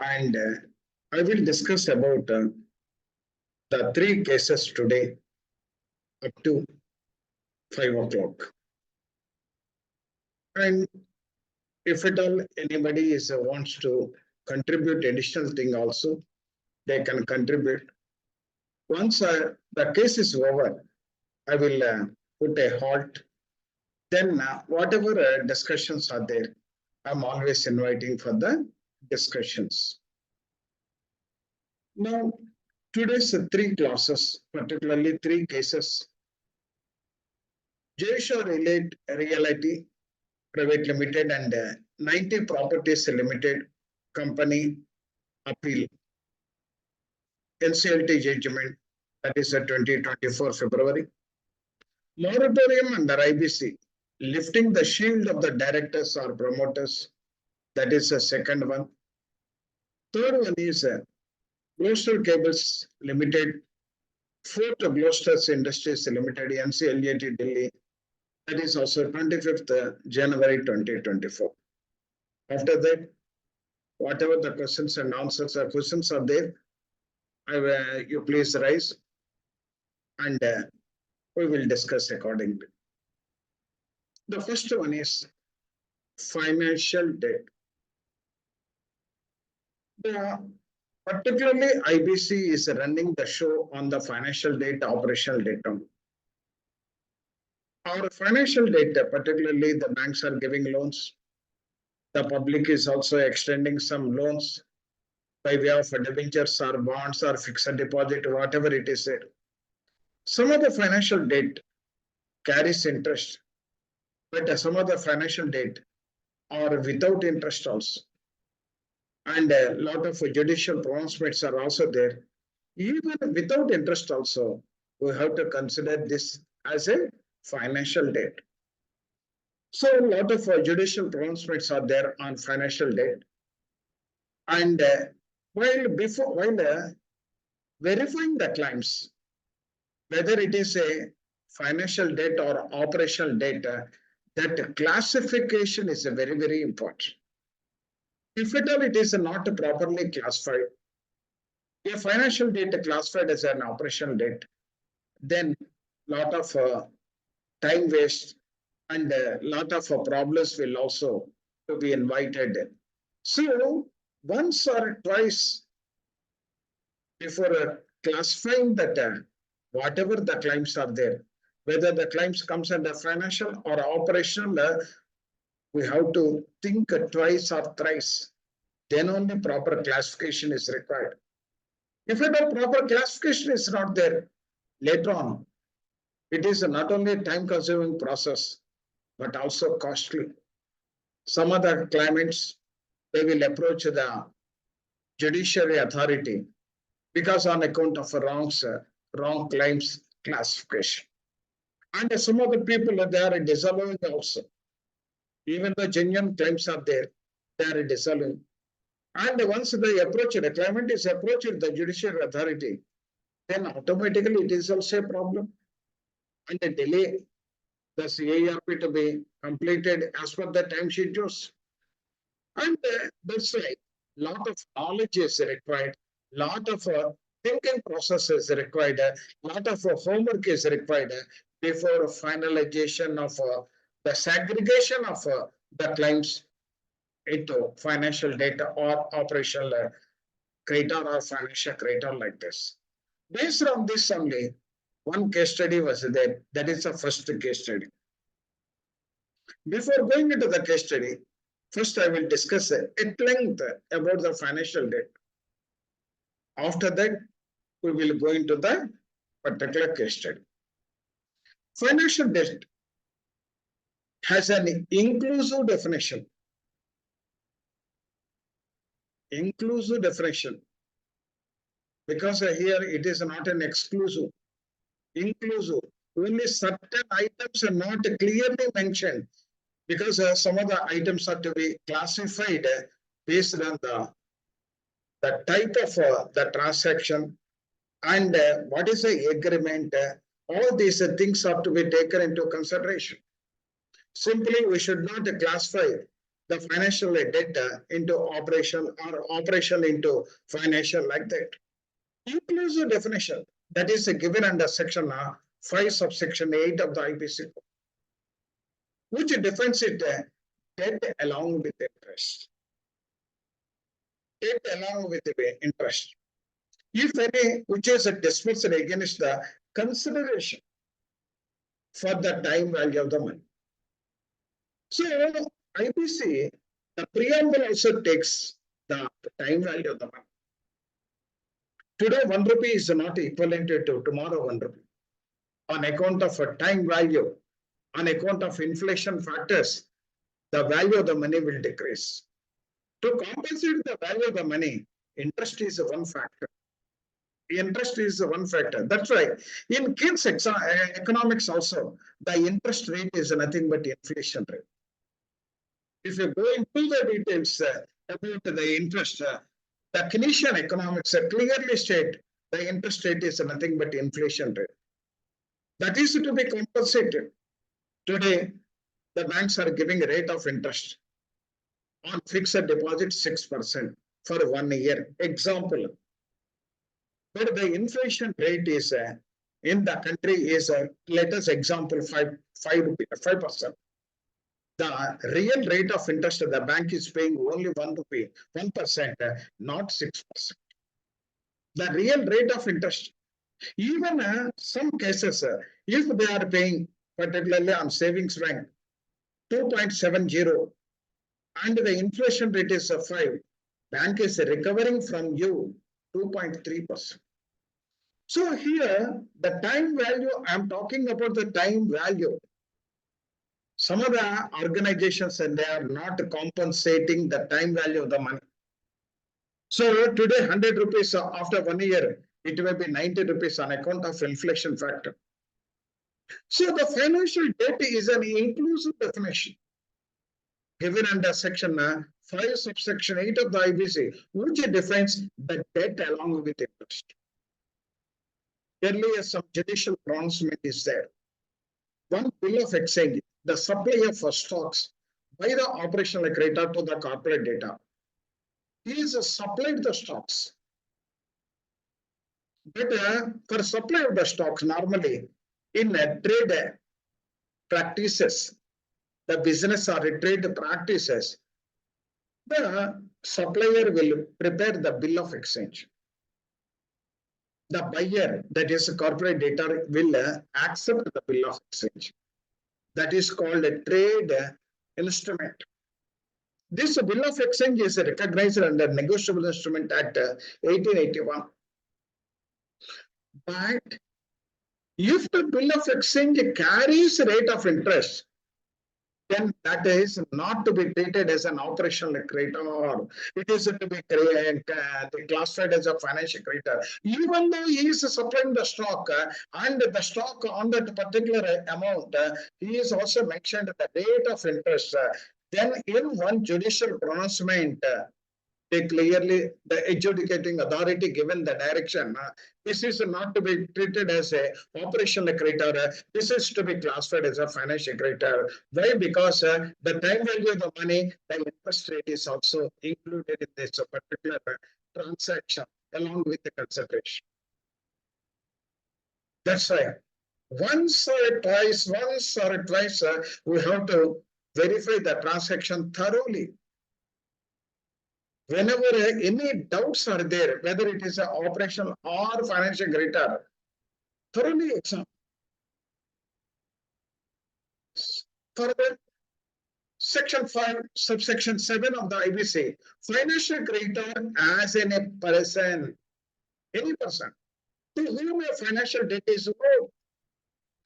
and I will discuss about the three cases today up to 5 o'clock. And if at all anybody wants to contribute additional thing also, they can contribute. Once the case is over, I will put a halt. Then whatever discussions are there, I'm always inviting for the discussions. Now, today's three clauses, particularly three cases. Judicial Realty Private Limited and 90 Properties Limited Company appeal. NCLT judgment, that is 2024 February. Moratorium under IBC, lifting the shield of the directors or promoters, that is the second one. Third one is Gloucester Cables Limited, Fourth Gloucester Industries Limited, NCLT Delhi, that is also 25th January 2024. After that, whatever the questions and answers or questions are there, you please raise and we will discuss accordingly. The first one is financial debt. Particularly IBC is running the show on the financial debt, operational debt. Our financial data, particularly the banks are giving loans. The public is also extending some loans by way of debentures or bonds or fixed deposit, whatever it is there. Some of the financial debt carries interest, but some of the financial debt are without interest also. And a lot of judicial pronouncements are also there. Even without interest also, we have to consider this as a financial debt. So a lot of judicial pronouncements are there on financial debt. And while verifying the claims, whether it is a financial debt or operational debt, that classification is very, very important. If at all it is not properly classified, a financial debt classified as an operational debt, then a lot of time waste and a lot of problems will also to be invited. So once or twice before classifying that whatever the claims are there, whether the claims comes under financial or operational, we have to think twice or thrice. Then only proper classification is required. If a proper classification is not there, later on, it is not only a time-consuming process, but also costly. Some of the claimants, they will approach the judiciary authority because on account of wrong claims classification. And some of the people, they are disallowing also. Even the genuine claims are there, they are disallowing. And once they approach the claimant is approached the judicial authority, then automatically it is also a problem. And a delay the CARP to be completed as per the time schedules. And that's why a lot of knowledge is required, lot of thinking process is required, a lot of homework is required before finalization of the segregation of the claims into financial data or operational criteria or financial criteria like this. Based on this only, one case study was there. That is the first case study. Before going into the case study, first I will discuss at length about the financial debt. After that, we will go into the particular case study. Financial debt has an inclusive definition. Inclusive definition. Because here it is not an exclusive. Inclusive. Only certain items are not clearly mentioned because some of the items are to be classified based on the type of the transaction and what is the agreement. All these things are to be taken into consideration. Simply, we should not classify the financial debt into operation or operation into financial like that. Inclusive definition that is given under section 5 subsection 8 of the IBC, which defines it debt along with interest. Debt along with the interest. If any, which is dismissed against the consideration for the time value of the money. So IBC, the preamble also takes the time value of the money. Today, 1 rupee is not equivalent to tomorrow 1 rupee. On account of a time value, on account of inflation factors, the value of the money will decrease. To compensate the value of the money, interest is one factor. Interest is one factor. That's why in kids economics also, the interest rate is nothing but inflation rate. If you go into the details about the interest, the Keynesian economics clearly state the interest rate is nothing but inflation rate. That is to be compensated. Today, the banks are giving a rate of interest on fixed deposit 6% for 1 year. Example. But the inflation rate is in the country is let us example 5%. The real rate of interest the bank is paying only 1 rupee, 1%, not 6%. The real rate of interest. Even some cases, if they are paying, particularly on savings bank, 2.70, and the inflation rate is 5, bank is recovering from you 2.3%. So here, the time value, I'm talking about the time value. Some of the organizations, and they are not compensating the time value of the money. So today, 100 rupees after 1 year, it may be 90 rupees on account of inflation factor. So the financial debt is an inclusive definition given under section 5 subsection 8 of the IBC, which defines the debt along with interest. Earlier, some judicial pronouncement is there. One bill of exchange, the supply of stocks by the operational creditor to the corporate data. He is supplied the stocks. But for supply of the stocks, normally in trade practices, the business or trade practices, the supplier will prepare the bill of exchange. The buyer, that is corporate data, will accept the bill of exchange. That is called a trade instrument. This bill of exchange is recognized under Negotiable Instrument Act 1881. But if the bill of exchange carries rate of interest, then that is not to be treated as an operational creditor. It is to be classified as a financial creditor. Even though he is supplying the stock and the stock on that particular amount, he is also mentioned the rate of interest. Then in one judicial pronouncement, they clearly, the adjudicating authority given the direction. This is not to be treated as a operational creditor. This is to be classified as a financial creditor. Why? Because the time value of the money, the interest rate is also included in this particular transaction along with the consideration. That's why once or twice, we have to verify the transaction thoroughly. Whenever any doubts are there, whether it is an operational or financial creditor, thoroughly examine. Further, section 5, subsection 7 of the IBC, financial creditor as in a person, any person, to whom a financial debt is owed,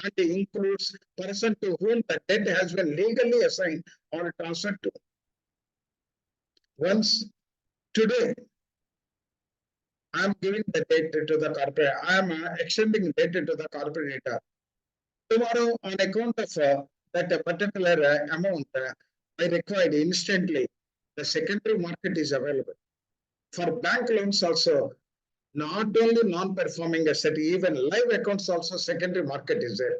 and it includes person to whom the debt has been legally assigned or transferred to. Once today, I am giving the debt to the corporate. I am extending debt to the corporate data. Tomorrow, on account of that particular amount, I required instantly. The secondary market is available. For bank loans also, not only non-performing asset, even live accounts also secondary market is there.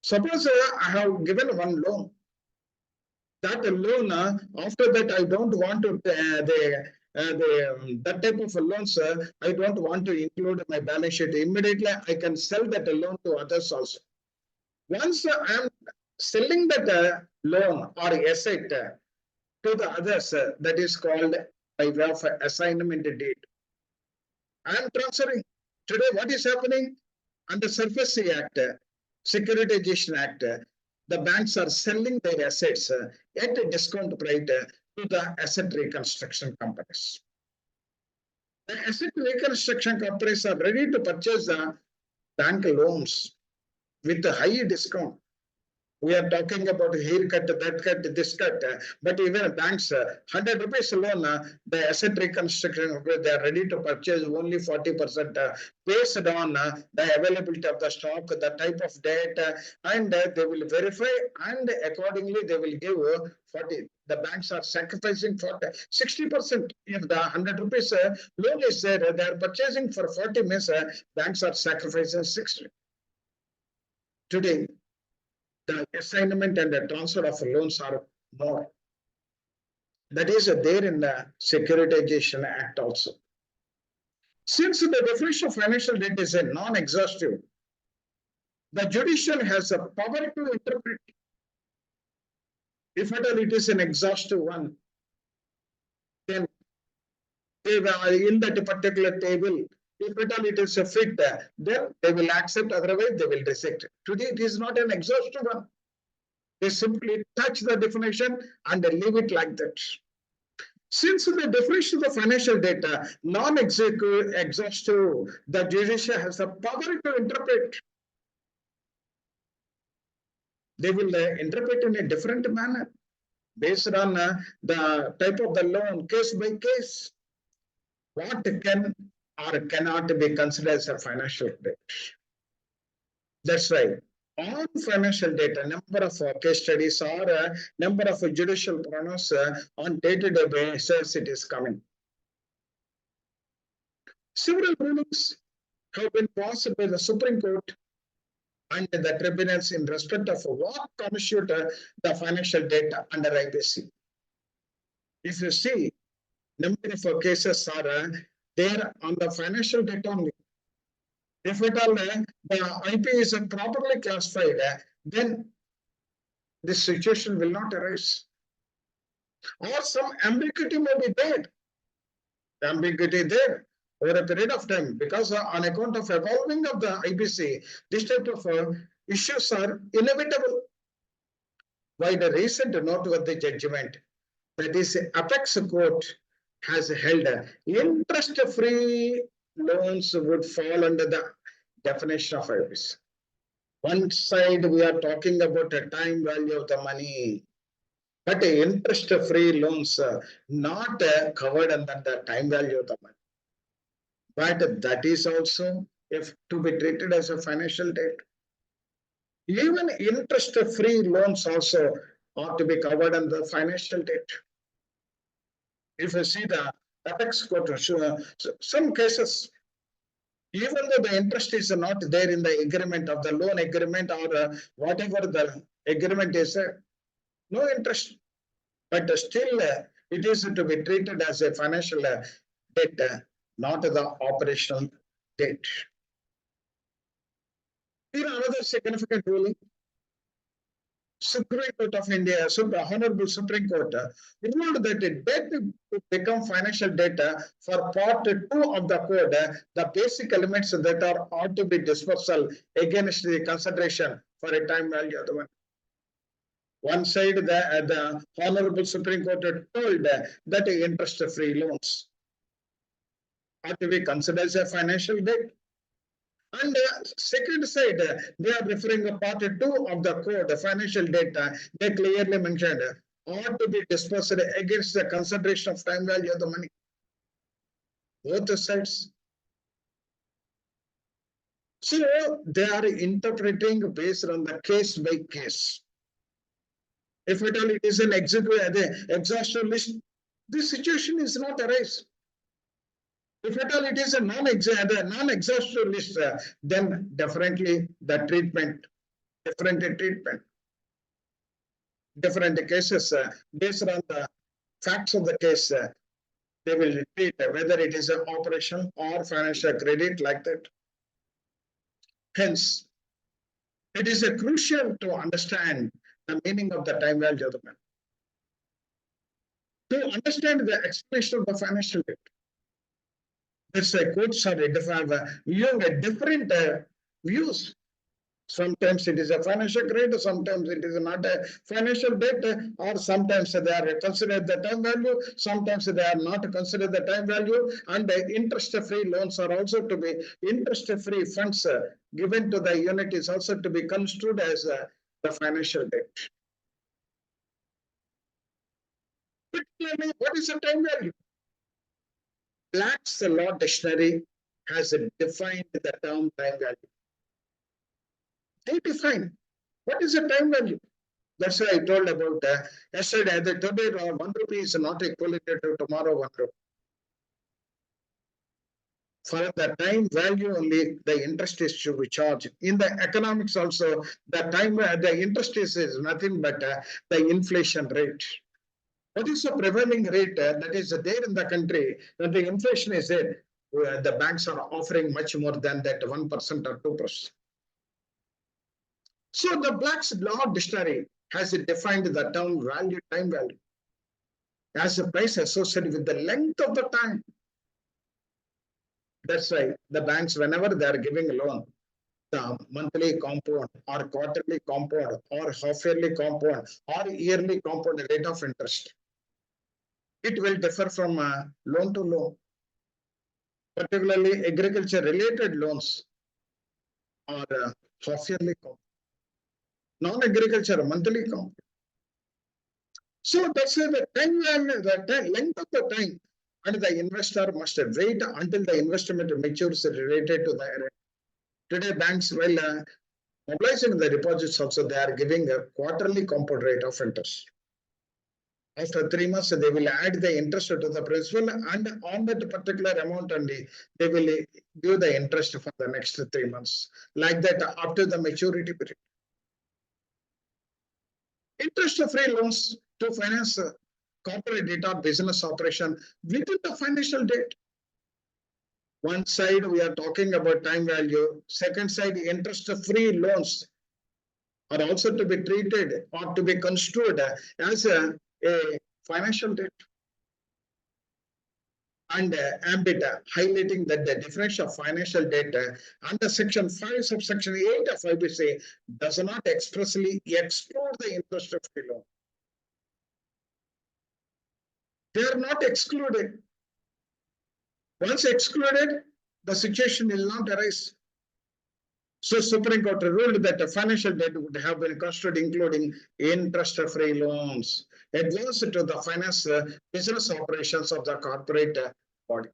Suppose I have given one loan. that loan, after that, I don't want to, that type of loans, I don't want to include my balance sheet. Immediately, I can sell that loan to others also. Once I am selling that loan or asset to the others, that is called by way of assignment deed. I am transferring. Today, what is happening? Under Surface Act, Securitization Act, the banks are selling their assets at a discount price to the asset reconstruction companies. The asset reconstruction companies are ready to purchase the bank loans with a high discount. We are talking about haircut, that cut, this cut. But even banks, 100 rupees loan, the asset reconstruction, they are ready to purchase only 40% based on the availability of the stock, the type of debt, and they will verify, and accordingly they will give 40. The banks are sacrificing for 60%. If the 100 rupees loan is there, they are purchasing for 40 means banks are sacrificing 60. Today, the assignment and the transfer of loans are more. That is there in the Securitization Act also. Since the definition of financial debt is a non-exhaustive, the judicial has a power to interpret. If at all it is an exhaustive one, then in that particular table, if at all it is a fit, then they will accept, otherwise they will reject. Today it is not an exhaustive one. They simply touch the definition and they leave it like that. Since the definition of the financial data non-exhaustive, the judiciary has the power to interpret. They will interpret in a different manner based on the type of the loan, case by case. What can or cannot be considered as a financial debt? That's right. On financial data, number of case studies or number of judicial pronouns on day-to-day basis, it is coming. Several rulings have been passed by the Supreme Court and the tribunals in respect of what constitute the financial data under IBC. If you see, number of cases are there on the financial data only. If at all the IP is properly classified, then this situation will not arise. Or some ambiguity may be there. Ambiguity there over a period of time, because on account of evolving of the IBC, this type of issues are inevitable. By the recent noteworthy judgment, that is, Apex Court has held interest-free loans would fall under the definition of IBC. One side we are talking about a time value of the money, but interest-free loans not covered under the time value of the money. But that is also if to be treated as a financial debt. Even interest-free loans also ought to be covered under financial debt. If you see the apex court, some cases, even though the interest is not there in the agreement of the loan agreement or whatever the agreement is, no interest, but still it is to be treated as a financial debt, not the operational debt. Here another significant ruling. Supreme Court of India, Honorable Supreme Court, ruled that a debt to become financial data for Part 2 of the code, the basic elements that are ought to be dispersal against the consideration for a time value of the money. One side, the Honorable Supreme Court told that interest-free loans are to be considered as a financial debt. And second side, they are referring to Part 2 of the code, the financial data, they clearly mentioned ought to be dispersed against the consideration of time value of the money. Both sides. So they are interpreting based on the case by case. If at all it is an exhaustive list, this situation is not arise. If at all it is a non-exhaustive list, then definitely the treatment, different treatment. different cases based on the facts of the case. They will treat whether it is an operation or financial credit like that. Hence, it is crucial to understand the meaning of the time value of the money. To understand the explanation of the financial debt, that's why quotes are viewing a different views. Sometimes it is a financial credit, sometimes it is not a financial debt, or sometimes they are considered the time value, sometimes they are not considered the time value, and the interest-free loans are also to be interest-free funds given to the unit is also to be construed as the financial debt. Particularly, what is the time value? Black's Law Dictionary has defined the term time value. They define what is the time value. That's why I told about yesterday. Today, 1 rupee is not equivalent to tomorrow 1 rupee. For the time value only, the interest is to be charged. In the economics also, the interest is nothing but the inflation rate. What is the prevailing rate that is there in the country? When the inflation is there, the banks are offering much more than that 1% or 2%. So the Black's Law Dictionary has defined the term value, time value, as a price associated with the length of the time. That's why the banks, whenever they are giving a loan, the monthly compound or quarterly compound or half-yearly compound or yearly compound rate of interest, it will differ from loan to loan. Particularly agriculture-related loans or half-yearly compound. Non-agriculture, monthly compound. So that's why the time value, the length of the time, and the investor must wait until the investment matures related to the. Today, banks, while mobilizing the deposits, also they are giving a quarterly compound rate of interest. After 3 months, they will add the interest to the principal, and on that particular amount only, they will give the interest for the next 3 months. Like that, up to the maturity period. Interest-free loans to finance corporate data business operation within the financial debt. One side we are talking about time value, second side interest-free loans are also to be treated or to be construed as a financial debt. And ambit highlighting that the definition of financial debt under section 5 subsection 8 of IBC does not expressly exclude the interest-free loan. They are not excluded. Once excluded, the situation will not arise. So Supreme Court ruled that the financial debt would have been construed including interest-free loans, advanced to the finance business operations of the corporate body.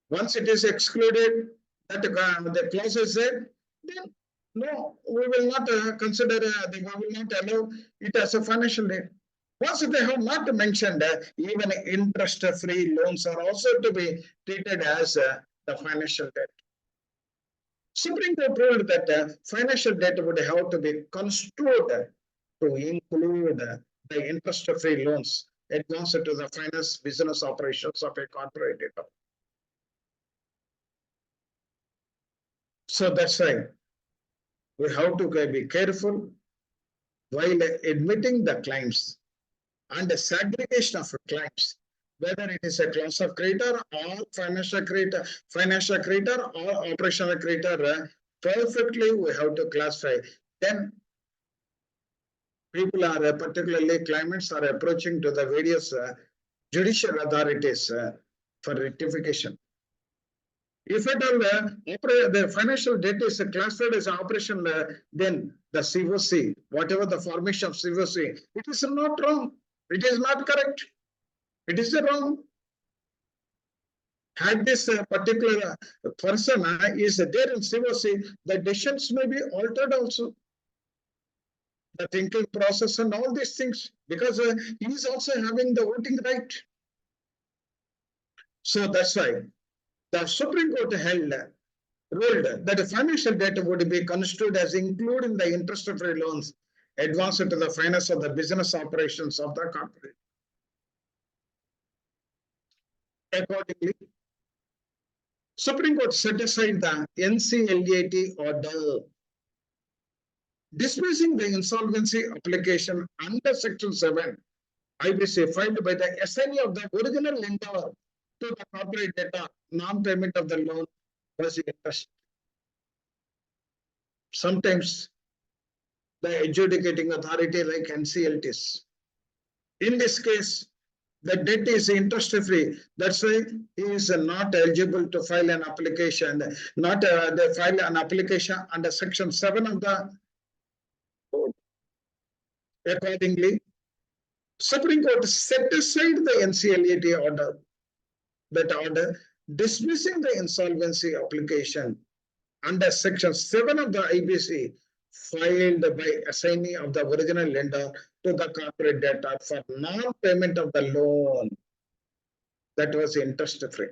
Once it is excluded, that the clause is there, then no, we will not consider, we will not allow it as a financial debt. Once they have not mentioned, even interest-free loans are also to be treated as the financial debt. Supreme Court ruled that financial debt would have to be construed to include the interest-free loans advanced to the finance business operations of a corporate debtor. So that's why we have to be careful while admitting the claims and the segregation of claims, whether it is a class of creditor or financial creditor or operational creditor, perfectly we have to classify. Then people are particularly claimants are approaching to the various judicial authorities for rectification. If at all the financial debt is classified as an operation, then the COC, whatever the formation of COC, it is not wrong. It is not correct. It is wrong. Had this particular person is there in COC, the decisions may be altered also. The thinking process and all these things, because he is also having the voting right. So that's why the Supreme Court ruled that the financial debt would be construed as including the interest-free loans advance to the finance of the business operations of the corporate. Accordingly, Supreme Court set aside the NCLAT order dismissing the insolvency application under Section 7 IBC filed by the assignee of the original lender to the corporate debtor, non-payment of the loan was interest. Sometimes the adjudicating authority like NCLTs. In this case, the debt is interest free. That's why he is not eligible to file an application, not they file an application under Section 7 of the code. Accordingly, Supreme Court set aside the NCLAT order, that order dismissing the insolvency application under Section 7 of the IBC filed by assignee of the original lender to the corporate debtor for non-payment of the loan that was interest-free.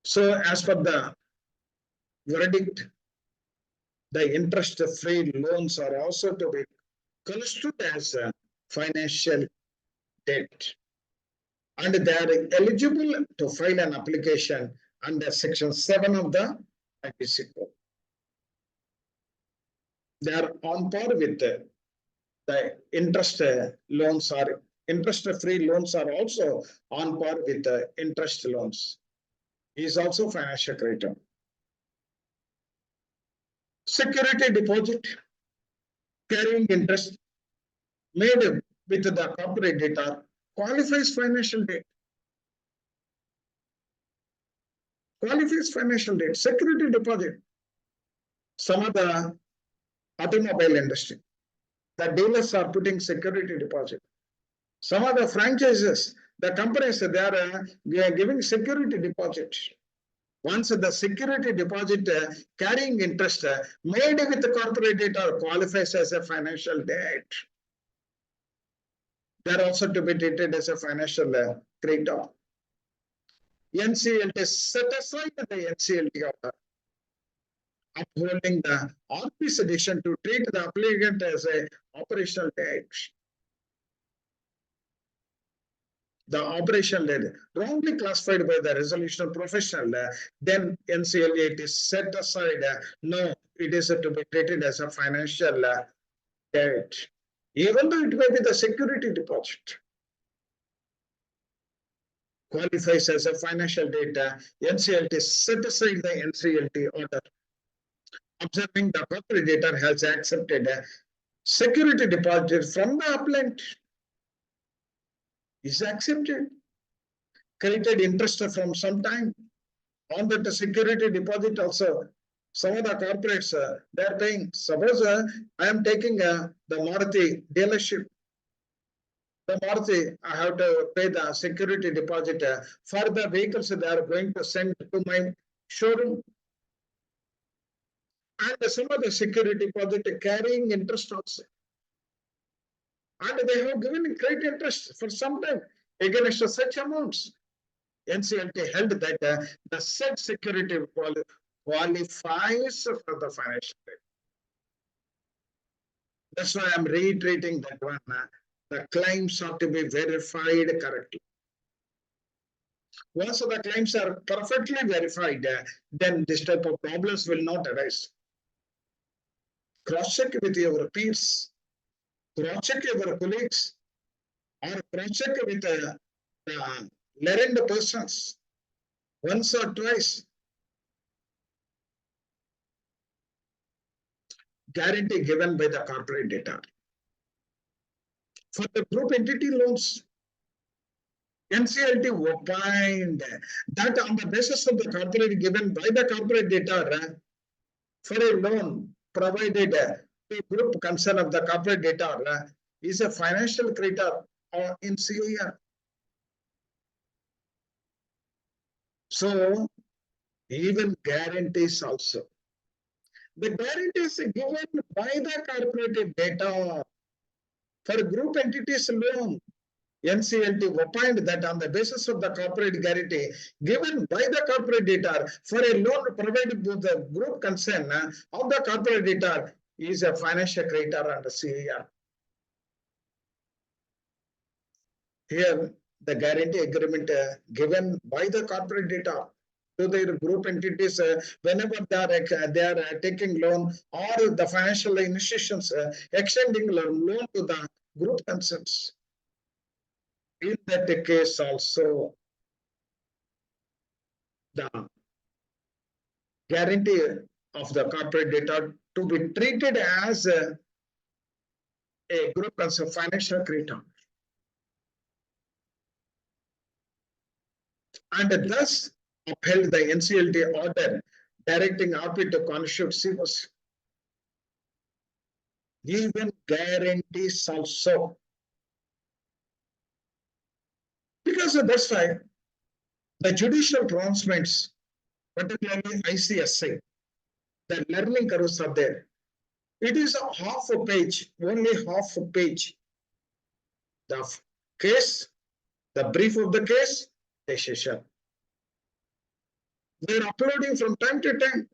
So as per the verdict, the interest-free loans are also to be construed as a financial debt, and they are eligible to file an application under Section 7 of the IBC code. They are on par with the interest loans are interest-free loans are also on par with the interest loans. He is also financial creditor. Security deposit carrying interest made with the corporate debtor qualifies financial debt. Qualifies financial debt. Security deposit. Some of the automobile industry, the dealers are putting security deposit. Some of the franchises, the companies, they are giving security deposit. Once the security deposit carrying interest made with the corporate debtor qualifies as a financial debt, they are also to be treated as a financial creditor. NCLT set aside the NCLT order, upholding the RP's decision to treat the applicant as a operational debt. The operational debt wrongly classified by the resolution professional, then NCLT is set aside. No, it is to be treated as a financial debt, even though it may be the security deposit. Qualifies as a financial debt. NCLT set aside the NCLT order, observing the corporate debtor has accepted a security deposit from the appellant. Is accepted, credited interest from some time on that security deposit also. Some of the corporates, they are paying. Suppose I am taking the Maruti dealership. The Maruti, I have to pay the security deposit for the vehicles they are going to send to my showroom. And some of the security deposit carrying interest also. And they have given great interest for some time against such amounts. NCLT held that the said security qualifies for the financial debt. That's why I'm reiterating that one. The claims have to be verified correctly. Once the claims are perfectly verified, then this type of problems will not arise. Cross-check with your peers. Cross-check your colleagues, or cross-check with the learned persons once or twice. Guarantee given by the corporate debtor. For the group entity loans, NCLT opined that on the basis of the corporate given by the corporate debtor for a loan provided the group concern of the corporate debtor is a financial creditor or in COR. So even guarantees also. The guarantees given by the corporate debtor for group entities loan, NCLT opined that on the basis of the corporate guarantee given by the corporate debtor for a loan provided to the group concern of the corporate debtor is a financial creditor and a CAR. Here, the guarantee agreement given by the corporate data to their group entities whenever they are taking loan, or the financial institutions extending loan to the group themselves. In that case also, the guarantee of the corporate data to be treated as a group as a financial creditor. And thus upheld the NCLT order directing RP to constitute Sivas. Given guarantees also. Because of that's why the judicial pronouncements, particularly ICSI, the learning curves are there. It is a half a page, only half a page. The case, the brief of the case, decision. They are uploading from time to time.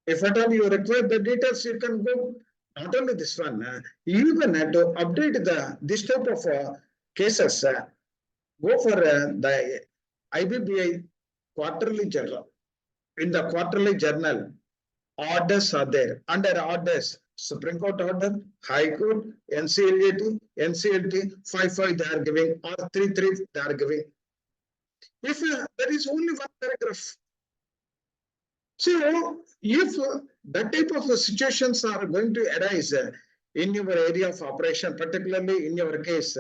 If at all you require the details, you can go. Not only this one, even to update this type of cases, go for the IBBI quarterly journal. In the quarterly journal, orders are there. Under orders, Supreme Court order, High Court, NCLT, 5 they are giving, or 3 they are giving. If there is only one paragraph. So, if that type of situations are going to arise in your area of operation, particularly in your case,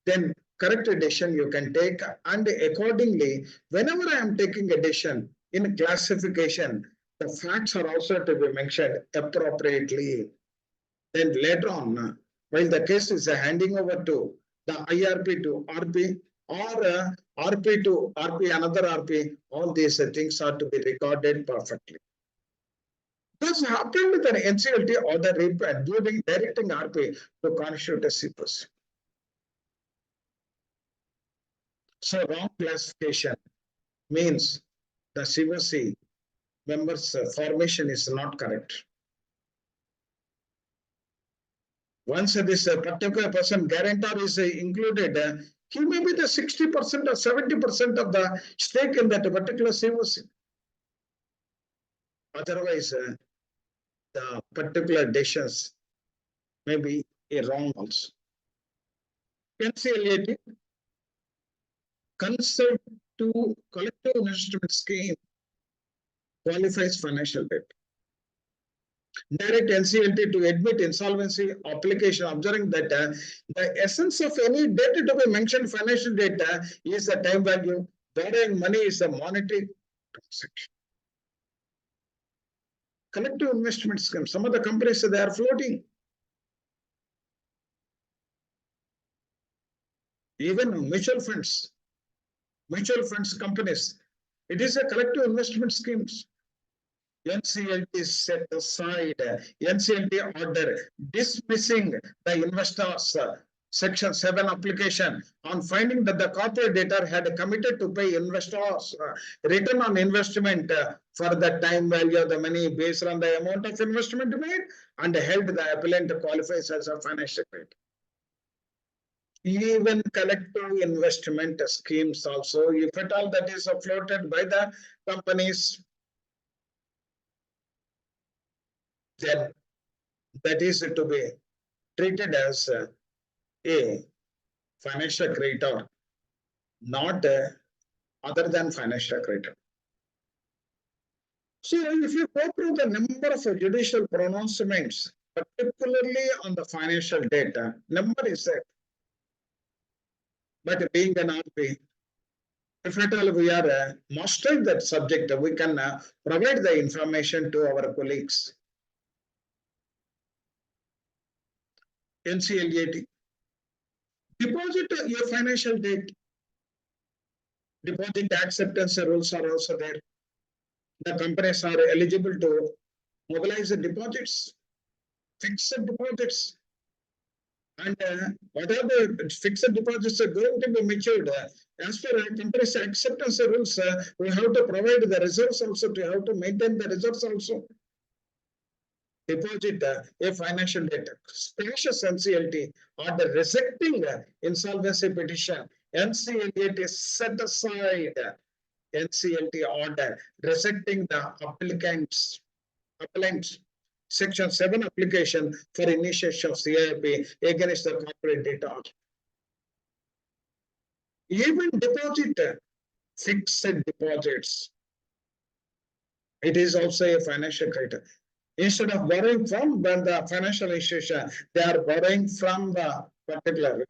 then correct a decision you can take, and accordingly, whenever I am taking a decision in classification, the facts are also to be mentioned appropriately. Then later on, while the case is handing over to the IRP to RP, or RP to RP, another RP, all these things are to be recorded perfectly. This happened with an NCLT order during directing RP to constitute a CPOS. So wrong classification means the CVC members formation is not correct. Once this particular person guarantor is included, he may be the 60% or 70% of the stake in that particular CVC. Otherwise, the particular decisions may be wrong also. NCLAT consent to collective investment scheme qualifies financial debt. Direct NCLT to admit insolvency application, observing that the essence of any debt to be mentioned financial debt is the time value. Borrowing money is a monetary transaction. Collective investment scheme. Some of the companies they are floating. Even mutual funds companies. It is a collective investment schemes. NCLT set aside NCLT order dismissing the investors Section 7 application on finding that the corporate debtor had committed to pay investors return on investment for the time value of the money based on the amount of investment made, and held the appellant qualifies as a financial credit. Even collective investment schemes also, if at all that is floated by the companies, then that is to be treated as a financial creditor, not other than financial creditor. So if you go through the number of judicial pronouncements, particularly on the financial data, number is there. But being an RP, if at all we are mastering that subject, we can provide the information to our colleagues. NCLAT. Deposit your financial debt. Deposit acceptance rules are also there. The companies are eligible to mobilize the deposits, fixed deposits. And whatever the fixed deposits are going to be matured, as per companies acceptance rules, we have to provide the reserves also, to have to maintain the reserves also. deposit a financial debt, spacious NCLT order rejecting insolvency petition, NCLT set aside NCLT order rejecting the appellant's Section 7 application for initiation of CIRP against the corporate data. Even deposit fixed deposits, it is also a financial credit. Instead of borrowing from the financial institution, they are borrowing from the particular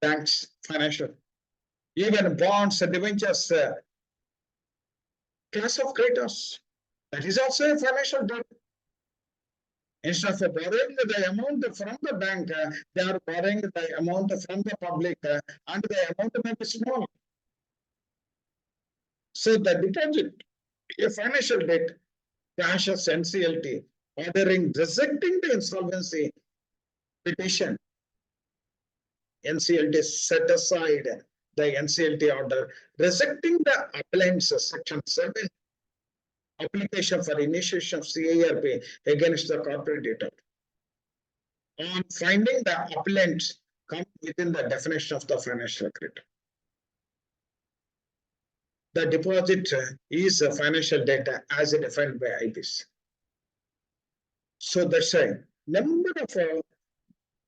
banks, financial. Even bonds, debentures, class of creditors. That is also a financial debt. Instead of borrowing the amount from the bank, they are borrowing the amount from the public, and the amount may be small. So the deposit, a financial debt, crashes NCLT, ordering rejecting the insolvency petition. NCLT set aside the NCLT order, rejecting the appellant's Section 7 application for initiation of CIRP against the corporate debtor. On finding the appellants come within the definition of the financial credit. The deposit is a financial data as defined by IBC. So that's why number of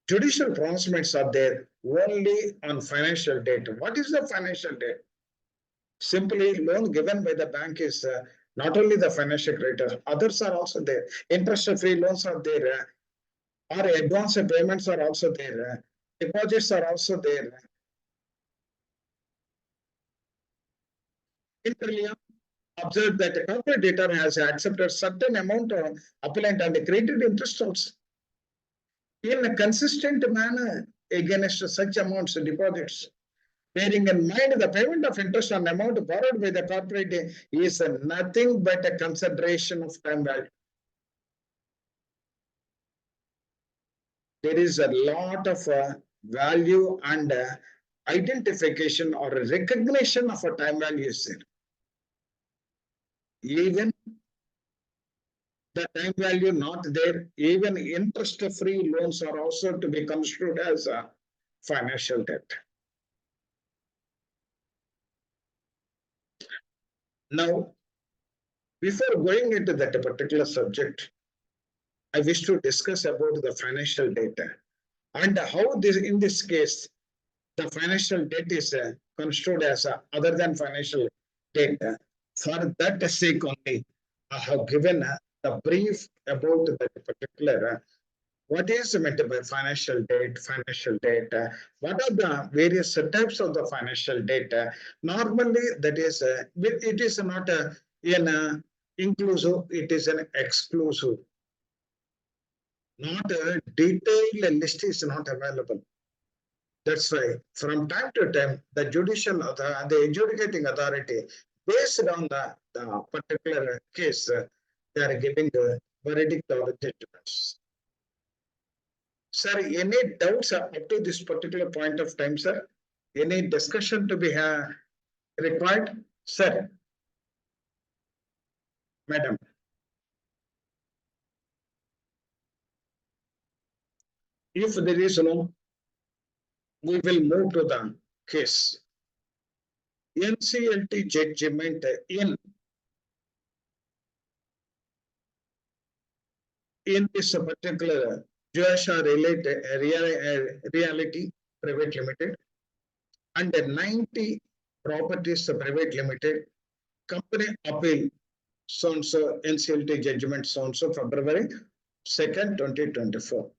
judicial pronouncements are there only on financial data. What is the financial data? Simply loan given by the bank is not only the financial creditor, others are also there. Interest-free loans are there, or advance payments are also there, deposits are also there. Earlier, observed that the corporate debtor has accepted certain amount of appellant and credited interest also in a consistent manner against such amounts of deposits. Bearing in mind the payment of interest on amount borrowed by the corporate is nothing but a consideration of time value. There is a lot of value and identification or recognition of a time value is there. Even the time value not there, even interest-free loans are also to be construed as a financial debt. Now, before going into that particular subject, I wish to discuss about the financial data and how this, in this case, the financial debt is construed as other than financial data. For that sake only, I have given the brief about the particular what is meant by financial debt, what are the various types of the financial data. Normally, that is, it is not an inclusive, it is an exclusive. Not a detailed list is not available. That's why from time to time, the judicial, the adjudicating authority, based on the particular case, they are giving the verdict or judgments. Sir, any doubts up to this particular point of time, sir? Any discussion to be required? Sir, madam. If there is no, we will move to the case. NCLT judgment in this particular Joshua Reality Private Limited and 90 Properties Private Limited company appeal so NCLT judgment so February 2nd, 2024.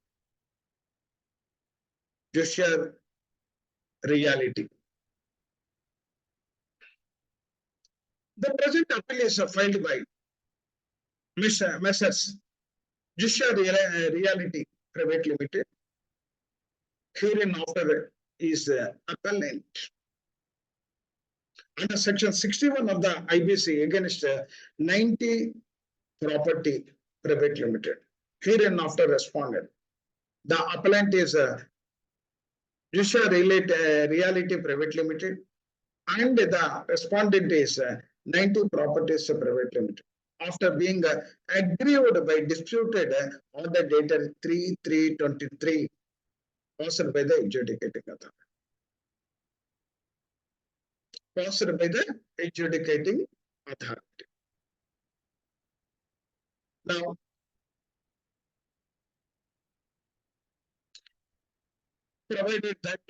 Joshua Reality. The present appeal is filed by Messrs. Joshua Reality Private Limited. Hereinafter is appellant. Under Section 61 of the IBC against 90 Property Private Limited. Hereinafter responded. The appellant is Joshua Reality Private Limited, and the respondent is 90 Properties Private Limited. after being aggrieved by disputed order dated 3/3/23 passed by the adjudicating authority. Passed by the adjudicating authority. Now, provided that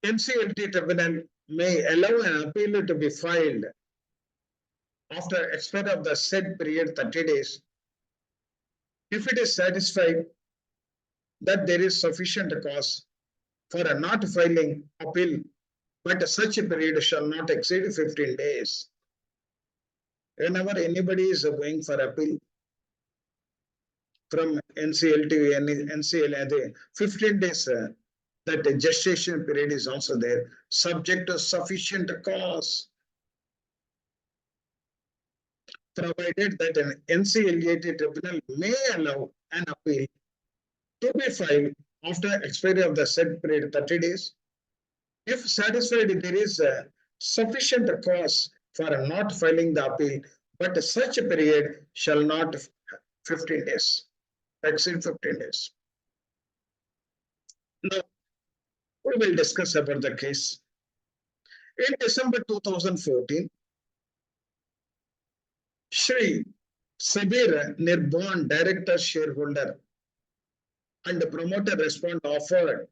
NCLT tribunal may allow an appeal to be filed after expiry of the said period 30 days, if it is satisfied that there is sufficient cause for a not filing appeal, but such a period shall not exceed 15 days. Whenever anybody is going for appeal from NCL to NCL, 15 days, that gestation period is also there, subject to sufficient cause, provided that an NCLAT tribunal may allow an appeal to be filed after expiry of the said period 30 days. If satisfied there is sufficient cause for not filing the appeal, but such a period shall not 15 days, exceed 15 days. Now, we will discuss about the case. In December 2014, Shri Sabir Nirbhan, director, shareholder, and promoter respond offered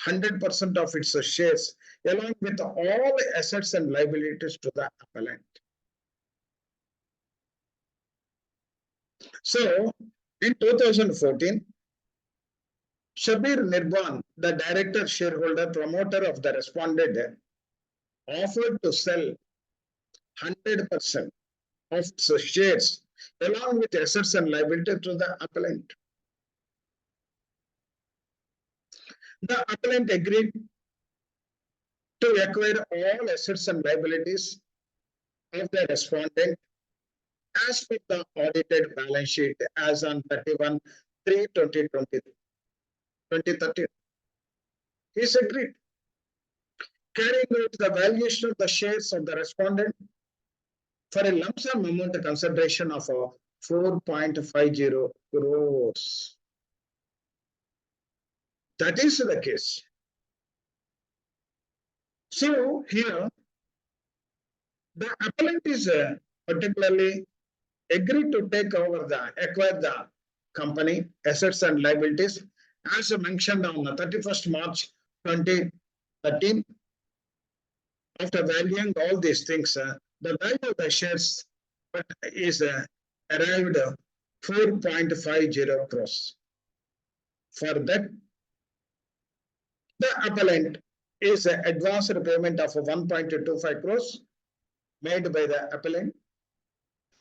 100% of its shares along with all assets and liabilities to the appellant. So, in 2014, Shabir Nirbhan, the director, shareholder, promoter of the respondent, offered to sell 100% of its shares along with assets and liabilities to the appellant. The appellant agreed to acquire all assets and liabilities of the respondent as per the audited balance sheet as on 31/3/2013. He's agreed, carrying out the valuation of the shares of the respondent for a lump sum amount of consideration of 4.50 crores. That is the case. So here, the appellant is particularly agreed to acquire the company assets and liabilities as mentioned on the 31st March 2013. After valuing all these things, the value of the shares is arrived 4.50 crores. For that, the appellant is an advance payment of 1.25 crores made by the appellant,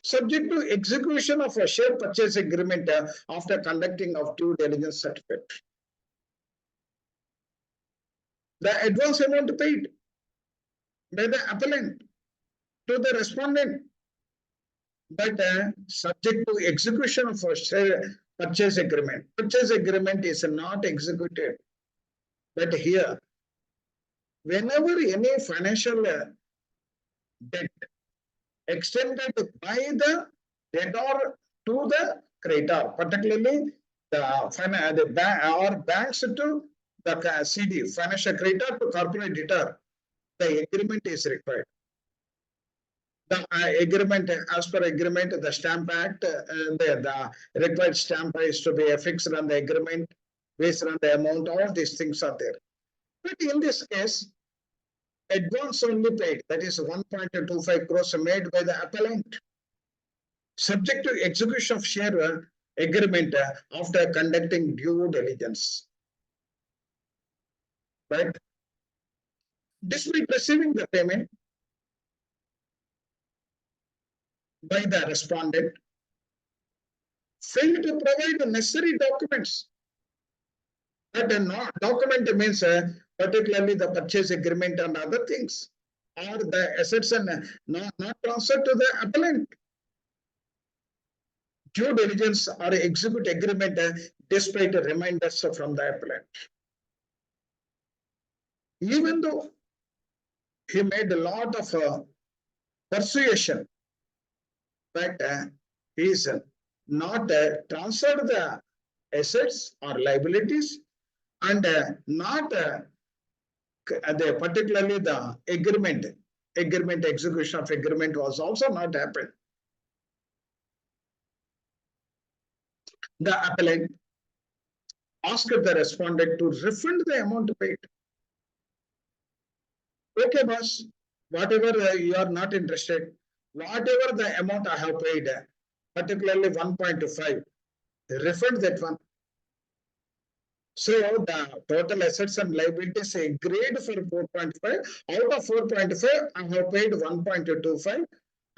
subject to execution of a share purchase agreement after conducting of due diligence certificate. The advance amount paid by the appellant to the respondent, but subject to execution of a share purchase agreement. Purchase agreement is not executed, but here, whenever any financial debt extended by the debtor to the creditor, particularly the bank or banks to the CD, financial creditor to corporate debtor, the agreement is required. The agreement, as per agreement, the Stamp Act, the required stamp is to be affixed on the agreement based on the amount. All these things are there. But in this case, advance only paid, that is 1.25 crores made by the appellant, subject to execution of share agreement after conducting due diligence. Right? Despite receiving the payment by the respondent, failed to provide the necessary documents. But a document means particularly the purchase agreement and other things, or the assets and not transferred to the appellant. Due diligence or execute agreement despite reminders from the appellant. Even though he made a lot of persuasion but he is not transferred the assets or liabilities, and not particularly the agreement execution of agreement was also not happened. The appellant asked the respondent to refund the amount paid. Okay, boss, whatever you are not interested, whatever the amount I have paid, particularly 1.5, refund that one. So the total assets and liabilities agreed for 4.5. Out of 4.5, I have paid 1.25.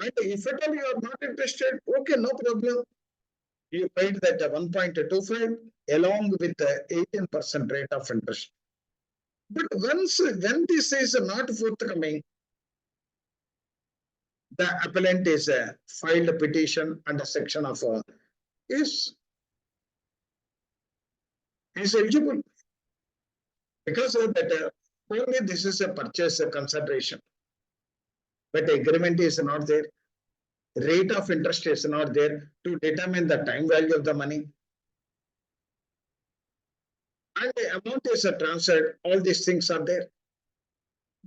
And if at all you are not interested, okay, no problem. You paid that 1.25 along with the 18% rate of interest. But when this is not forthcoming, the appellant is filed a petition under section of is eligible because of that only this is a purchase consideration, but agreement is not there, rate of interest is not there to determine the time value of the money, and the amount is transferred. All these things are there.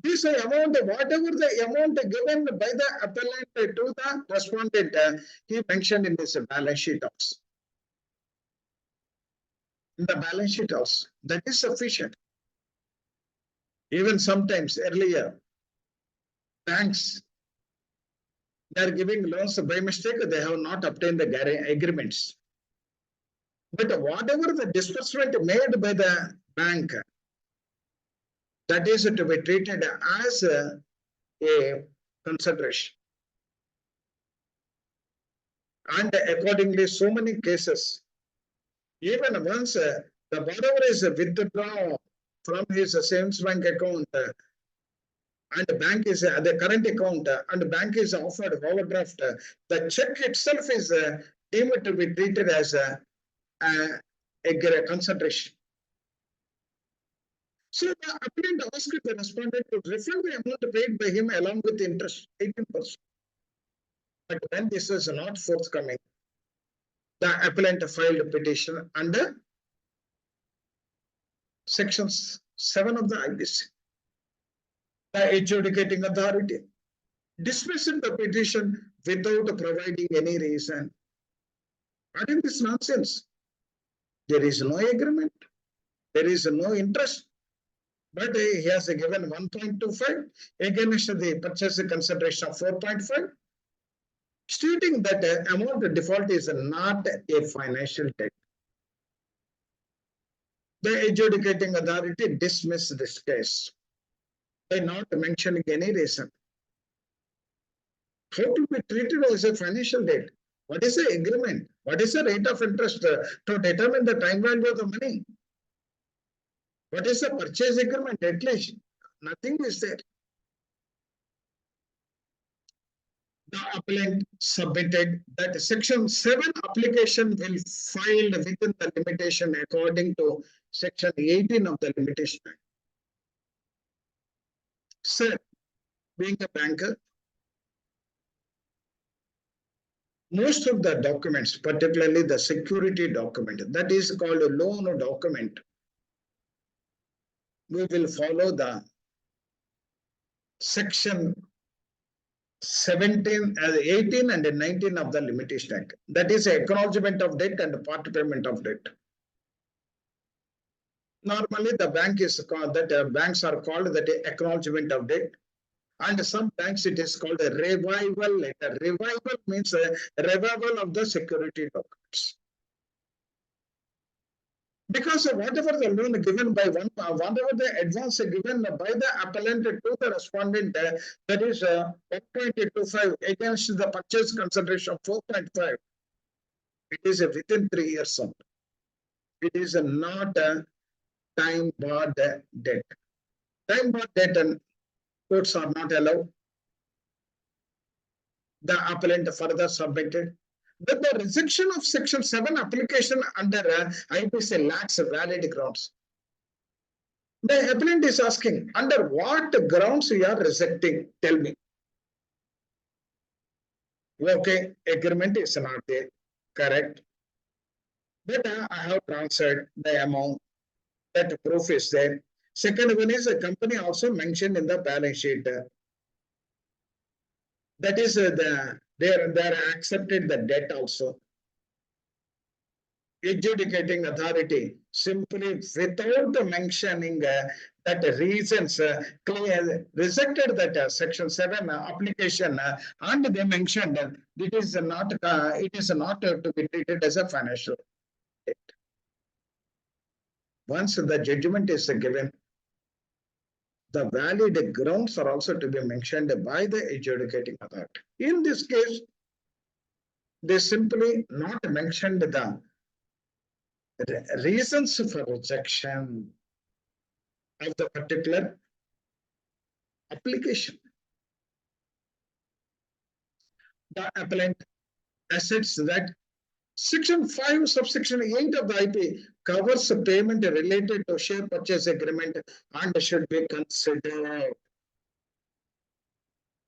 This amount, whatever the amount given by the appellant to the respondent, he mentioned in this balance sheet house. In the balance sheet house, that is sufficient. Even sometimes earlier, banks, they are giving loans by mistake, they have not obtained the agreements. But whatever the disbursement made by the bank, that is to be treated as a consideration. And accordingly, so many cases, even once the borrower is withdrawn from his savings bank account, and the bank is the current account, and the bank is offered overdraft, the check itself is deemed to be treated as a consideration. So the appellant asked the respondent to refund the amount paid by him along with interest, 18%. But when this is not forthcoming, the appellant filed a petition under Section 7 of the IBC. The adjudicating authority dismissed the petition without providing any reason. What is this nonsense? There is no agreement, there is no interest, but he has given 1.25 against the purchase consideration of 4.5, stating that amount of default is not a financial debt. The adjudicating authority dismissed this case by not mentioning any reason. How to be treated as a financial debt? What is the agreement? What is the rate of interest to determine the time value of the money? What is the purchase agreement? At least nothing is there. The appellant submitted that Section 7 application will filed within the limitation according to Section 18 of the Limitation Act. Sir, being a banker, most of the documents, particularly the security document, that is called a loan document, we will follow the Section 17, 18 and 19 of the Limitation Act. That is acknowledgement of debt and part payment of debt. Normally, the bank is called that banks are called that acknowledgement of debt, and some banks it is called a revival letter. Revival means a revival of the security documents. Because whatever the loan given by one, whatever the advance given by the appellant to the respondent, that is 1.25 against the purchase consideration of 4.5, it is within 3 years old. It is not a time-barred debt. Time-barred debt and courts are not allowed. The appellant further submitted that the rejection of Section 7 application under IBC lacks valid grounds. The appellant is asking, under what grounds you are rejecting? Tell me. Okay, agreement is not there, correct. But I have transferred the amount, that proof is there. Second one is a company also mentioned in the balance sheet. That is they are accepted the debt also. Adjudicating authority simply without mentioning that reasons rejected that section 7 application and they mentioned it is not to be treated as a financial debt. Once the judgment is given, the valid grounds are also to be mentioned by the adjudicating authority. In this case, they simply not mentioned the reasons for rejection of the particular application. The appellant asserts that Section 5, subsection 8 of the IP covers a payment related to share purchase agreement and should be considered.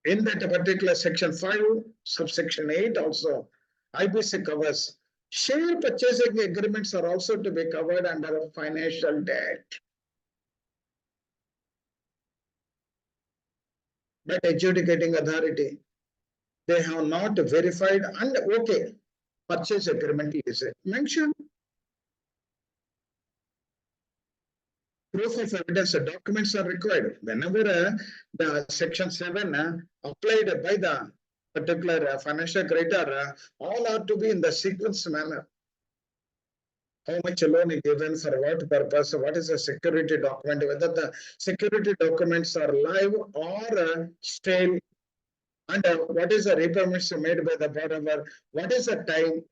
In that particular Section 5, subsection 8 also, IBC covers share purchasing agreements are also to be covered under a financial debt. But adjudicating authority, they have not verified and okay, purchase agreement is mentioned. Proof of evidence documents are required. Whenever the section 7 applied by the particular financial creditor, all are to be in the sequence manner. How much loan is given, for what purpose, what is the security document, whether the security documents are live or stale, and what is the repayments made by the borrower, what is the time.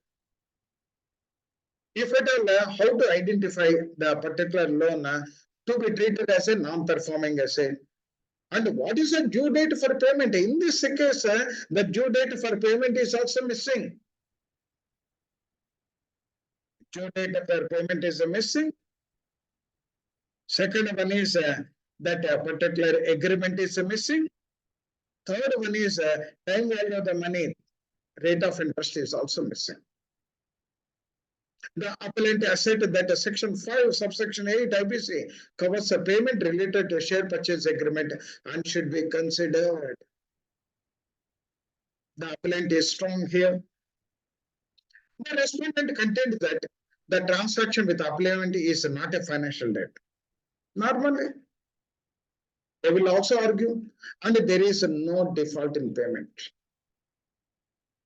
If at all, how to identify the particular loan to be treated as a non-performing asset. And what is the due date for payment? In this case, the due date for payment is also missing. Due date for payment is missing. Second one is that a particular agreement is missing. Third one is time value of the money, rate of interest is also missing. The appellant asserted that section 5, subsection 8 IBC covers a payment related to share purchase agreement and should be considered. The appellant is strong here. The respondent contends that the transaction with appellant is not a financial debt. Normally, they will also argue, and there is no default in payment.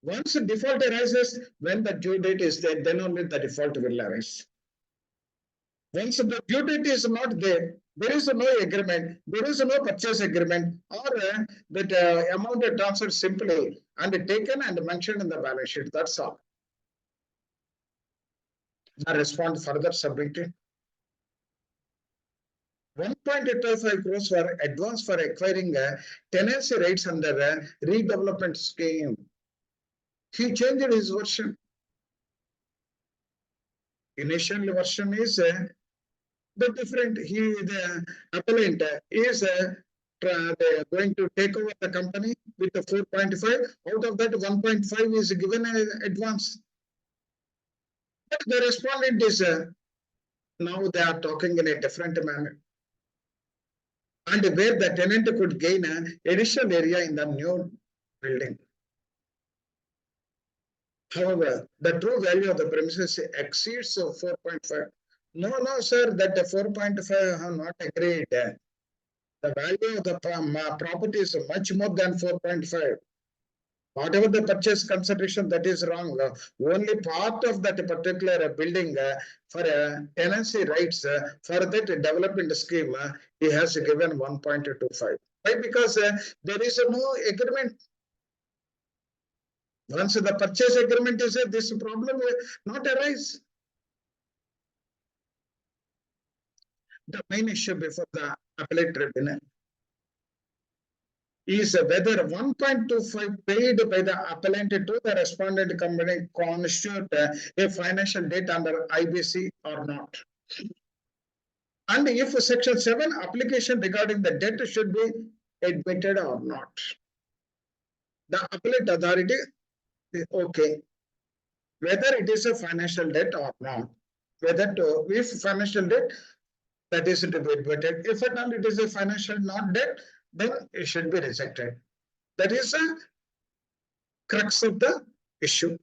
Once a default arises, when the due date is there, then only the default will arise. Once the due date is not there, there is no agreement, there is no purchase agreement, or that amount is transferred simply and taken and mentioned in the balance sheet. That's all. The response further submitted. 1.85 crores were advanced for acquiring tenancy rights under a redevelopment scheme. He changed his version. Initial version is the different. The appellant is going to take over the company with the 4.5. Out of that, 1.5 is given as advance. But the respondent is now they are talking in a different manner. And where the tenant could gain an additional area in the new building. However, the true value of the premises exceeds 4.5. No, sir, that the 4.5 have not agreed. The value of the property is much more than 4.5. Whatever the purchase consideration, that is wrong. Only part of that particular building for tenancy rights for that development scheme, he has given 1.25. Why? Because there is no agreement. Once the purchase agreement is there, this problem will not arise. The main issue before the appellate tribunal is whether 1.25 paid by the appellant to the respondent company constitute a financial debt under IBC or not. And if section 7 application regarding the debt should be admitted or not. The appellate authority Okay, whether it is a financial debt or not, whether to, if financial debt, that is to be admitted. If at all it is a financial not debt, then it should be rejected. That is a crux of the issue.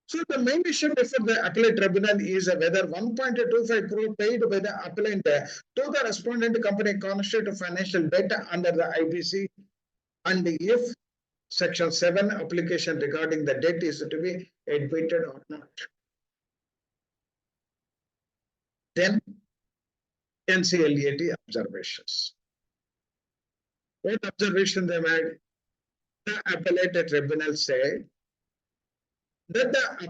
So the main issue before the appellate tribunal is whether 1.25 crore paid by the appellant to the respondent company constitute financial debt under the IBC, and if Section 7 application regarding the debt is to be admitted or not. Then NCLAT observations. What observation they made? The appellate tribunal said that the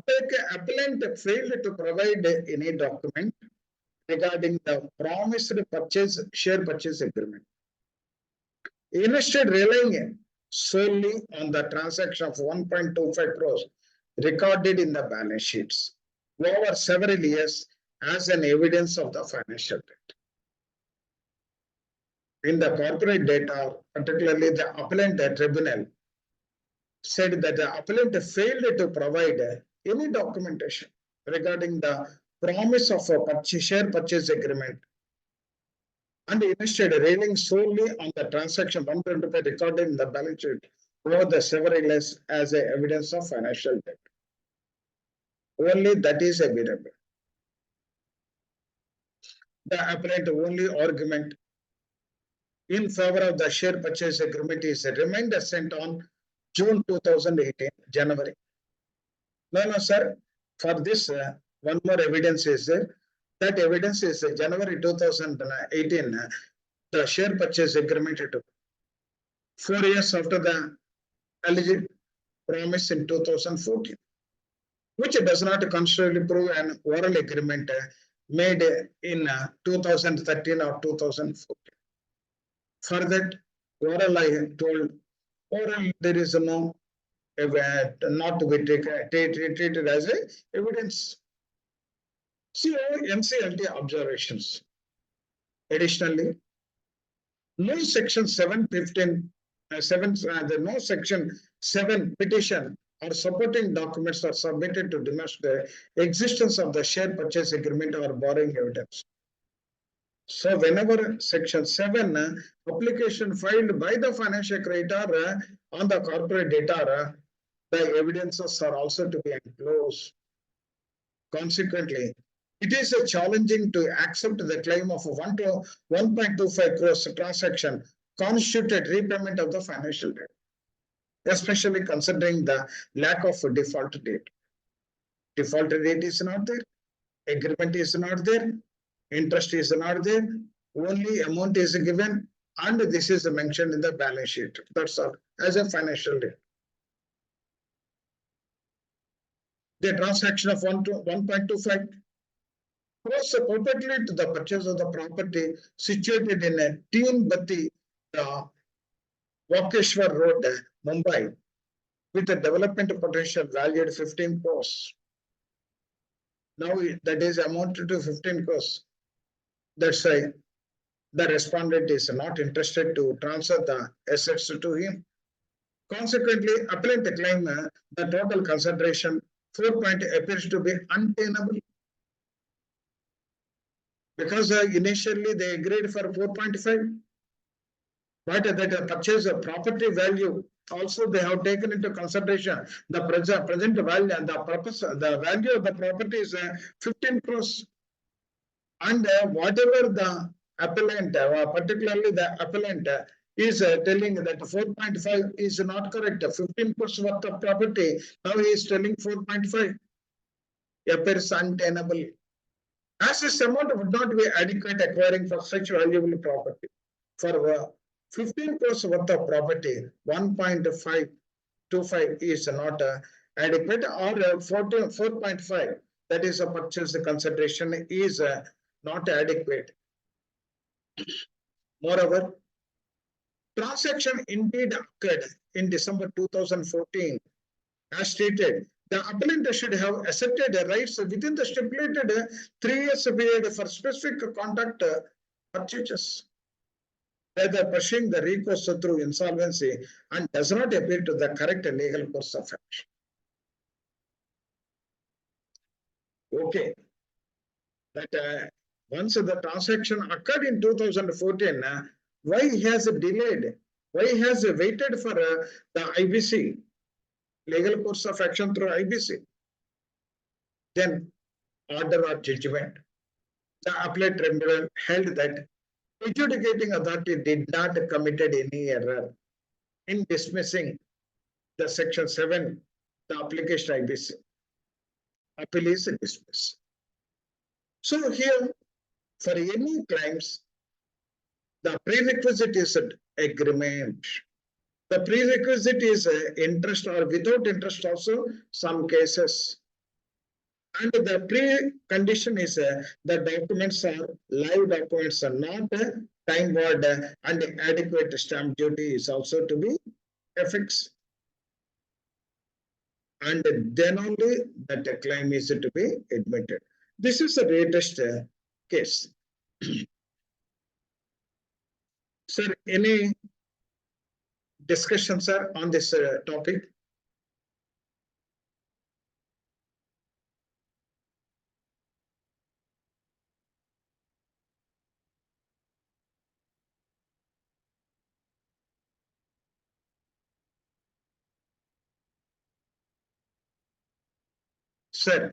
appellant failed to provide any document regarding the promised share purchase agreement. Instead, relying solely on the transaction of 1.25 crores recorded in the balance sheets over several years as an evidence of the financial debt. In the corporate data, particularly the appellant tribunal said that the appellant failed to provide any documentation regarding the promise of a share purchase agreement, and instead railing solely on the transaction 125 recorded in the balance sheet over the several years as a evidence of financial debt. Only that is evident. The appellant only argument in favor of the share purchase agreement is a reminder sent on June 2018, January. No, sir. For this, one more evidence is there. That evidence is January 2018, the share purchase agreement took 4 years after the alleged promise in 2014, which does not constitutionally prove an oral agreement made in 2013 or 2014. For that, oral I told, oral there is no not to be treated as a evidence. See NCLT observations. Additionally, no section 715 no section 7 petition or supporting documents are submitted to demonstrate the existence of the share purchase agreement or borrowing evidence. So whenever section 7 application filed by the financial creditor on the corporate data, the evidences are also to be enclosed. Consequently, it is challenging to accept the claim of 1.25 crores transaction constituted repayment of the financial debt, especially considering the lack of default date. Default date is not there, agreement is not there, interest is not there, only amount is given, and this is mentioned in the balance sheet. That's all, as a financial debt. The transaction of 1.25 crores appropriately to the purchase of the property situated in a Teen-Batti, Walkeshwar Road, Mumbai, with a development potential valued 15 crores. Now that is amounted to 15 crores. That's why the respondent is not interested to transfer the assets to him. Consequently, appellant claim the total consideration 4 appears to be untenable, because initially they agreed for 4.5, but that purchase of property value also they have taken into consideration the present value and the value of the property is 15 crores, and whatever the appellant, particularly the appellant, is telling that 4.5 is not correct. 15 crores worth of property, now he is telling 4.5, appears untenable. As this amount would not be adequate acquiring for such valuable property. For 15 crores worth of property, 1.525 is not adequate, or 4.5, that is a purchase consideration, is not adequate. Moreover, transaction indeed occurred in December 2014. As stated, the appellant should have accepted the rights within the stipulated 3 years period for specific conduct purchases. whether pursuing the recourse through insolvency and does not appear to the correct legal course of action. Okay, that once the transaction occurred in 2014, why he has delayed? Why he has waited for the IBC, legal course of action through IBC? Then order or judgment. The appellate tribunal held that adjudicating authority did not committed any error in dismissing the section 7, the application IBC. Appeal is dismissed. So here, for any claims, the prerequisite is agreement. The prerequisite is interest or without interest also some cases. And the precondition is the documents are live documents are not time bound and adequate stamp duty is also to be affixed. And then only that claim is to be admitted. This is the latest case. Sir, any discussion, sir, on this topic? Sir.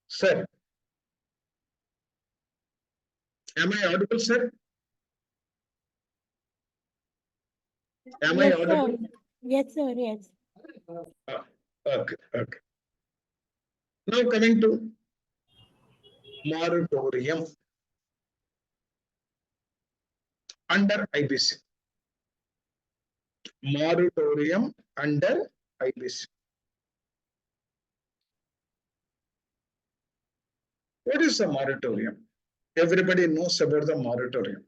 Sir. Am I audible, sir? Am I Yes, audible? sir. Yes, sir. Yes. Okay, okay. Now coming to moratorium under IBC. Moratorium under IBC. What is the moratorium? Everybody knows about the moratorium.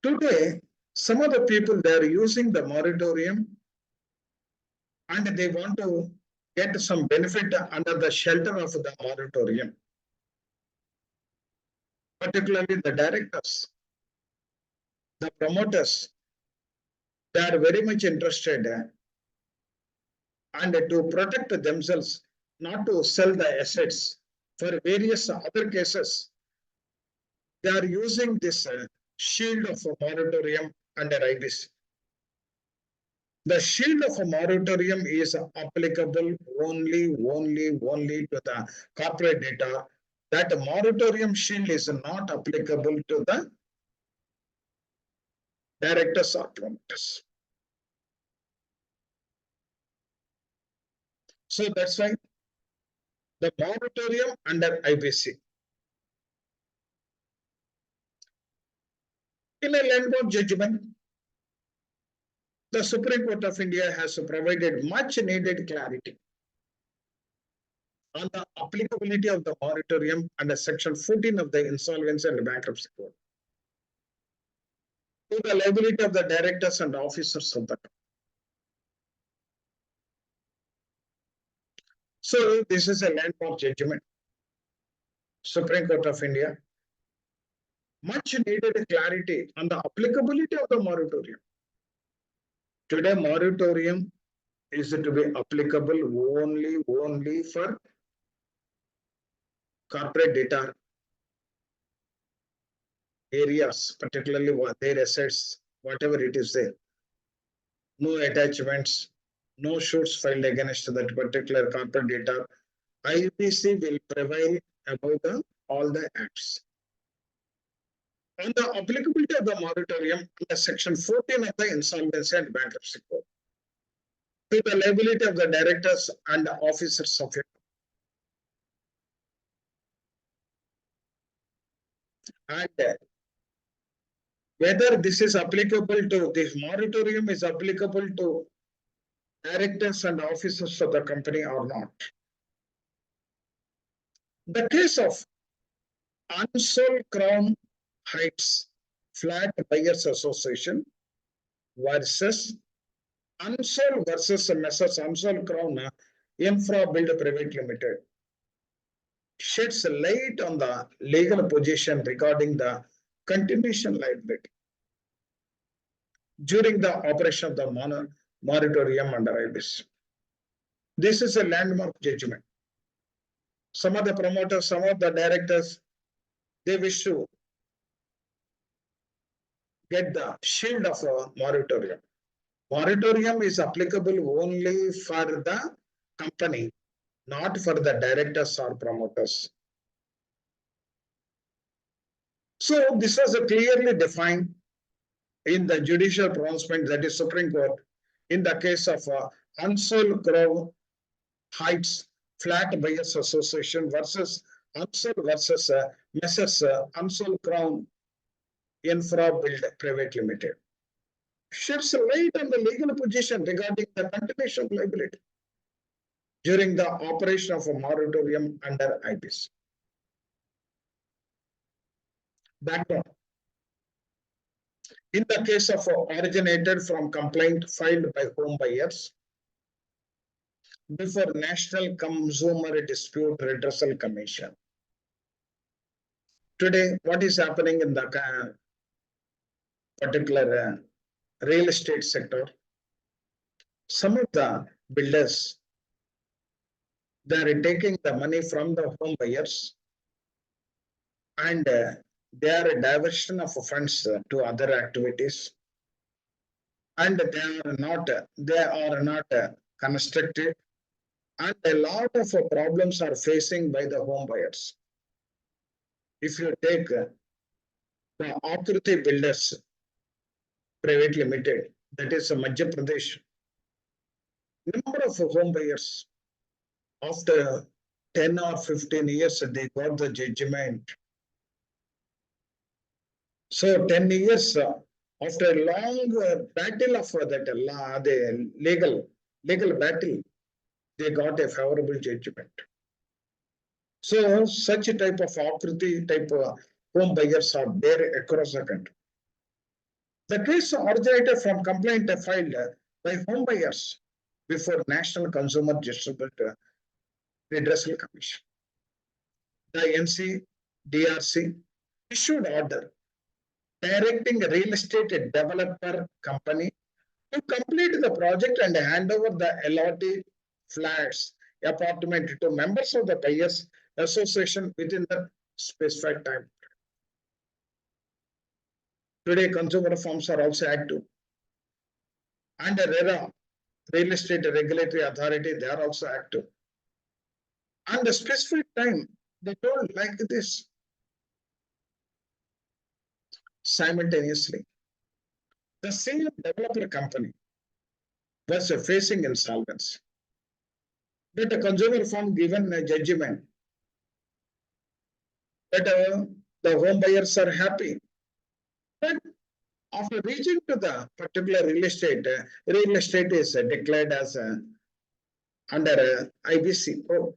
Today, some of the people, they are using the moratorium and they want to get some benefit under the shelter of the moratorium. Particularly the directors, the promoters, they are very much interested and to protect themselves, not to sell the assets for various other cases. They are using this shield of a moratorium under IBC. The shield of a moratorium is applicable only to the corporate data. That moratorium shield is not applicable to the directors or promoters. So that's why the moratorium under IBC. In a landmark judgment, the Supreme Court of India has provided much needed clarity on the applicability of the moratorium under Section 14 of the Insolvency and Bankruptcy Code to the liability of the directors and officers of the company. So this is a landmark judgment. Supreme Court of India. Much needed clarity on the applicability of the moratorium. Today, moratorium is to be applicable only for corporate data areas, particularly their assets, whatever it is there. No attachments, no suits filed against that particular corporate data. IBC will prevail about all the acts. On the applicability of the moratorium under Section 14 of the Insolvency and Bankruptcy Code to the liability of the directors and officers of it. And whether this is applicable to, this moratorium is applicable to directors and officers of the company or not. The case of Unsold Crown Heights Flat Buyers Association versus Unsold versus Messrs. Unsold Crown Infra Build Private Limited. sheds light on the legal position regarding the continuation liability during the operation of the moratorium under IBC. This is a landmark judgment. Some of the promoters, some of the directors, they wish to get the shield of a moratorium. Moratorium is applicable only for the company, not for the directors or promoters. So this was clearly defined in the judicial pronouncement, that is Supreme Court, in the case of Unsold Grove Heights Flat Buyers Association versus Unsold versus Messrs. Unsold Crown Infra Build Private Limited. Sheds light on the legal position regarding the continuation liability during the operation of a moratorium under IBC. Background. In the case of originated from complaint filed by home buyers before National Consumer Dispute Redressal Commission. Today, what is happening in the particular real estate sector? Some of the builders, they are taking the money from the home buyers and they are a diversion of funds to other activities, and they are not constructed, and a lot of problems are facing by the home buyers. If you take the Akriti Builders Private Limited, that is Madhya Pradesh, number of home buyers after 10 or 15 years they got the judgment. So 10 years after a long battle of the legal battle, they got a favorable judgment. So such a type of Akriti type home buyers are there across the country. The case originated from complaint filed by home buyers before National Consumer Dispute Redressal Commission. The NCDRC issued order directing a real estate developer company to complete the project and hand over the allotted flats, apartment to members of the buyers association within the specified time. Today, consumer firms are also active. And RERA, Real Estate Regulatory Authority, they are also active. And the specific time, they don't like this. Simultaneously, the same developer company was facing insolvency. But the consumer firm given a judgment that the home buyers are happy. But after reaching to the particular real estate is declared as under IBC. Oh,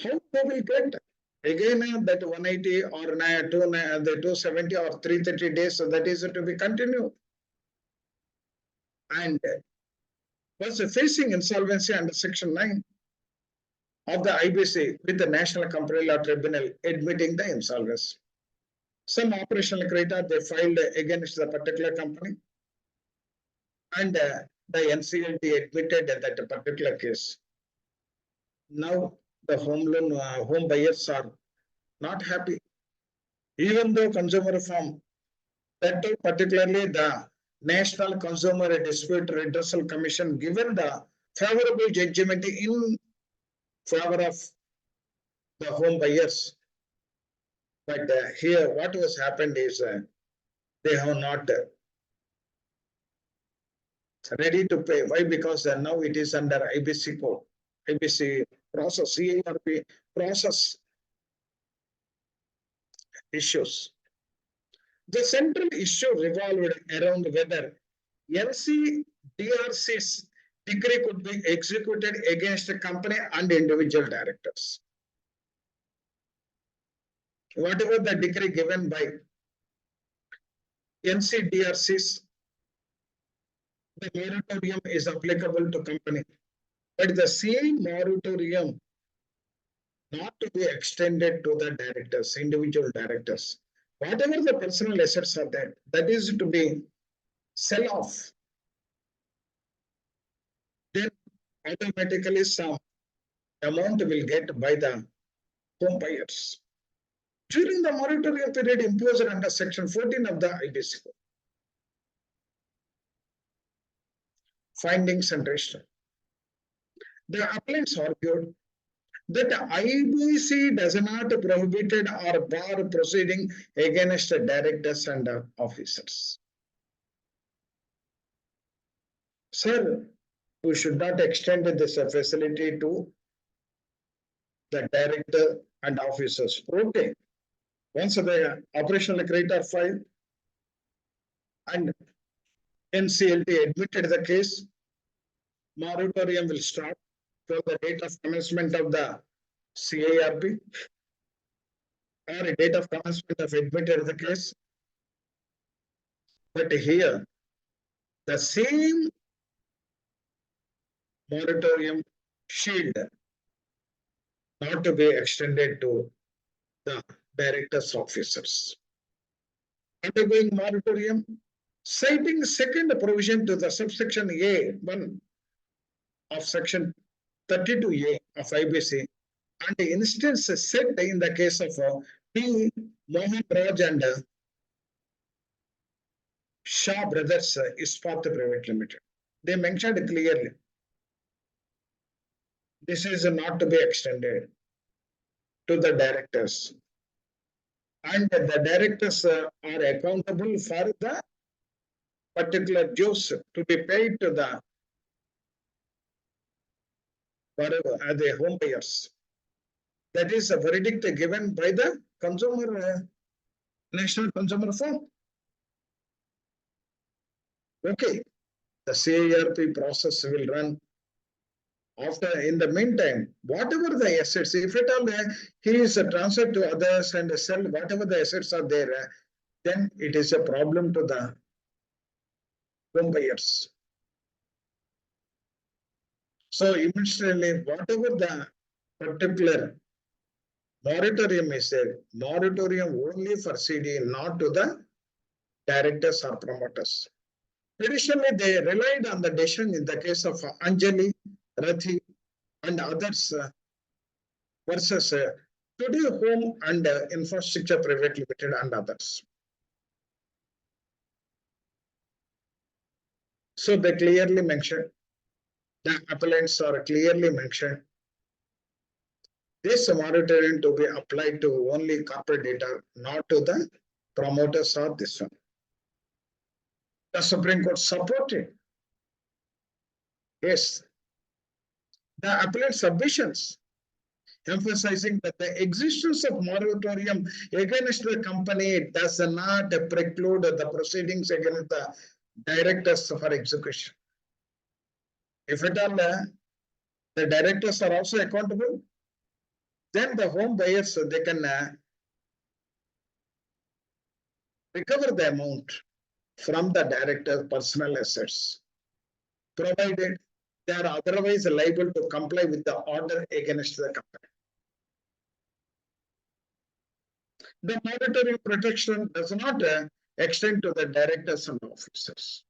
how they will get again that 180 or the 270 or 330 days, so that is to be continued. And was facing insolvency under Section 9 of the IBC with the National Company Law Tribunal admitting the insolvency. Some operational criteria they filed against the particular company, and the NCLT admitted that particular case. Now the home buyers are not happy, even though consumer firm, that particularly the National Consumer Dispute Redressal Commission given the favorable judgment in favor of the home buyers. But here what was happened is they have not ready to pay. Why? Because now it is under IBC code, IBC process, CARP process issues. The central issue revolved around whether NCDRC's decree could be executed against a company and individual directors. Whatever the decree given by NCDRC's, the moratorium is applicable to company. But the same moratorium not to be extended to the directors, individual directors. Whatever the personal assets are there, that is to be sell off. Then automatically some amount will get by the home buyers. During the moratorium period imposed under Section 14 of the IBC, findings and rationale. The appellants argued that IBC does not prohibited or bar proceeding against directors and officers. Sir, we should not extend this facility to the director and officers. Okay. Once the operational credit are filed and NCLT admitted the case, moratorium will start from the date of commencement of the CARP or a date of commencement of admitted the case. But here, the same moratorium shield not to be extended to the directors officers. Undergoing moratorium, citing second provision to the subsection A1 of section 32A of IBC and the instance set in the case of P. Mohan Raj and Shah Brothers Ispat Private Limited. They mentioned clearly this is not to be extended to the directors. And the directors are accountable for the particular dues to be paid to the home buyers. That is a verdict given by the consumer National Consumer Fund. Okay, the CARP process will run. After, in the meantime, whatever the assets, if at all he is transferred to others and sell whatever the assets are there, then it is a problem to the home buyers. So immediately, whatever the particular moratorium is there, moratorium only for CD, not to the directors or promoters. Traditionally, they relied on the decision in the case of Anjali, Rathi, and others versus Today Home and Infrastructure Private Limited and others. So they clearly mentioned, the appellants are clearly mentioned, this moratorium to be applied to only corporate data, not to the promoters or this one. The Supreme Court supported. Yes. The appellate submissions emphasizing that the existence of moratorium against the company does not preclude the proceedings against the directors for execution. If at all the directors are also accountable, then the home buyers, they can recover the amount from the director's personal assets, provided they are otherwise liable to comply with the order against the company. The monetary protection does not extend to the directors and officers.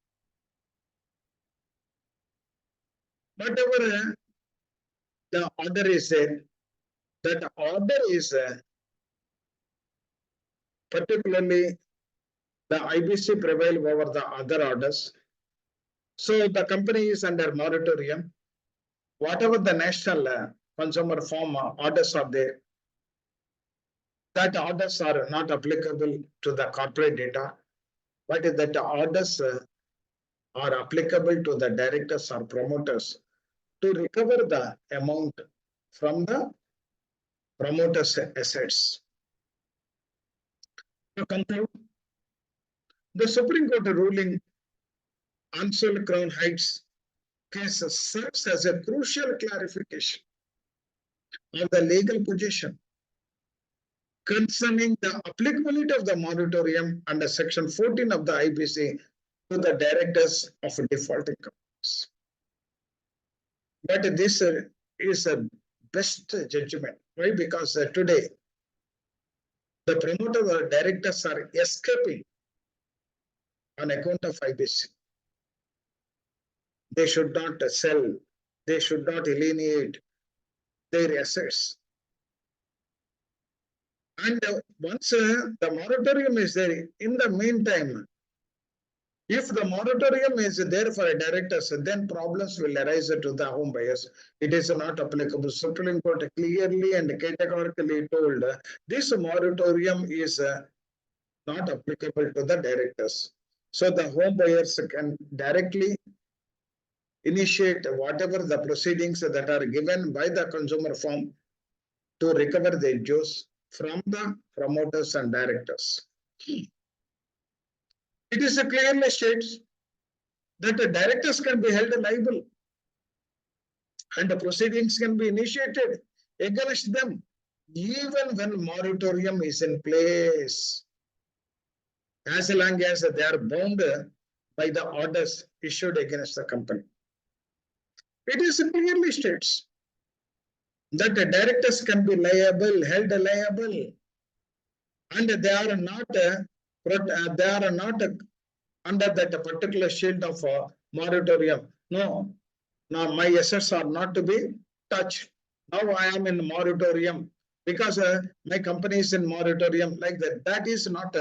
Whatever the order is there, that order is particularly the IBC prevail over the other orders. So the company is under moratorium. Whatever the national consumer form orders are there, that orders are not applicable to the corporate data, but that orders are applicable to the directors or promoters to recover the amount from the promoters' assets. To conclude, the Supreme Court ruling Ansel Crown Heights case serves as a crucial clarification of the legal position concerning the applicability of the moratorium under Section 14 of the IBC to the directors of defaulting companies. But this is best judgment. Why? Because today the promoter or directors are escaping on account of IBC. They should not sell. They should not alienate their assets. And once the moratorium is there, in the meantime, if the moratorium is there for directors, then problems will arise to the home buyers. It is not applicable. Supreme Court clearly and categorically told this moratorium is not applicable to the directors. So the home buyers can directly initiate whatever the proceedings that are given by the consumer firm to recover their dues from the promoters and directors. It is clearly states that the directors can be held liable and the proceedings can be initiated against them even when moratorium is in place, as long as they are bound by the orders issued against the company. It is clearly states that the directors can be liable, held liable, and they are not under that particular shield of moratorium. No, now my assets are not to be touched. Now I am in moratorium because my company is in moratorium, like that. That is not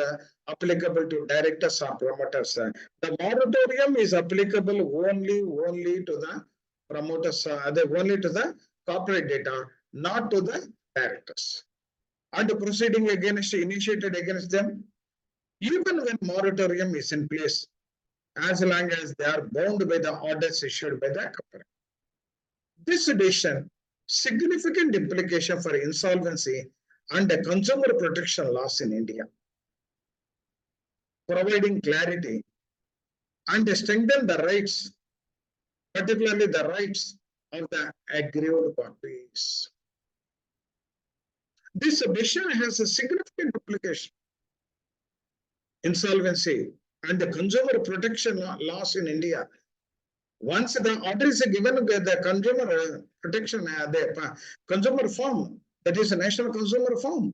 applicable to directors or promoters. The moratorium is applicable only to the promoters, only to the corporate data, not to the directors. And the proceeding initiated against them, even when moratorium is in place, as long as they are bound by the orders issued by the company. This decision significant implication for insolvency and the consumer protection laws in India, providing clarity and strengthen the rights, particularly the rights of the aggrieved parties. This decision has a significant implication. Insolvency and the consumer protection laws in India. Once the order is given by the consumer protection, the consumer firm, that is a national consumer firm,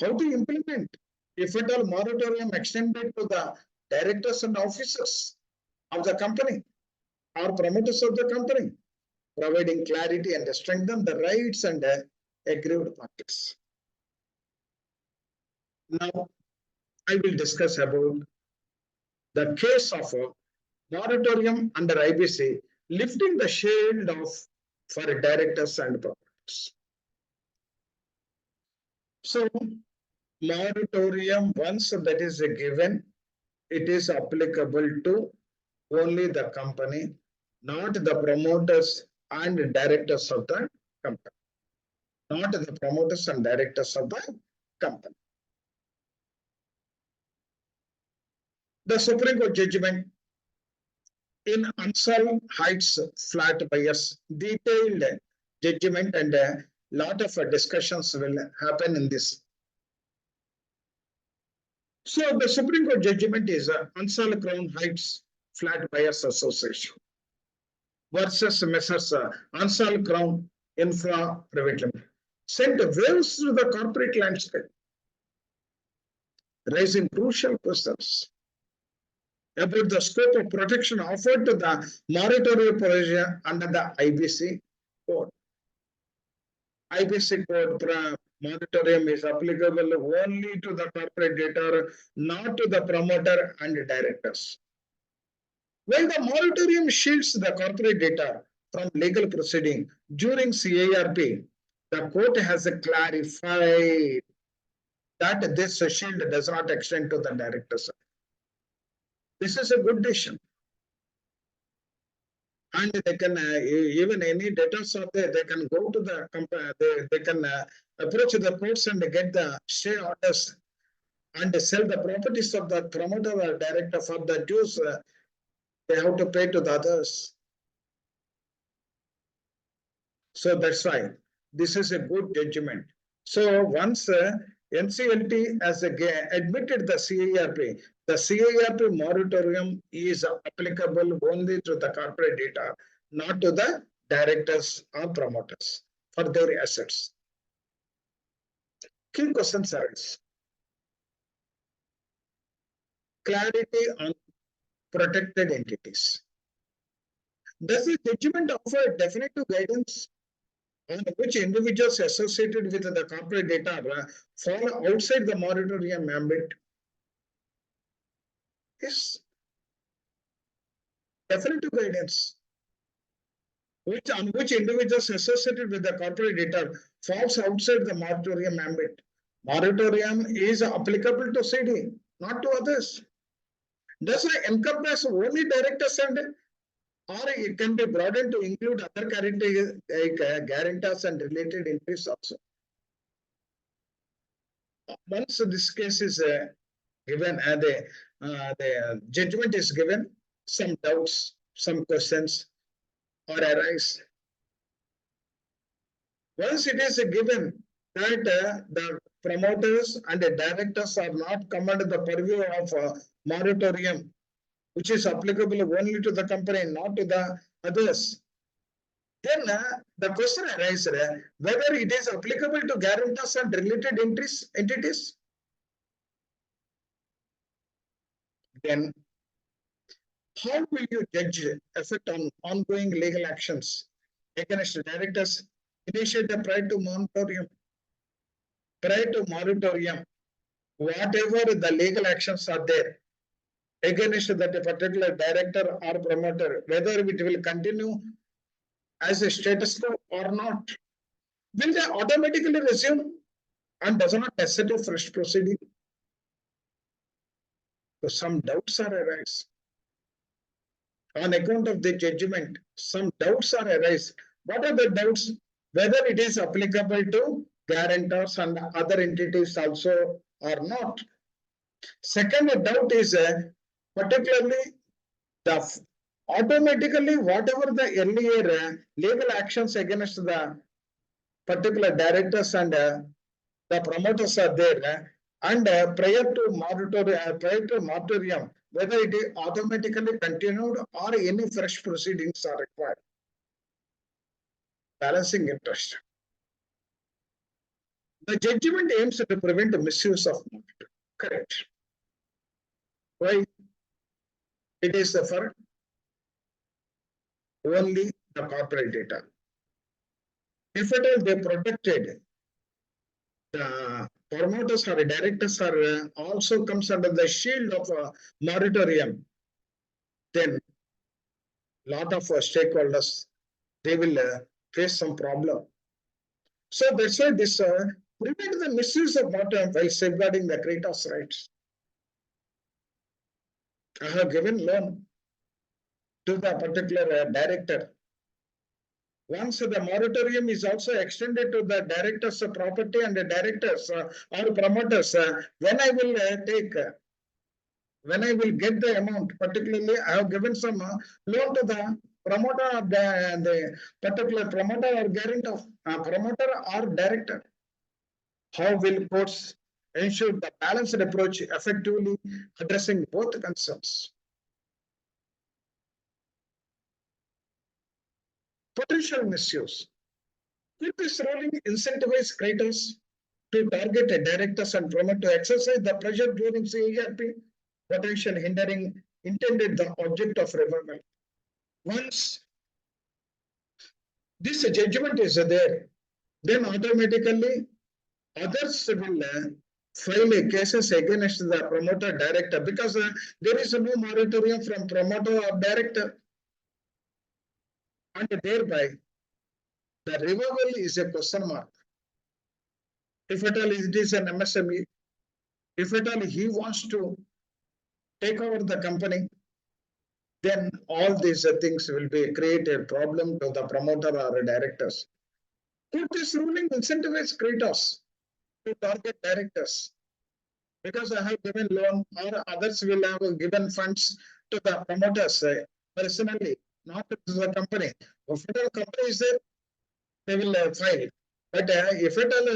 how to implement? If at all moratorium extended to the directors and officers of the company or promoters of the company, providing clarity and strengthen the rights and aggrieved parties. Now, I will discuss about the case of moratorium under IBC, lifting the shield of for directors and promoters. So, moratorium, once that is given, it is applicable to only the company, not the promoters and directors of the company. Not the promoters and directors of the company. The Supreme Court judgment in Ansal Heights flat buyers, detailed judgment and a lot of discussions will happen in this. So the Supreme Court judgment is Ansal Crown Heights Flat Buyers Association versus Messrs. Ansal Crown Infra Private Limited. Sent waves to the corporate landscape, raising crucial questions about the scope of protection offered to the moratorium provision under the IBC code. IBC code moratorium is applicable only to the corporate debtor, not to the promoter and directors. While the moratorium shields the corporate debtor from legal proceeding during CARP, the court has clarified that this shield does not extend to the directors. This is a good decision. And they can, even any debtors are there, they can go to the company, they can approach the courts and get the stay orders and sell the properties of the promoter or director for the dues they have to pay to the others. So that's why this is a good judgment. So once NCLT has admitted the CARP moratorium is applicable only to the corporate data, not to the directors or promoters for their assets. Key questions arise. Clarity on protected entities. Does the judgment offer definitive guidance on which individuals associated with the corporate data fall outside the moratorium ambit? Yes, definitive guidance. On which individuals associated with the corporate data falls outside the moratorium ambit. Moratorium is applicable to CD, not to others. Does it encompass only directors and or it can be broadened to include other guarantors and related interests also? Once this case is given, the judgment is given, some doubts, some questions or arise. Once it is given that the promoters and the directors are not come under the purview of moratorium, which is applicable only to the company, not to the others, then the question arises whether it is applicable to guarantors and related entities. Then how will you judge effect on ongoing legal actions against directors initiated prior to moratorium? Prior to moratorium, whatever the legal actions are there against that particular director or promoter, whether it will continue as a status quo or not, will they automatically resume and does not necessitate fresh proceeding? So some doubts are arise. On account of the judgment, some doubts are arise. What are the doubts? Whether it is applicable to guarantors and other entities also or not. Second doubt is particularly the automatically whatever the earlier legal actions against the particular directors and the promoters are there and prior to moratorium, whether it is automatically continued or any fresh proceedings are required. Balancing interest. The judgment aims to prevent the misuse of market. Correct. Why? It is for only the corporate data. If at all they protected, the promoters or directors are also comes under the shield of a moratorium, then lot of stakeholders, they will face some problem. So that's why this prevent the misuse of moratorium while safeguarding the creditors' rights. I have given loan to the particular director. Once the moratorium is also extended to the directors of property and the directors or promoters, when I will when I will get the amount, particularly I have given some loan to the promoter of the particular promoter or guarantor, promoter or director. How will courts ensure the balanced approach effectively addressing both concerns? Potential misuse. Could this ruling incentivize creditors to target directors and promote to exercise the pressure during CERP, potential hindering intended the object of revival? Once this judgment is there, then automatically others will file cases against the promoter director because there is no moratorium from promoter or director. And thereby, the revival is a question mark. If at all it is an MSME, if at all he wants to take over the company, then all these things will be create a problem to the promoter or directors. Could this ruling incentivize creditors to target directors? Because I have given loan or others will have given funds to the promoters personally, not to the company. If at all company is there, they will file. But if at all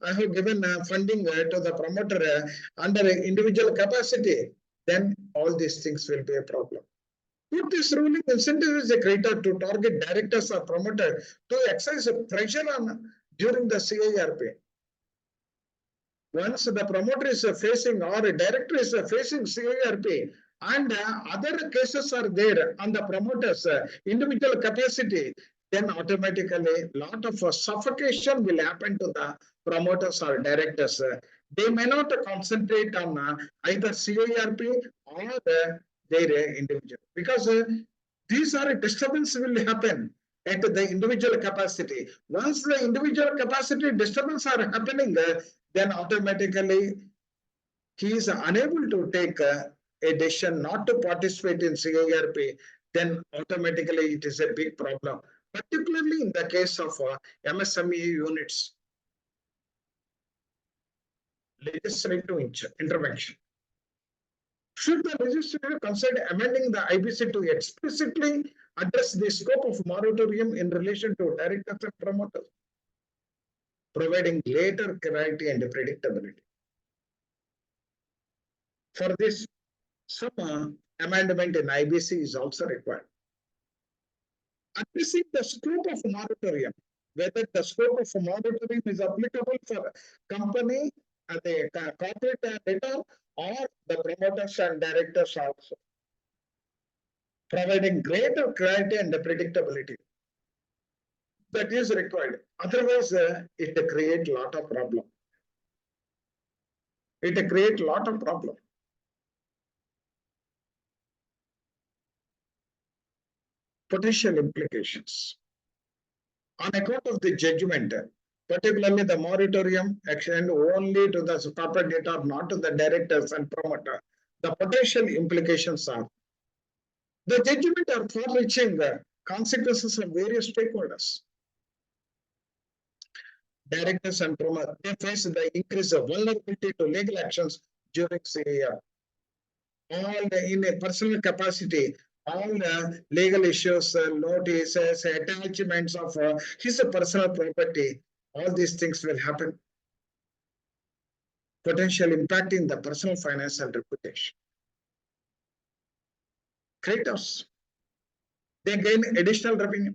I have given funding to the promoter under individual capacity, then all these things will be a problem. Put this ruling incentivizes a creditor to target directors or promoters to exercise pressure on during the CIRP. Once the promoter is facing or a director is facing CIRP and other cases are there on the promoter's individual capacity, then automatically lot of suffocation will happen to the promoters or directors. They may not concentrate on either CIRP or their individual, because these are disturbance will happen at the individual capacity. Once the individual capacity disturbance are happening, then automatically he is unable to take a decision not to participate in CIRP, then automatically it is a big problem, particularly in the case of MSME units. Legislative intervention. Should the legislature consider amending the IBC to explicitly address the scope of moratorium in relation to directors and promoters, providing greater clarity and predictability? For this, some amendment in IBC is also required. Addressing the scope of moratorium, whether the scope of moratorium is applicable for company, the corporate debtor, or the promoters and directors also, providing greater clarity and predictability. That is required. Otherwise, it creates a lot of problem. It creates a lot of problem. Potential implications. On account of the judgment, particularly the moratorium extend only to the corporate debtor, not to the directors and promoter. The potential implications are the judgment are far-reaching consequences of various stakeholders. Directors and promoters, they face the increase of vulnerability to legal actions during CIR. All in a personal capacity, all legal issues, notices, attachments of his personal property, all these things will happen. Potential impacting the personal finance and reputation. Creditors, they gain additional revenue.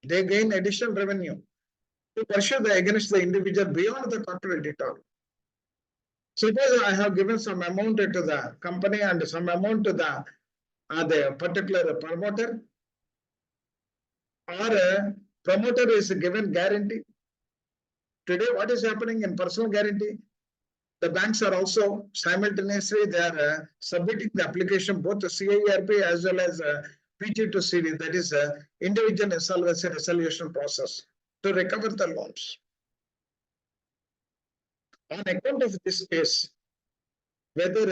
They gain additional revenue to pursue against the individual beyond the corporate debtor. Suppose I have given some amount to the company and some amount to the particular promoter, or a promoter is given guarantee. Today, what is happening in personal guarantee? The banks are also simultaneously they are submitting the application both to CIRP as well as PG to CD, that is individual insolvency resolution process, to recover the loans. On account of this case, whether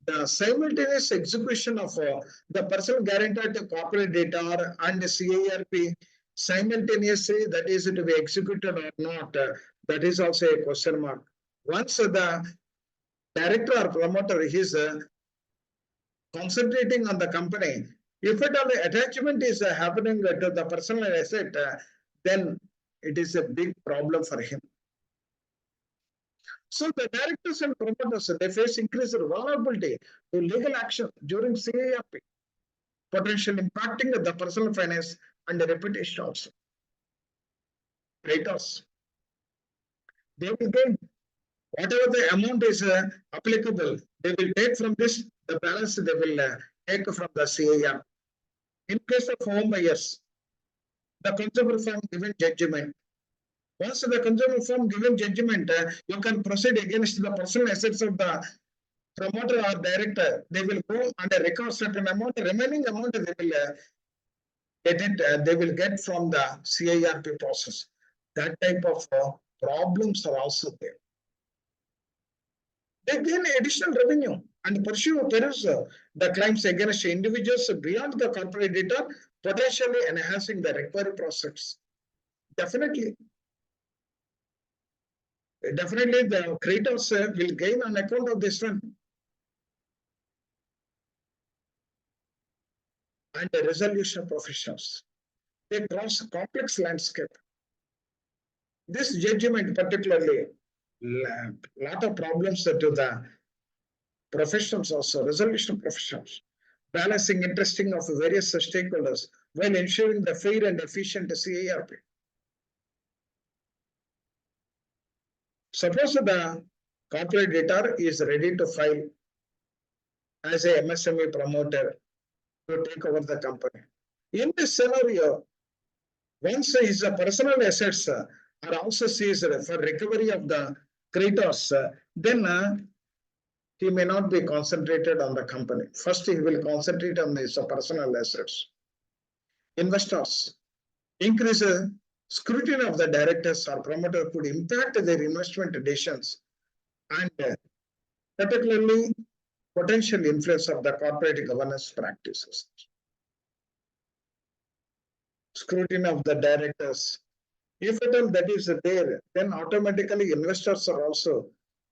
the simultaneous execution of the personal guarantor to corporate debtor and CIRP simultaneously, that is to be executed or not, that is also a question mark. Once the director or promoter is concentrating on the company, if at all the attachment is happening to the personal asset, then it is a big problem for him. So the directors and promoters, they face increased vulnerability to legal action during CIRP, potentially impacting the personal finance and the reputation also. Creditors, they will gain whatever the amount is applicable, they will take from this, the balance they will take from the CIRP. In case of home buyers, the consumer firm given judgment. Once the consumer firm given judgment, you can proceed against the personal assets of the promoter or director. They will go and recover certain amount. The remaining amount they will get it. They will get from the CIRP process. That type of problems are also there. They gain additional revenue and pursue the claims against individuals beyond the corporate debtor, potentially enhancing the recovery process. Definitely, the creditors will gain on account of this one. And the resolution professionals, they cross a complex landscape. This judgment particularly, lot of problems to the professionals also, resolution professionals. balancing interesting of various stakeholders while ensuring the fair and efficient CARP. Suppose the corporate debtor is ready to file as a MSME promoter to take over the company. In this scenario, once his personal assets are also seized for recovery of the creditors, then he may not be concentrated on the company. First, he will concentrate on his personal assets. Investors increase scrutiny of the directors or promoter could impact their investment decisions and particularly potential influence of the corporate governance practices. Scrutiny of the directors. If at all that is there, then automatically investors are also,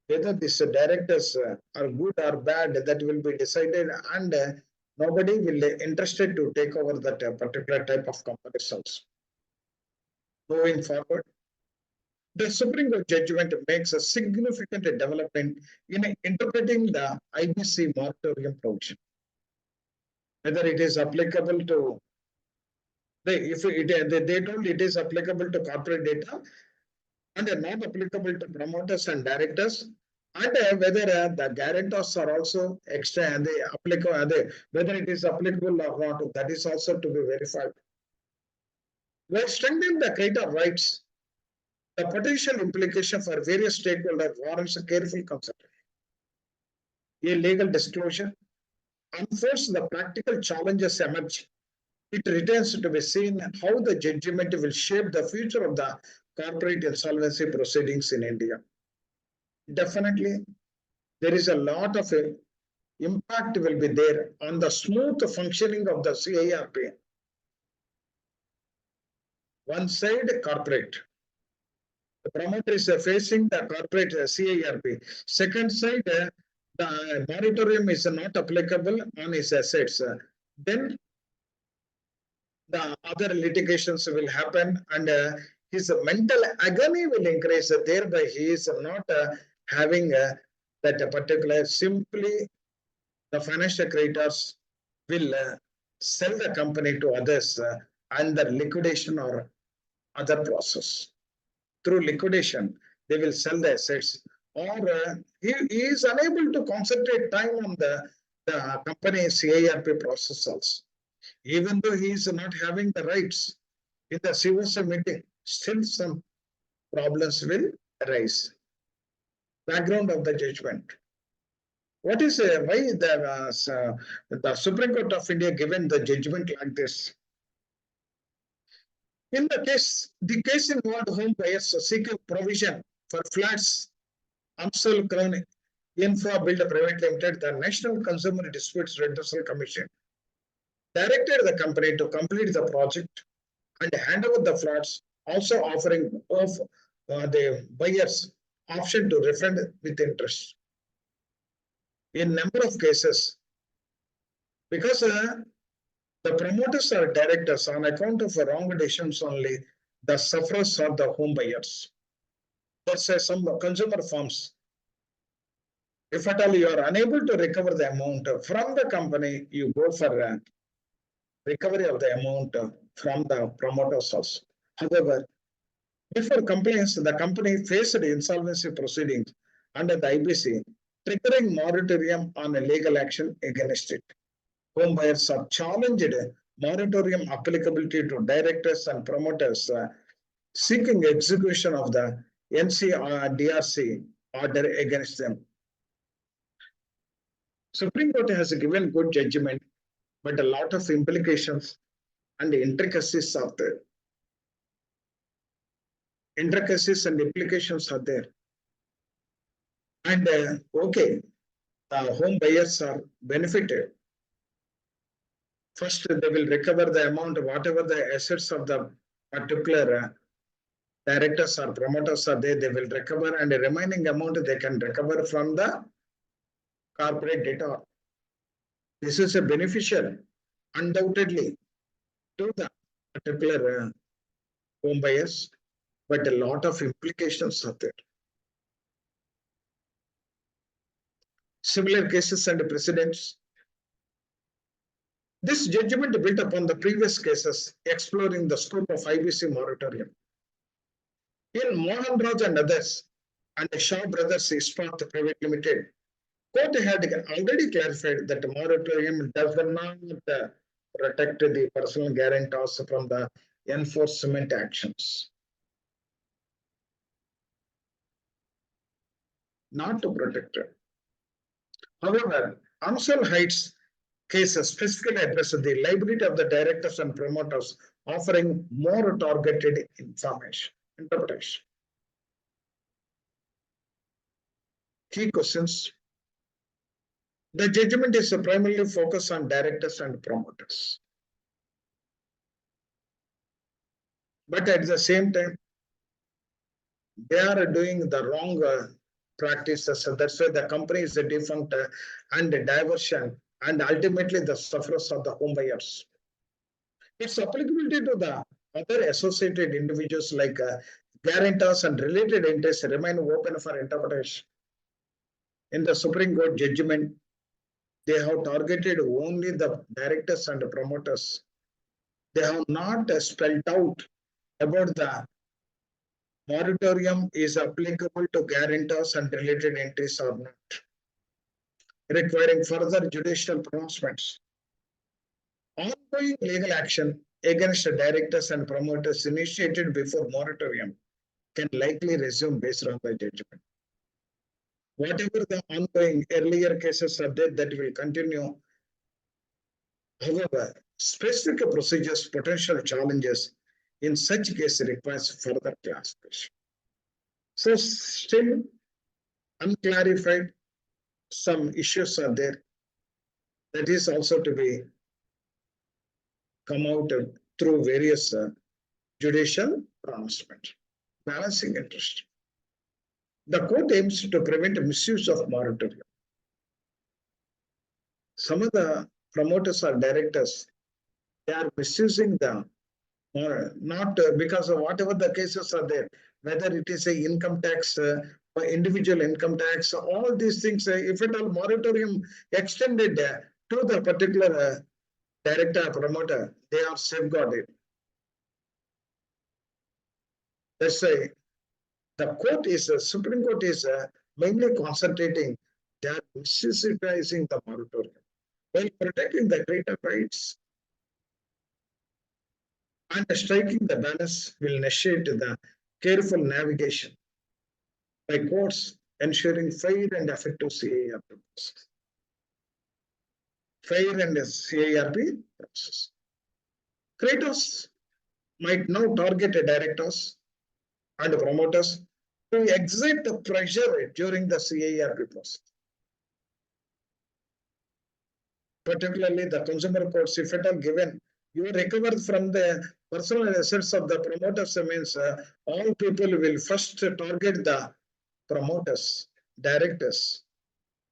whether these directors are good or bad, that will be decided, and nobody will be interested to take over that particular type of companies also. Moving forward, the Supreme Court judgment makes a significant development in interpreting the IBC moratorium provision. Whether it is applicable to they told it is applicable to corporate data and not applicable to promoters and directors, and whether the guarantors are also extra they applicable, whether it is applicable or not, that is also to be verified. While strengthening the creditor rights, the potential implication for various stakeholders warrants a careful consideration. A legal disclosure, unforced the practical challenges emerge. It remains to be seen how the judgment will shape the future of the corporate insolvency proceedings in India. Definitely, there is a lot of impact will be there on the smooth functioning of the CARP. One side, corporate. The promoter is facing the corporate CARP. Second side, the moratorium is not applicable on his assets. Then the other litigations will happen, and his mental agony will increase. Thereby, he is not having that particular, simply the financial creditors will sell the company to others under liquidation or other process. Through liquidation, they will sell the assets, or he is unable to concentrate time on the company's CARP process also. Even though he is not having the rights in the Siva meeting, still some problems will arise. Background of the judgment. What is why the Supreme Court of India given the judgment like this? In the case involved home buyers seeking provision for flats, Amsal Crown Infra Build Private Limited, the National Consumer Disputes Redressal Commission directed the company to complete the project and hand over the flats, also offering the buyers option to refund with interest. In number of cases, because the promoters or directors on account of wrong decisions only, the sufferers are the home buyers. That's some consumer firms. If at all you are unable to recover the amount from the company, you go for recovery of the amount from the promoters also. However, before complaints, the company faced insolvency proceedings under the IBC, triggering moratorium on a legal action against it. Home buyers are challenged moratorium applicability to directors and promoters seeking execution of the NCDRC order against them. Supreme Court has given good judgment, but a lot of implications and intricacies are there. Intricacies and implications are there. And okay, the home buyers are benefited. First, they will recover the amount, whatever the assets of the particular directors or promoters are there, they will recover, and the remaining amount they can recover from the corporate debtor. This is a beneficial, undoubtedly, to the particular home buyers, but a lot of implications are there. Similar cases and precedents. This judgment built upon the previous cases, exploring the scope of IBC moratorium. In Mohan Raj and others, and Shah Brothers Ispat Private Limited, court had already clarified that the moratorium does not protect the personal guarantors from the enforcement actions. Not to protect it. However, Amsal Heights cases specifically address the liability of the directors and promoters, offering more targeted information interpretation. Key questions. The judgment is primarily focused on directors and promoters. But at the same time, they are doing the wrong practices. So that's why the company is defunct and diversion, and ultimately the sufferers are the home buyers. Its applicability to the other associated individuals like guarantors and related interests remain open for interpretation. In the Supreme Court judgment, they have targeted only the directors and promoters. They have not spelled out about the moratorium is applicable to guarantors and related entities or not, requiring further judicial pronouncements. Ongoing legal action against directors and promoters initiated before moratorium can likely resume based on the judgment. Whatever the ongoing earlier cases are there, that will continue. However, specific procedures, potential challenges in such case requires further clarification. So still unclarified, some issues are there. That is also to be come out through various judicial pronouncement. Balancing interest. The court aims to prevent misuse of moratorium. Some of the promoters or directors, they are misusing the not because of whatever the cases are there, whether it is a income tax or individual income tax, all these things, if at all moratorium extended to the particular director or promoter, they are safeguarded. That's why the court is, Supreme Court is mainly concentrating, they are misusing the moratorium while protecting the greater rights. And striking the balance will necessitate the careful navigation by courts, ensuring fair and effective CARP process. Fair and CARP process. Creators might now target directors and promoters to exert the pressure during the CARP process. Particularly the consumer courts, if at all given, you recover from the personal assets of the promoters, means all people will first target the promoters, directors.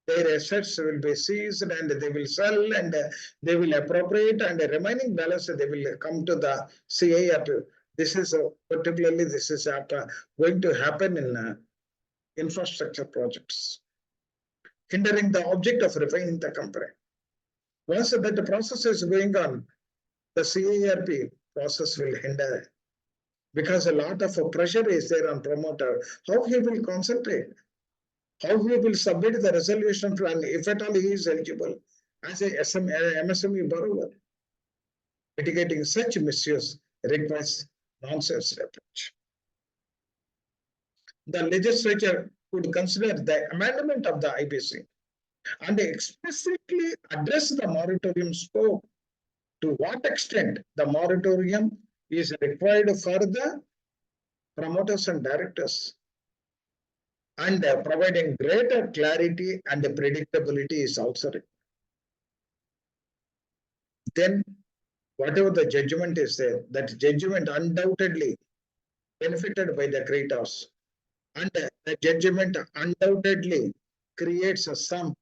Their assets will be seized and they will sell and they will appropriate, and the remaining balance they will come to the CARP. This is particularly this is going to happen in infrastructure projects, hindering the object of reviving the company. Once that the process is going on, the CARP process will hinder because a lot of pressure is there on promoter. How he will concentrate? How he will submit the resolution plan if at all he is eligible as a MSME borrower? Mitigating such misuse requires nonsense approach. The legislature could consider the amendment of the IBC and explicitly address the moratorium scope, to what extent the moratorium is required for the promoters and directors, and providing greater clarity and predictability is also required. Then whatever the judgment is there, that judgment undoubtedly benefited by the creators, and the judgment undoubtedly creates some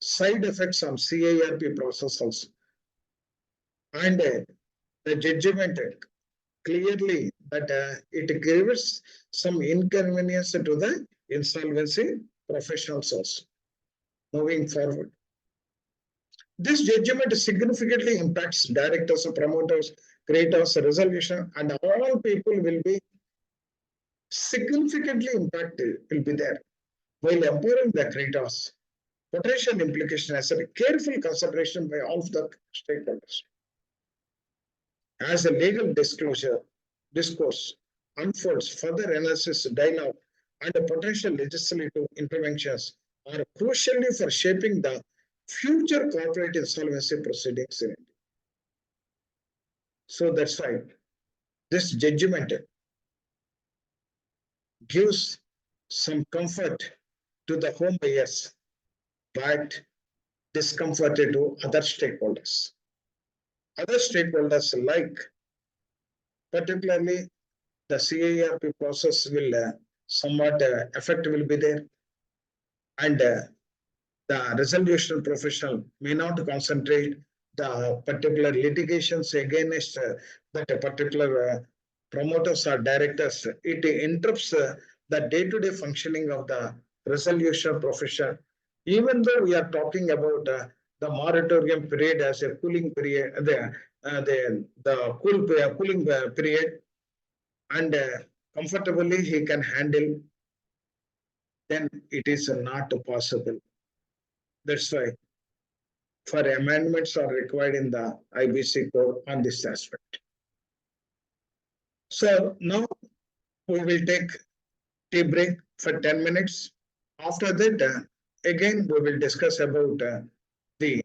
side effects on CARP process also. And the judgment clearly that it gives some inconvenience to the insolvency professionals also. Moving forward, This judgment significantly impacts directors, promoters, creators, resolution, and all people will be significantly impacted, will be there. While empowering the creators, potential implication as a careful consideration by all of the stakeholders. As a legal discourse unfolds, further analysis, dialogue, and potential legislative interventions are crucially for shaping the future corporate insolvency proceedings in India. So that's why this judgment gives some comfort to the home buyers, but discomfort to other stakeholders. Other stakeholders like particularly the CARP process will somewhat effect will be there, and the resolution professional may not concentrate the particular litigations against that particular promoters or directors. It interrupts the day-to-day functioning of the resolution profession. Even though we are talking about the moratorium period as a cooling period, the cooling period, and comfortably he can handle, then it is not possible. That's why for amendments are required in the IBC code on this aspect. So now we will take tea break for 10 minutes. After that, again, we will discuss about the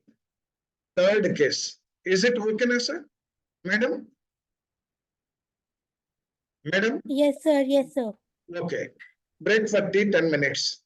third case. Is it okay, sir? Madam? Madam? Yes, sir. Yes, sir. Okay. Break for tea, 10 minutes.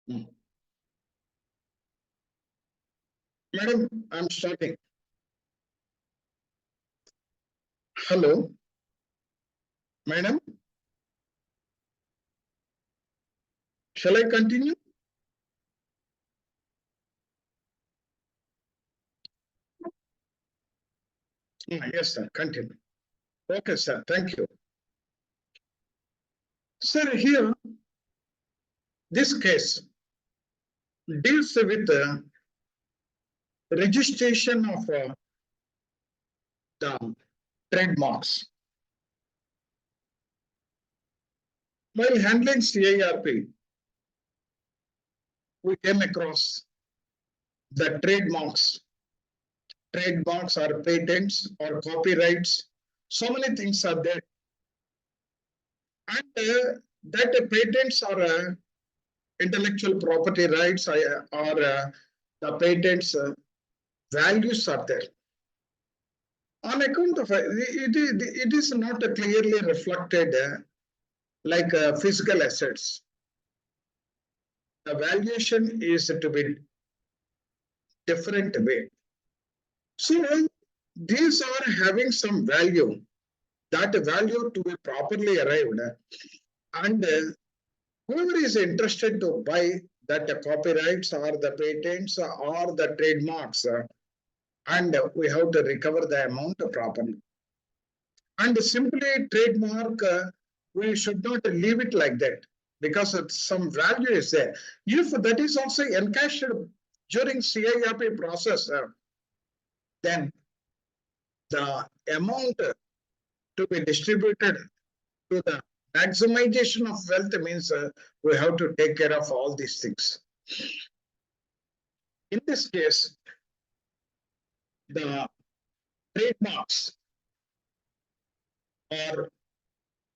Hmm. Madam, I'm starting. Hello, madam, shall I continue? Yes, sir, continue. Okay, sir, thank you. Sir, here, this case deals with the registration of the trademarks. While handling CIRP, we came across the trademarks. Trademarks or patents or copyrights. So many things are there. And that patents or intellectual property rights or the patents values are there. On account of it is not clearly reflected like physical assets. The valuation is to be different way. So these are having some value. That value to be properly arrived, and whoever is interested to buy that copyrights or the patents or the trademarks, and we have to recover the amount properly. And simply trademark, we should not leave it like that because some value is there. If that is also encashed during CIRP process, then the amount to be distributed to the maximization of wealth means we have to take care of all these things. In this case, the trademarks or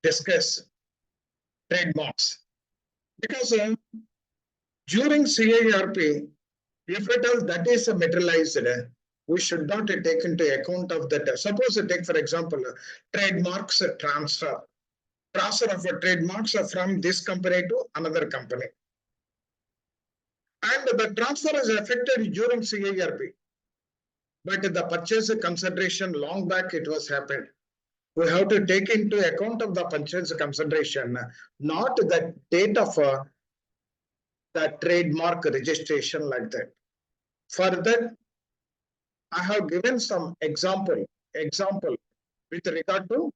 discuss trademarks because during CIRP, if at all that is materialized, we should not take into account of that. Suppose take for example, trademarks transfer of a trademarks from this company to another company. And the transfer is affected during CIRP. But the purchase consideration long back it was happened. We have to take into account of the purchase consideration, not the date of the trademark registration like that. For that, I have given some example with regard to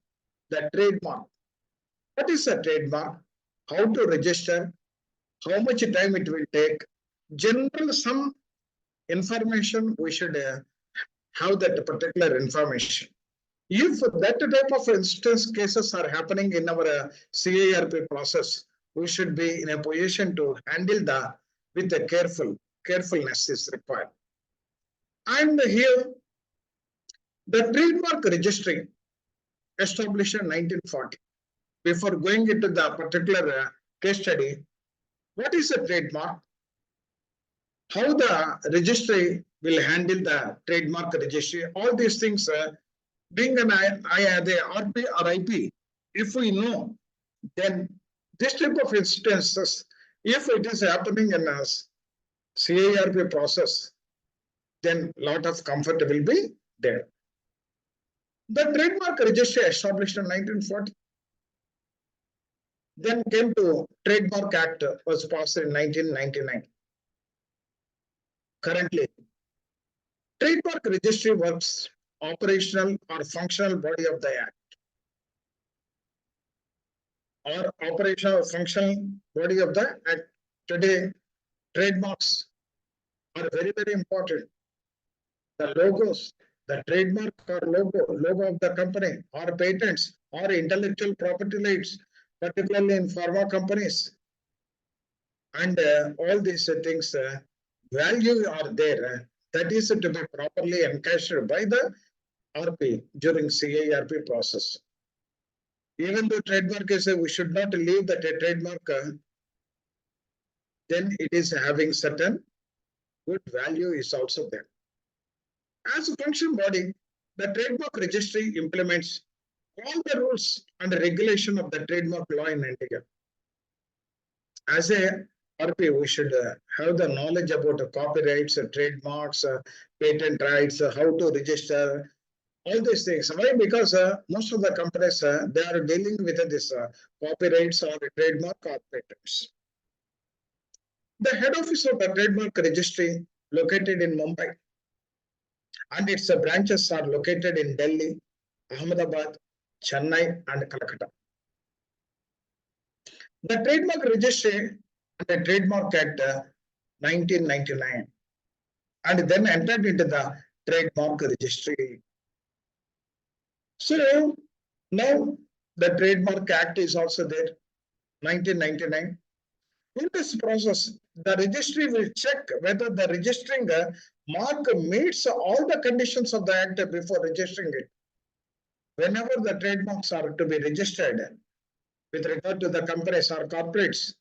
the trademark. What is a trademark? How to register? How much time it will take? General some information we should have that particular information. If that type of instance cases are happening in our CIRP process, we should be in a position to handle the with a carefulness is required. And here, the trademark registry established in 1940. Before going into the particular case study, what is a trademark? How the registry will handle the trademark registry? All these things, being an the RP or IP, if we know, then this type of instances, if it is happening in a CIRP process, then a lot of comfort will be there. The trademark registry established in 1940. Then came to Trademark Act was passed in 1999. Currently, trademark registry works operational or functional body of the act or operational or functional body of the act. Today, trademarks are very, very important. The logos, the trademark or logo of the company or patents or intellectual property rights, particularly in pharma companies. And all these things, value are there. That is to be properly encashed by the RP during CIRP process. Even though trademark is, we should not leave that a trademark, then it is having certain good value is also there. As a function body, the trademark registry implements all the rules and regulation of the trademark law in India. As a RP, we should have the knowledge about copyrights, trademarks, patent rights, how to register, all these things. Why? Because most of the companies, they are dealing with this copyrights or trademark or patents. The head office of the trademark registry located in Mumbai, and its branches are located in Delhi, Ahmedabad, Chennai, and Calcutta. The Trademark Registry and the Trademark Act 1999, and then entered into the Trademark Registry. So now the Trademark Act is also there, 1999. In this process, the registry will check whether the registering mark meets all the conditions of the act before registering it. Whenever the trademarks are to be registered with regard to the companies or corporates,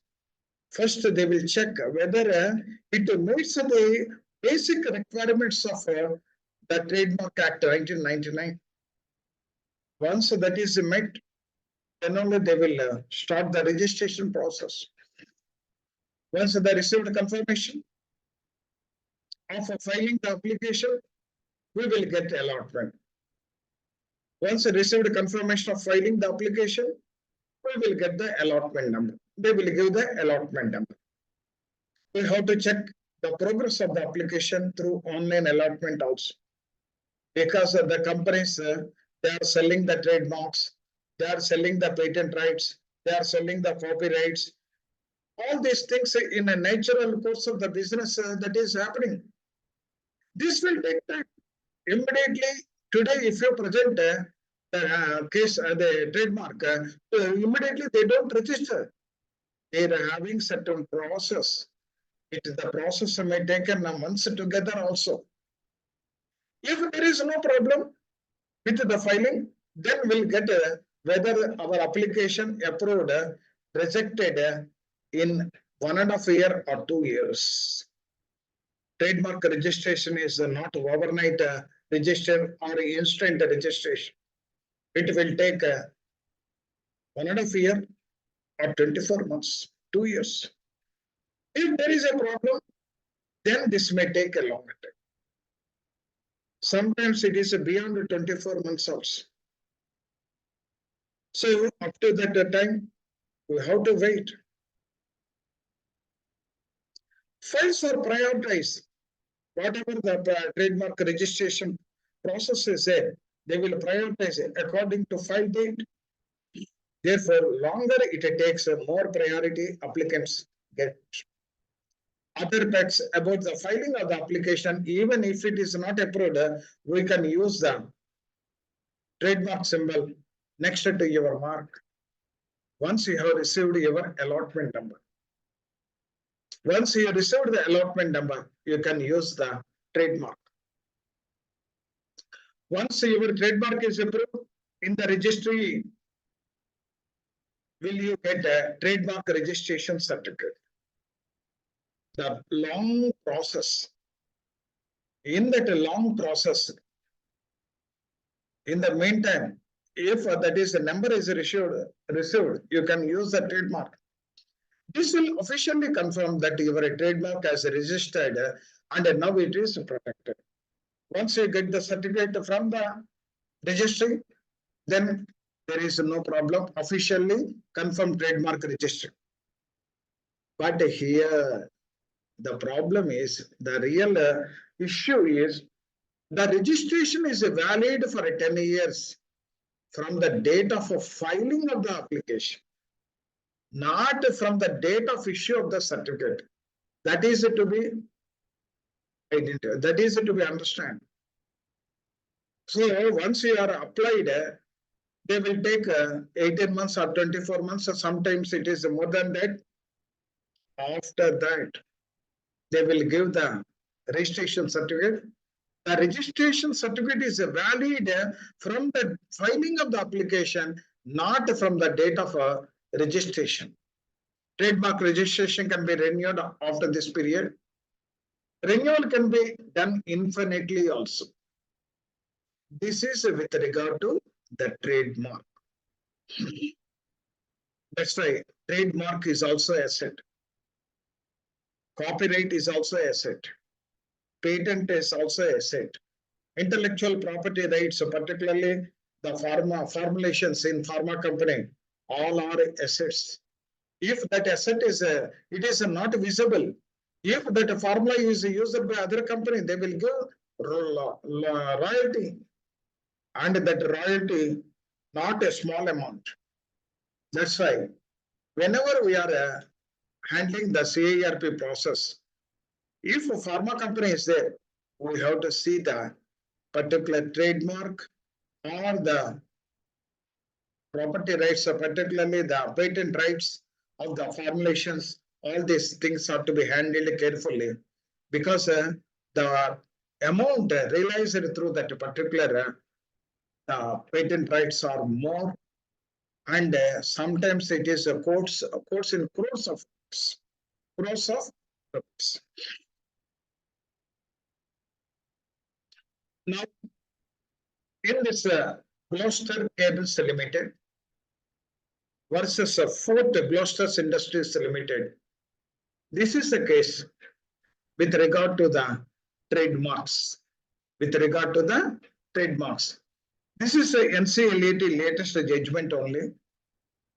first they will check whether it meets the basic requirements of the Trademark Act 1999. Once that is met, then only they will start the registration process. Once they received confirmation of filing the application, we will get allotment. Once received confirmation of filing the application, we will get the allotment number. They will give the allotment number. We have to check the progress of the application through online allotment also. Because the companies, they are selling the trademarks, they are selling the patent rights, they are selling the copyrights. All these things in a natural course of the business that is happening. This will take time. Immediately, today, if you present the case, the trademark, immediately they don't register. They are having certain process. The process may take months together also. If there is no problem with the filing, then we'll get whether our application approved, rejected in 1.5 years or 2 years. Trademark registration is not overnight register or instant registration. It will take 1.5 years or 24 months, 2 years. If there is a problem, then this may take a longer time. Sometimes it is beyond 24 months also. So up to that time, we have to wait. Files are prioritized. Whatever the trademark registration process is there, they will prioritize it according to file date. Therefore, longer it takes, more priority applicants get. Other facts about the filing of the application, even if it is not approved, we can use the trademark symbol next to your mark once you have received your allotment number. Once you received the allotment number, you can use the trademark. Once your trademark is approved in the registry, will you get a trademark registration certificate? The long process. In that long process, in the meantime, if that is the number is received, you can use the trademark. This will officially confirm that your trademark has registered and now it is protected. Once you get the certificate from the registry, then there is no problem. Officially confirmed trademark registry. But here, the problem is, the real issue is, the registration is valid for 10 years from the date of filing of the application, not from the date of issue of the certificate. That is to be identified. That is to be understood. So once you are applied, they will take 18 months or 24 months, or sometimes it is more than that. After that, they will give the registration certificate. The registration certificate is valid from the filing of the application, not from the date of registration. Trademark registration can be renewed after this period. Renewal can be done infinitely also. This is with regard to the trademark. That's why trademark is also asset. Copyright is also asset. Patent is also asset. Intellectual property rights, particularly the pharma formulations in pharma company, all are assets. If that asset is it is not visible, if that formula is used by other company, they will give royalty, and that royalty not a small amount. That's why whenever we are handling the CARP process, if a pharma company is there, we have to see the particular trademark or the property rights, particularly the patent rights of the formulations. All these things are to be handled carefully, because the amount realized through that particular patent rights are more, and sometimes it is a quotes in crores of rupees. Now, in this Gloucester Cables Limited versus Fort Gloucester Industries Limited, this is the case with regard to the trademarks. With regard to the trademarks, this is the NCLAT latest judgment only.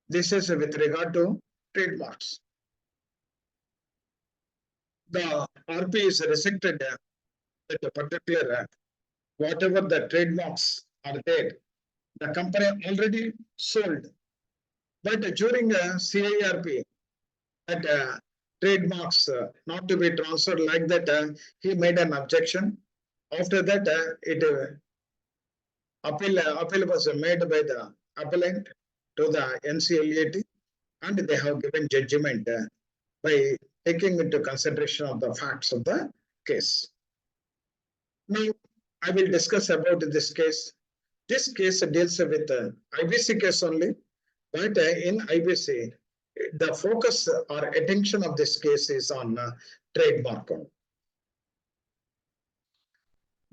This is with regard to trademarks. The RP is restricted that a particular whatever the trademarks are there, the company already sold. But during CIRP, that trademarks not to be transferred like that, he made an objection. After that, appeal was made by the appellant to the NCLAT, and they have given judgment by taking into consideration of the facts of the case. Now, I will discuss about this case. This case deals with IBC case only, but in IBC, the focus or attention of this case is on trademark.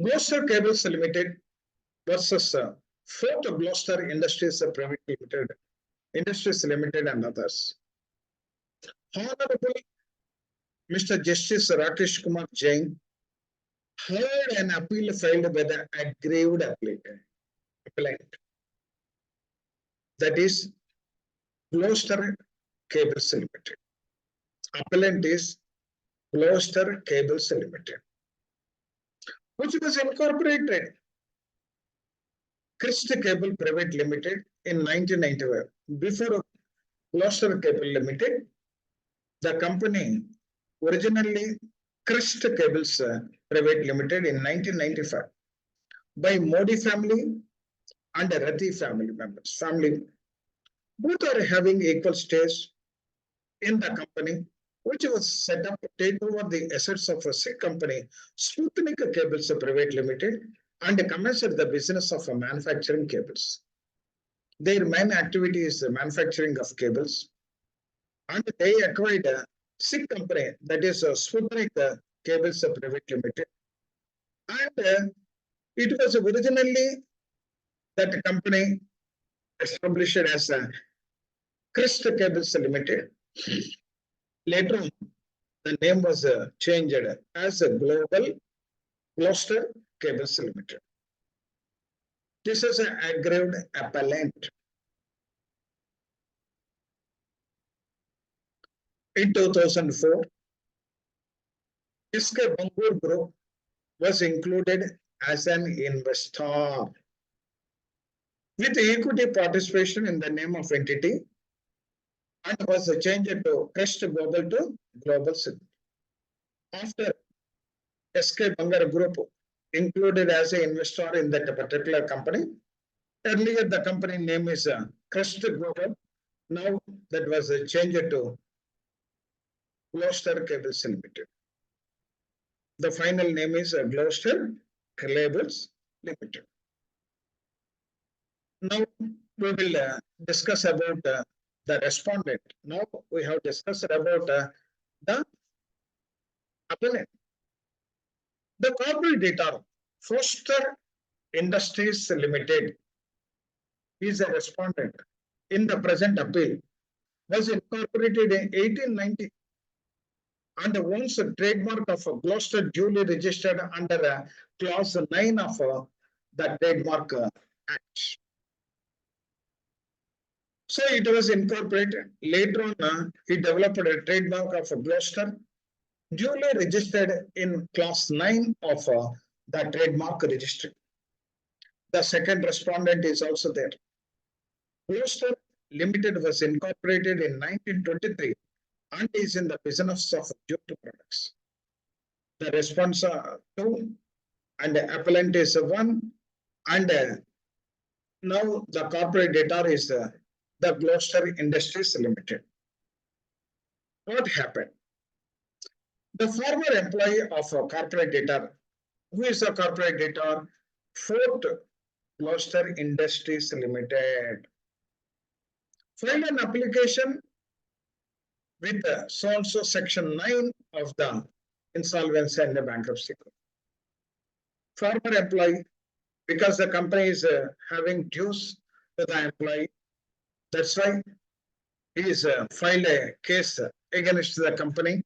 Gloucester Cables Limited versus Fort Gloucester Industries Private Limited, Industries Limited and others. Honorable Mr. Justice Rakesh Kumar Jain heard an appeal filed by the aggrieved appellant. That is Gloucester Cables Limited. Appellant is Gloucester Cables Limited, which was incorporated Crest Cable Private Limited in 1995. Before Gloucester Cable Limited, the company originally Crest Cables Private Limited in 1995 by Modi family and Rati family members. Both are having equal stakes in the company, which was set up to take over the assets of a Sikh company, Sputnik Cables Private Limited, and commenced the business of manufacturing cables. Their main activity is the manufacturing of cables, and they acquired a Sikh company, that is Sputnik Cables Private Limited, and it was originally that company established as Crest Cables Limited. Later on, the name was changed as Global Gloucester Cables Limited. This is an aggrieved appellant. In 2004, SK Bangur Group was included as an investor with equity participation in the name of entity, and was changed to Crest Global to Global City. After SK Bangur Group included as an investor in that particular company, earlier the company name is Crest Global. Now that was changed to Gloucester Cables Limited. The final name is Gloucester Cables Limited. Now we will discuss about the respondent. Now we have discussed about the appellant. The corporate debtor, Foster Industries Limited, is a respondent in the present appeal, was incorporated in 1890 and owns a trademark of Gloucester duly registered under clause 9 of the Trademark Act. So it was incorporated. Later on, he developed a trademark of Gloucester, duly registered in clause 9 of the trademark registry. The second respondent is also there. Gloucester Limited was incorporated in 1923 and is in the business of jute products. The response are 2 and the appellant is 1, and now the corporate debtor is the Gloucester Industries Limited. What happened? The former employee of a corporate debtor, who is a corporate debtor? Fort Gloucester Industries Limited, filed an application with so-and-so section 9 of the Insolvency and the Bankruptcy Code. Former employee, because the company is having dues to the employee, that's why he is filed a case against the company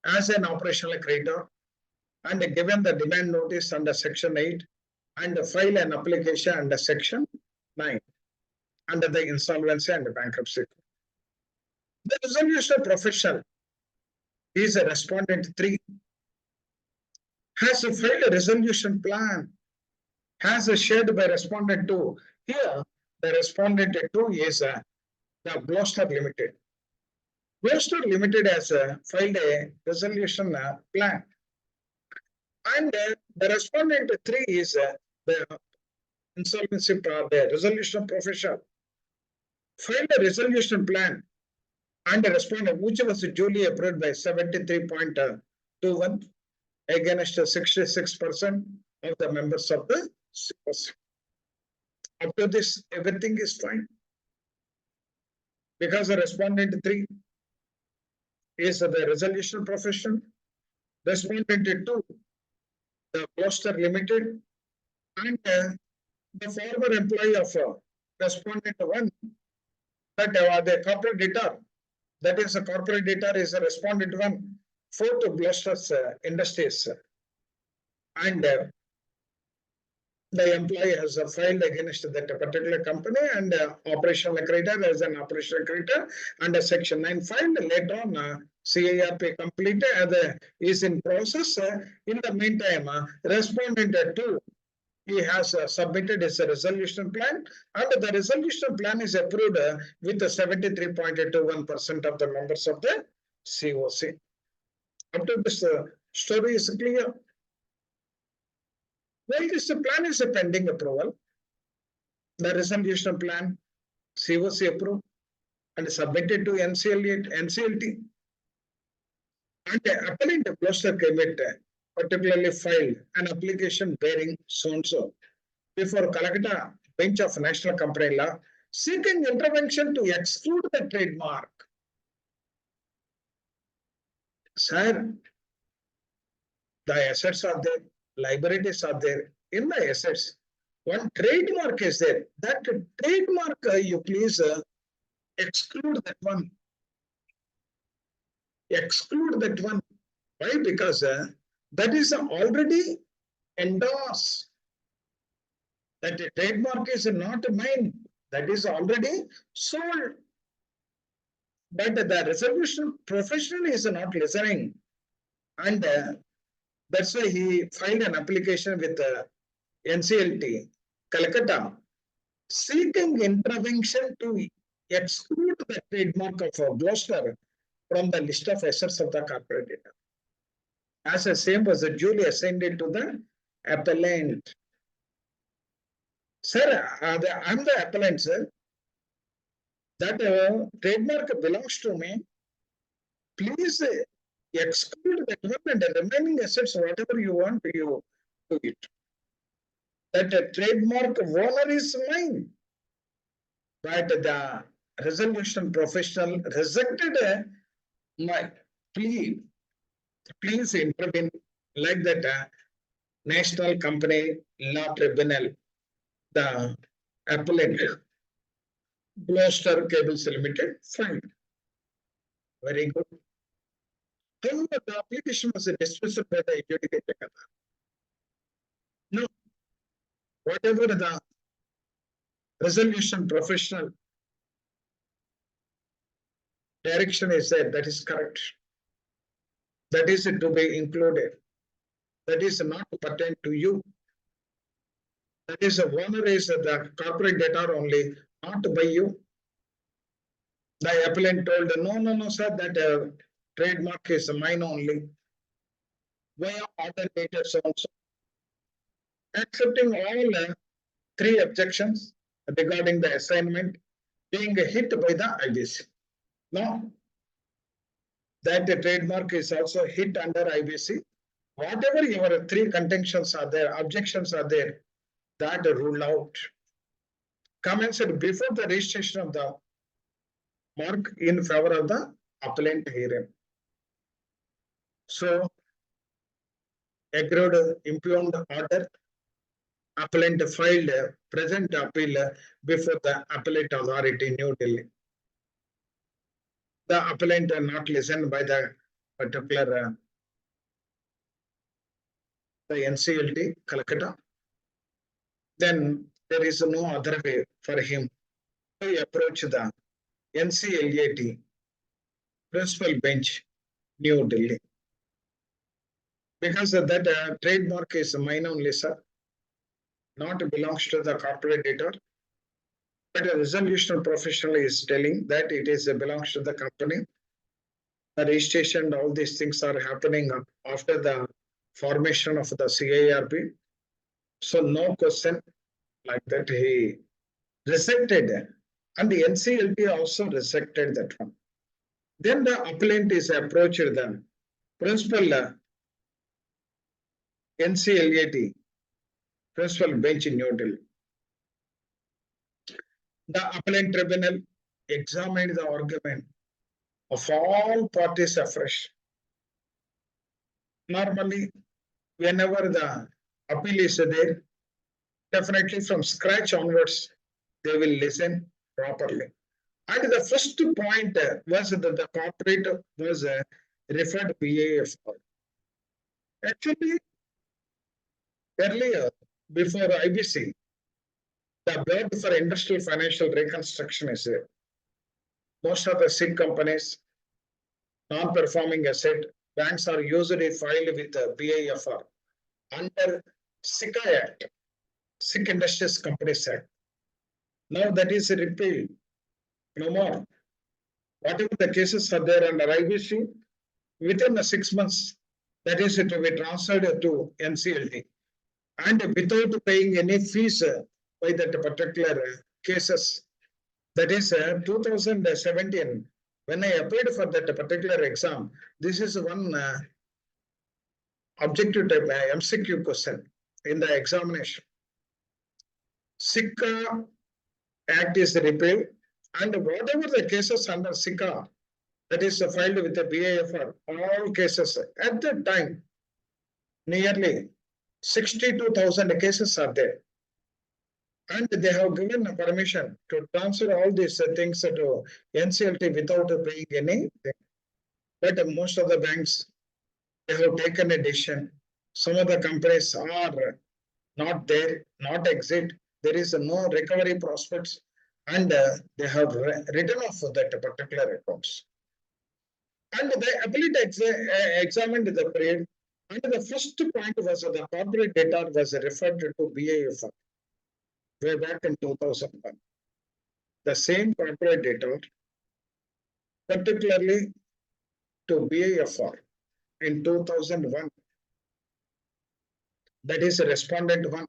as an operational creditor and given the demand notice under section 8 and file an application under section 9 under the Insolvency and the Bankruptcy Code. The resolution professional is a respondent 3, has filed a resolution plan, has shared by respondent 2. Here, the respondent 2 is the Gloucester Limited. Gloucester Limited has filed a resolution plan, and the respondent 3 is the insolvency, the resolution professional, filed a resolution plan, and the respondent, which was duly approved by 73.21 against 66% of the members of the COC. After this, everything is fine, because the respondent 3 is the resolution professional, respondent 2, the Gloucester Limited, and the former employee of respondent 1, that the corporate debtor, that is a corporate debtor is a respondent 1, Fort Gloucester's Industries, and the employee has filed against that particular company, and operational creditor as an operational creditor under section 9 filed. Later on, CIRP completed is in process. In the meantime, respondent 2, he has submitted his resolution plan, and the resolution plan is approved with 73.21% of the members of the COC. Up to this story is clear. Well, this plan is a pending approval. The resolution plan, COC approved and submitted to NCLT. And the appellant Gloucester Cabinet particularly filed an application bearing so-and-so before Calcutta Bench of National Company Law, seeking intervention to exclude the trademark. Sir, the assets are there, liabilities are there. In the assets, one trademark is there. That trademark, you please exclude that one. Exclude that one. Why? Because that is already endorsed. That trademark is not mine. That is already sold. But the resolution professional is not listening. And that's why he filed an application with NCLT, Calcutta, seeking intervention to exclude the trademark of Gloucester from the list of assets of the corporate debtor, as the same was duly assigned to the appellant. Sir, I'm the appellant, sir. That trademark belongs to me. Please exclude that one and the remaining assets, whatever you want, you do it. That trademark owner is mine. But the resolution professional rejected my plea. Please intervene, like that National Company Law Tribunal, the appellant Gloucester Cables Limited, fine. Very good. How the application was dismissed by the adjudicator. No, whatever the resolution professional direction is there, that is correct. That is to be included. That is not pertain to you. That is the owner is the corporate debtor only, not by you. The appellant told, no, sir, that trademark is mine only. Via order dated so and so. Accepting all three objections regarding the assignment being hit by the IBC. Now, that the trademark is also hit under IBC. Whatever your three contentions are there, objections are there, that ruled out. Commenced before the registration of the mark in favor of the appellant herein. So, agreed impugned order, appellant filed present appeal before the appellate authority, New Delhi. The appellant not listened by the particular the NCLT, Calcutta. Then there is no other way for him to approach the NCLAT principal bench, New Delhi. Because that trademark is mine only, sir, not belongs to the corporate debtor. But a resolution professional is telling that it is belongs to the company. The registration and all these things are happening after the formation of the CIRP. So no question like that he rejected, and the NCLT also rejected that one. Then the appellant is approached the principal NCLAT principal bench in New Delhi. The appellant tribunal examined the argument of all parties afresh. Normally, whenever the appeal is there, definitely from scratch onwards, they will listen properly. And the first point was that the corporate was referred PAF. Actually, earlier, before IBC, the Board for Industrial Financial Reconstruction is there. Most of the SIG companies, non-performing asset, banks are usually filed with the BIFR under SICA Act, SIG Industries Companies Act. Now that is repealed. No more. Whatever the cases are there under IBC, within the 6 months, that is to be transferred to NCLT. And without paying any fees by that particular cases. That is 2017, when I applied for that particular exam, this is one objective type MCQ question in the examination. SICA Act is repealed, and whatever the cases under SICA that is filed with the BIFR, all cases at that time, nearly 62,000 cases are there. And they have given permission to transfer all these things to NCLT without paying anything. But most of the banks, they have taken a decision. Some of the companies are not there, not exit. There is no recovery prospects, and they have written off that particular accounts. And the appellate examined the period, and the first point was the corporate data was referred to BIFR way back in 2001. The same corporate data, particularly to BIFR in 2001, that is respondent one,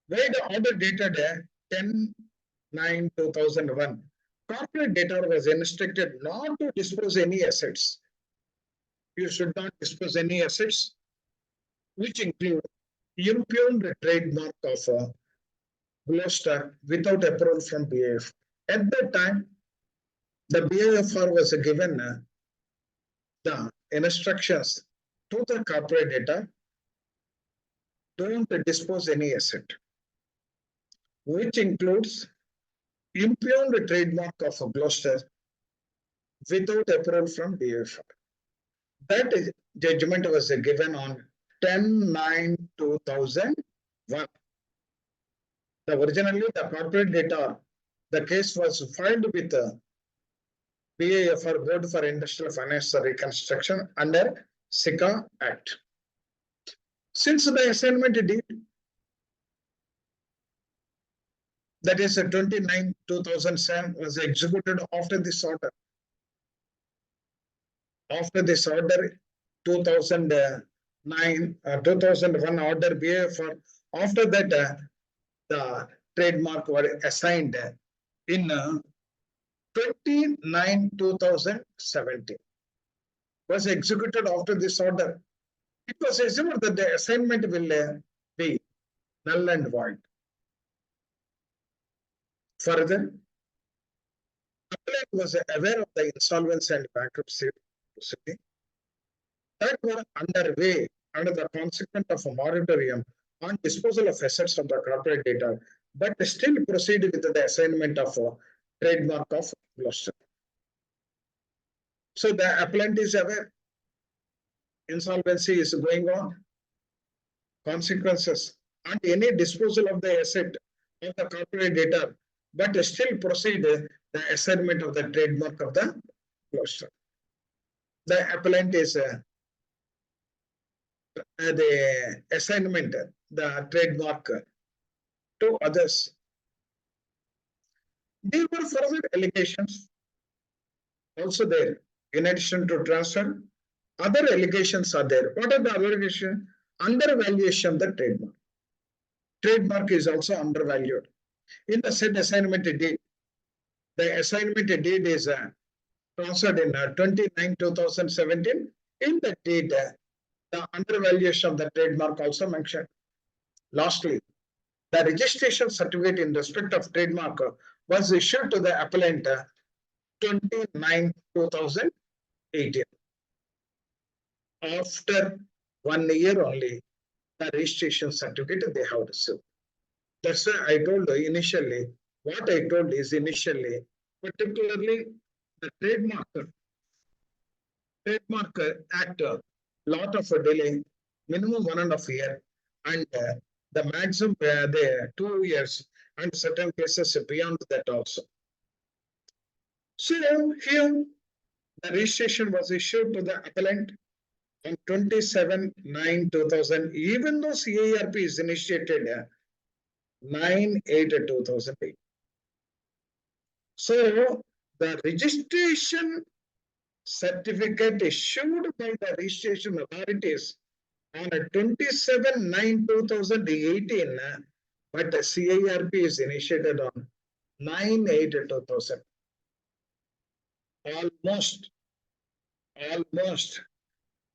where the order dated 10/9/2001, corporate data was instructed not to dispose any assets. You should not dispose any assets, which include impugned trademark of Gloucester without approval from BIFR. At that time, the BIFR was given the instructions to the corporate data, don't dispose any asset, which includes impugned trademark of Gloucester without approval from BIFR. That judgment was given on 10/9/2001. Originally, the corporate data, the case was filed with the BAFR Board for Industrial Finance Reconstruction under SICA Act. Since the assignment date, that is 29/2007, was executed after this order. After this order, 2009, 2001 order BAFR, after that, the trademark were assigned in 29/2017. Was executed after this order. It was assumed that the assignment will be null and void. Further, applicant was aware of the insolvency and bankruptcy proceeding that were underway under the consequence of a moratorium on disposal of assets of the corporate data, but still proceeded with the assignment of a trademark of Gloucester. So the appellant is aware insolvency is going on, consequences, and any disposal of the asset of the corporate data, but still proceed the assignment of the trademark of the Gloucester. The appellant is the assignment, the trademark to others. There were further allegations also there. In addition to transfer, other allegations are there. What are the other allegations? Undervaluation of the trademark. Trademark is also undervalued. In the said assignment deed, the assignment deed is transferred in 29/2017. In the deed, the undervaluation of the trademark also mentioned. Lastly, the registration certificate in respect of trademark was issued to the appellant 29/2018. After 1 year only, the registration certificate they have received. That's why I told initially, what I told is initially, particularly the trademark act, lot of delay, minimum 1.5 years, and the maximum the 2 years, and certain cases beyond that also. So here, the registration was issued to the appellant on 27/9/2000, even though CIRP is initiated 9/8/2008. So the registration certificate issued by the registration authorities on 27/9/2018, but the CIRP is initiated on 9/8/2000. Almost,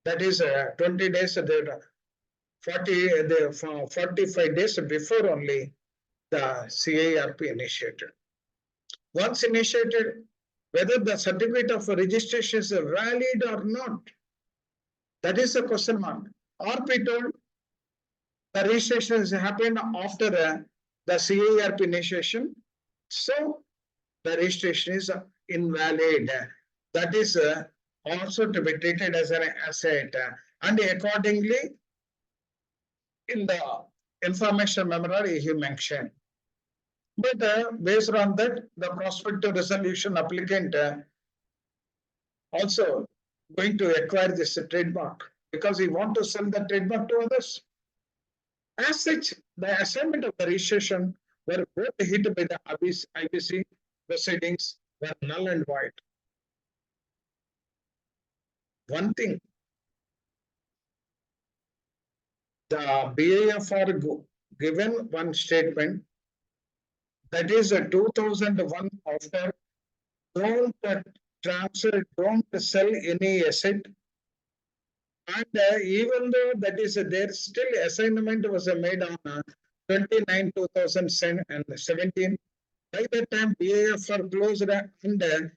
that is 20 days, 45 days before only the CIRP initiated. Once initiated, whether the certificate of registration is valid or not, that is a question mark. RP told the registration has happened after the CIRP initiation, so the registration is invalid. That is also to be treated as an asset, and accordingly, in the information memorandum he mentioned. But based on that, the prospective resolution applicant also going to acquire this trademark because he want to sell the trademark to others. As such, the assignment of the registration were both hit by the IBC proceedings were null and void. One thing, the BAFR given one statement, that is a 2001 after, don't transfer, don't sell any asset. And even though that is there, still assignment was made on 29/2017. By that time, BAFR closed and the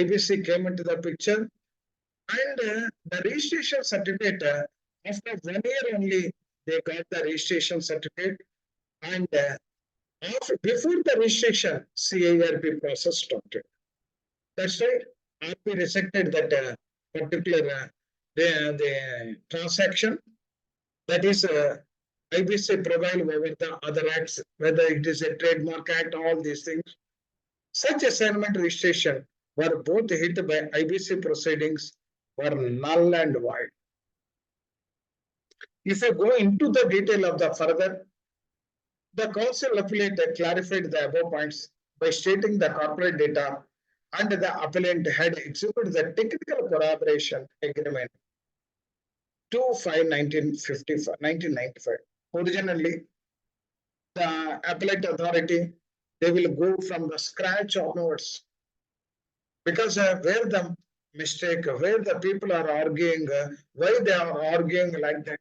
IBC came into the picture. And the registration certificate, after 1 year only, they got the registration certificate. And before the registration, CIRP process started. That's why RP rejected that particular the transaction, that is IBC prevail over the other acts, whether it is a trademark act, all these things. Such assignment registration were both hit by IBC proceedings were null and void. If you go into the detail of the further, the council affiliate clarified the above points by stating the corporate data and the appellant had executed the technical collaboration agreement 2/5/1995. Originally, the appellate authority, they will go from the scratch onwards because where the mistake, where the people are arguing, why they are arguing like that.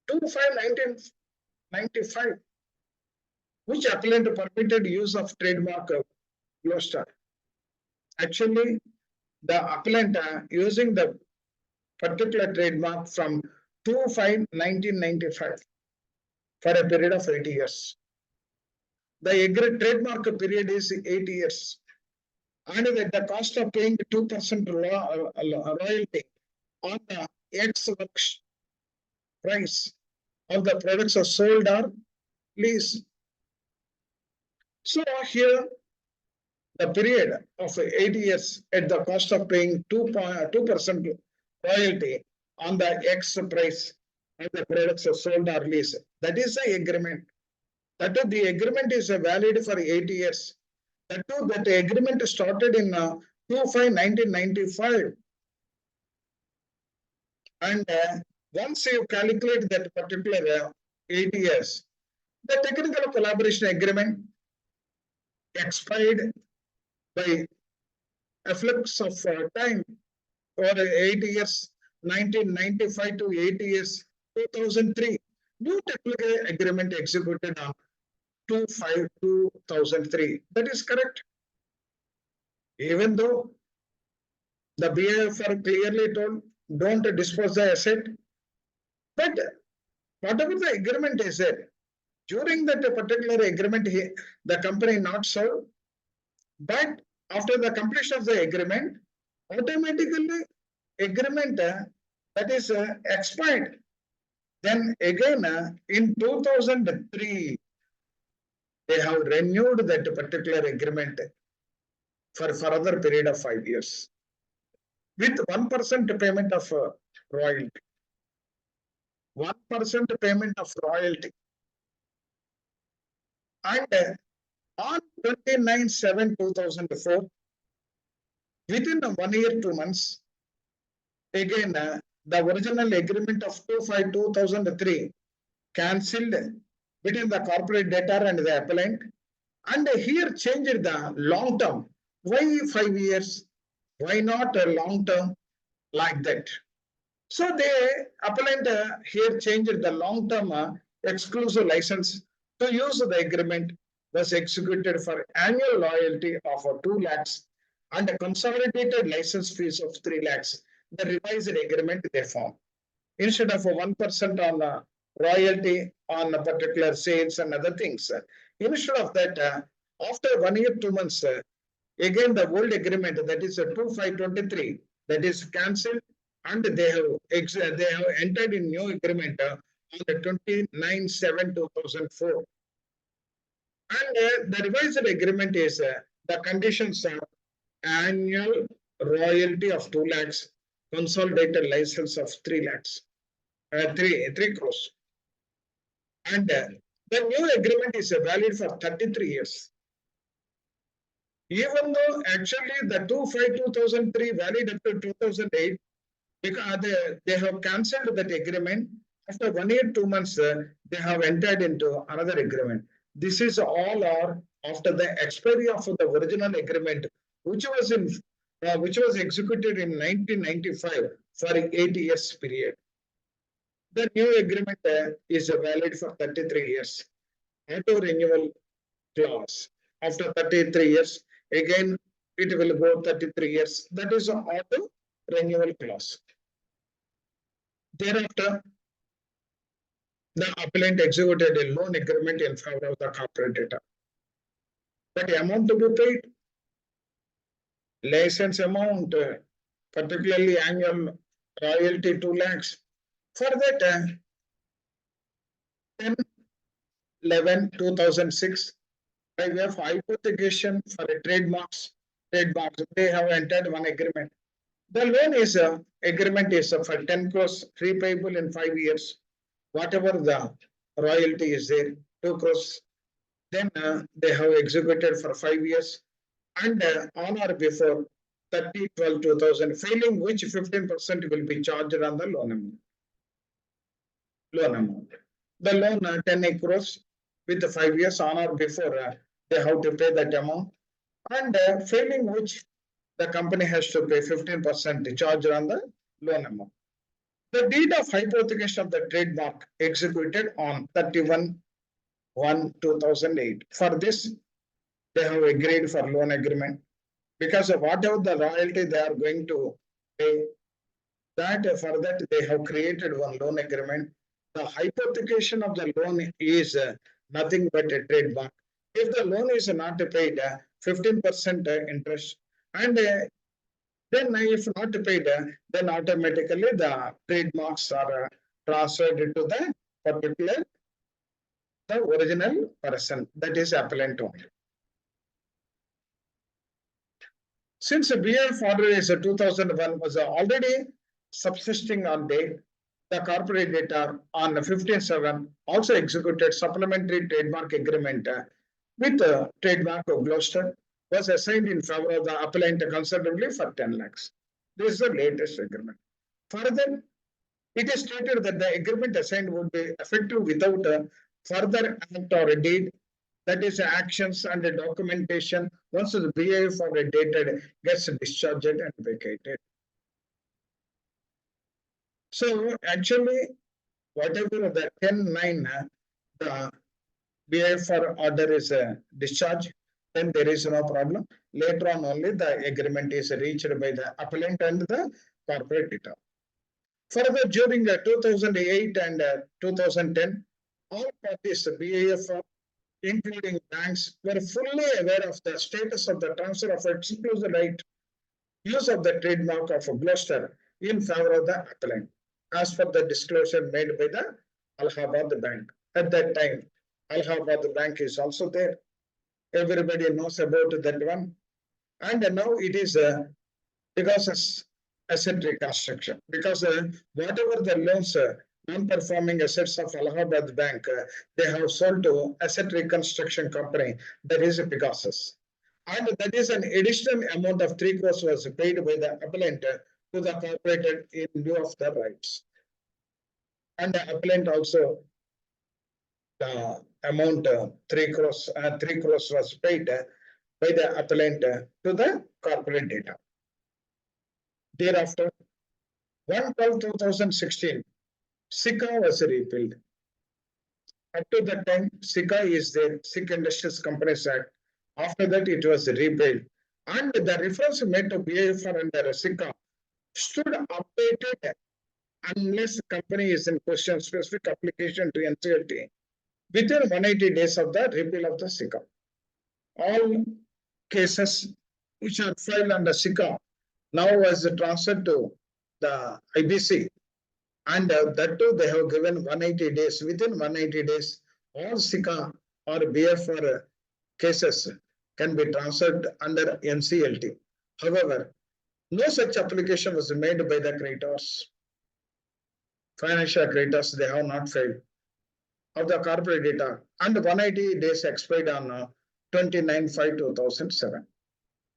2/5/1995, which appellant permitted use of trademark Glostar. Actually, the appellant using the particular trademark from 2/5/1995 for a period of 80 years. The agreed trademark period is 8 years. And at the cost of paying 2% royalty on the X works price of the products are sold or leased. So here, the period of 8 years at the cost of paying 2% royalty on the X price of the products are sold or leased. That is the agreement. That the agreement is valid for 8 years. That agreement started in 2/5/1995. And once you calculate that particular 8 years, the technical collaboration agreement expired by efflux of time for 8 years, 1995 to 8 years, 2003. New technical agreement executed on 2/5/2003. That is correct. Even though the BIFR clearly told don't dispose the asset, but whatever the agreement is there, during that particular agreement, the company not sold, but after the completion of the agreement, automatically agreement that is expired. Then again in 2003, they have renewed that particular agreement for further period of 5 years with 1% payment of royalty. 1% payment of royalty. And on 29/7/2004, within 1 year, 2 months, again the original agreement of 2/5/2003 cancelled between the corporate debtor and the appellant, and here changed the long term. Why 5 years? Why not a long term like that? So the appellant here changed the long term exclusive license to use the agreement was executed for annual royalty of 2 lakhs and a consolidated license fees of 3 lakhs. The revised agreement they formed. Instead of 1% on royalty on a particular sales and other things, instead of that, after 1 year, 2 months, again the old agreement, that is 2/5/23, that is cancelled, and they have entered in new agreement on the 29/7/2004. And the revised agreement is the conditions are annual royalty of 2 lakhs, consolidated license of 3 lakhs, 3 crores. And the new agreement is valid for 33 years. Even though actually the 2/5/2003 valid up to 2008, because they have cancelled that agreement. After 1 year, 2 months, they have entered into another agreement. This is all or after the expiry of the original agreement, which was executed in 1995 for 8 years period. The new agreement is valid for 33 years. Auto renewal clause. After 33 years, again it will go 33 years. That is an auto renewal clause. Thereafter, the appellant executed a loan agreement in favor of the corporate debtor. But the amount to be paid, license amount, particularly annual royalty 2 lakhs. For that, 10/11/2006, by way of hypothecation for a trademarks, they have entered one agreement. The loan is agreement is for 10 crores repayable in 5 years. Whatever the royalty is there, 2 crores. Then they have executed for 5 years and on or before 30/12/2000, failing which 15% will be charged on the loan amount. The loan 10 crores with 5 years on or before they have to pay that amount, and failing which the company has to pay 15% charge on the loan amount. The deed of hypothecation of the trademark executed on 31/1/2008. For this, they have agreed for loan agreement because of whatever the royalty they are going to pay, that for that they have created one loan agreement. The hypothecation of the loan is nothing but a trademark. If the loan is not paid, 15% interest, and then if not paid, then automatically the trademarks are transferred to the particular, the original person, that is appellant only. Since the BF order is 2001 was already subsisting on date, the corporate data on 15/7 also executed supplementary trademark agreement with trademark of Gloucester was assigned in favor of the appellant considerably for 10 lakhs. This is the latest agreement. Further, it is stated that the agreement assigned would be effective without a further act or a deed, that is actions and the documentation, once the BIF or a dated gets discharged and vacated. So actually, whatever the 10/9, the BIFR order is discharged, then there is no problem. Later on only the agreement is reached by the appellant and the corporate debtor. Further, during 2008 and 2010, all parties, BIFR, including banks, were fully aware of the status of the transfer of exclusive right use of the trademark of Gloucester in favor of the appellant, as per the disclosure made by the Allahabad Bank. At that time, Allahabad Bank is also there. Everybody knows about that one. And now it is because of asset reconstruction. Because whatever the loans, non-performing assets of Allahabad Bank, they have sold to asset reconstruction company, that is Pegasus. And that is an additional amount of 3 crores was paid by the appellant to the corporate in lieu of the rights. And the appellant also, the amount 3 crores was paid by the appellant to the corporate data. Thereafter, 1/12/2016, SICA was repealed. Up to that time, SICA is the Sikh Industries Companies Act. After that, it was repealed. And the reference made to BIFR under SICA stood updated unless the company is in question specific application to NCLT within 180 days of the repeal of the SICA. All cases which are filed under SICA now was transferred to the IBC, and that too they have given 180 days. Within 180 days, all SICA or BFR cases can be transferred under NCLT. However, no such application was made by the creditors. Financial creditors, they have not filed of the corporate data, and 180 days expired on 29/5/2007.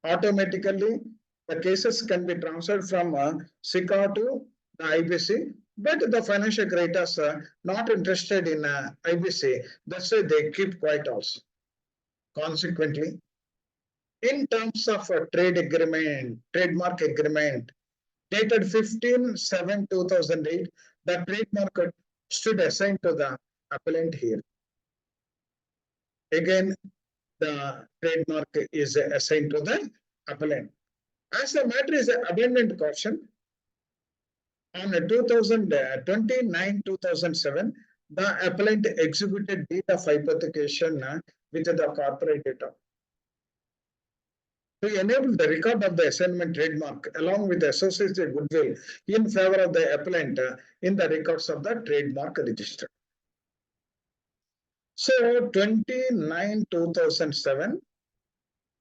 Automatically, the cases can be transferred from SICA to the IBC, but the financial creditors are not interested in IBC. That's why they keep quiet also. Consequently, in terms of a trademark agreement, dated 15/7/2008, the trademark stood assigned to the appellant here. Again, the trademark is assigned to the appellant. As the matter is an abandoned caution, on 2029/2007, the appellant executed deed of hypothecation with the corporate data. to enable the record of the assignment trademark along with the associated goodwill in favor of the appellant in the records of the trademark register. So 29/2007,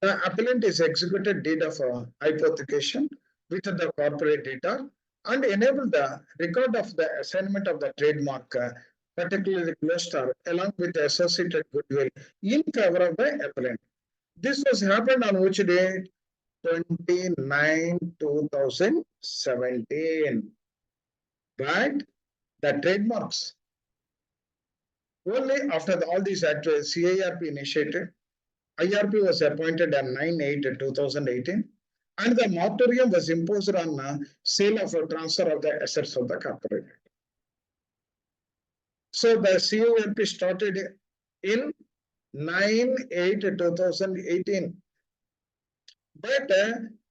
the appellant is executed deed of hypothecation with the corporate data and enable the record of the assignment of the trademark, particularly Gloucester, along with the associated goodwill in favor of the appellant. This was happened on which date? 29/2017. But the trademarks, only after all these acts, CIRP initiated, IRP was appointed on 9/8/2018, and the moratorium was imposed on sale of or transfer of the assets of the corporate. So the CIRP started in 9/8/2018. But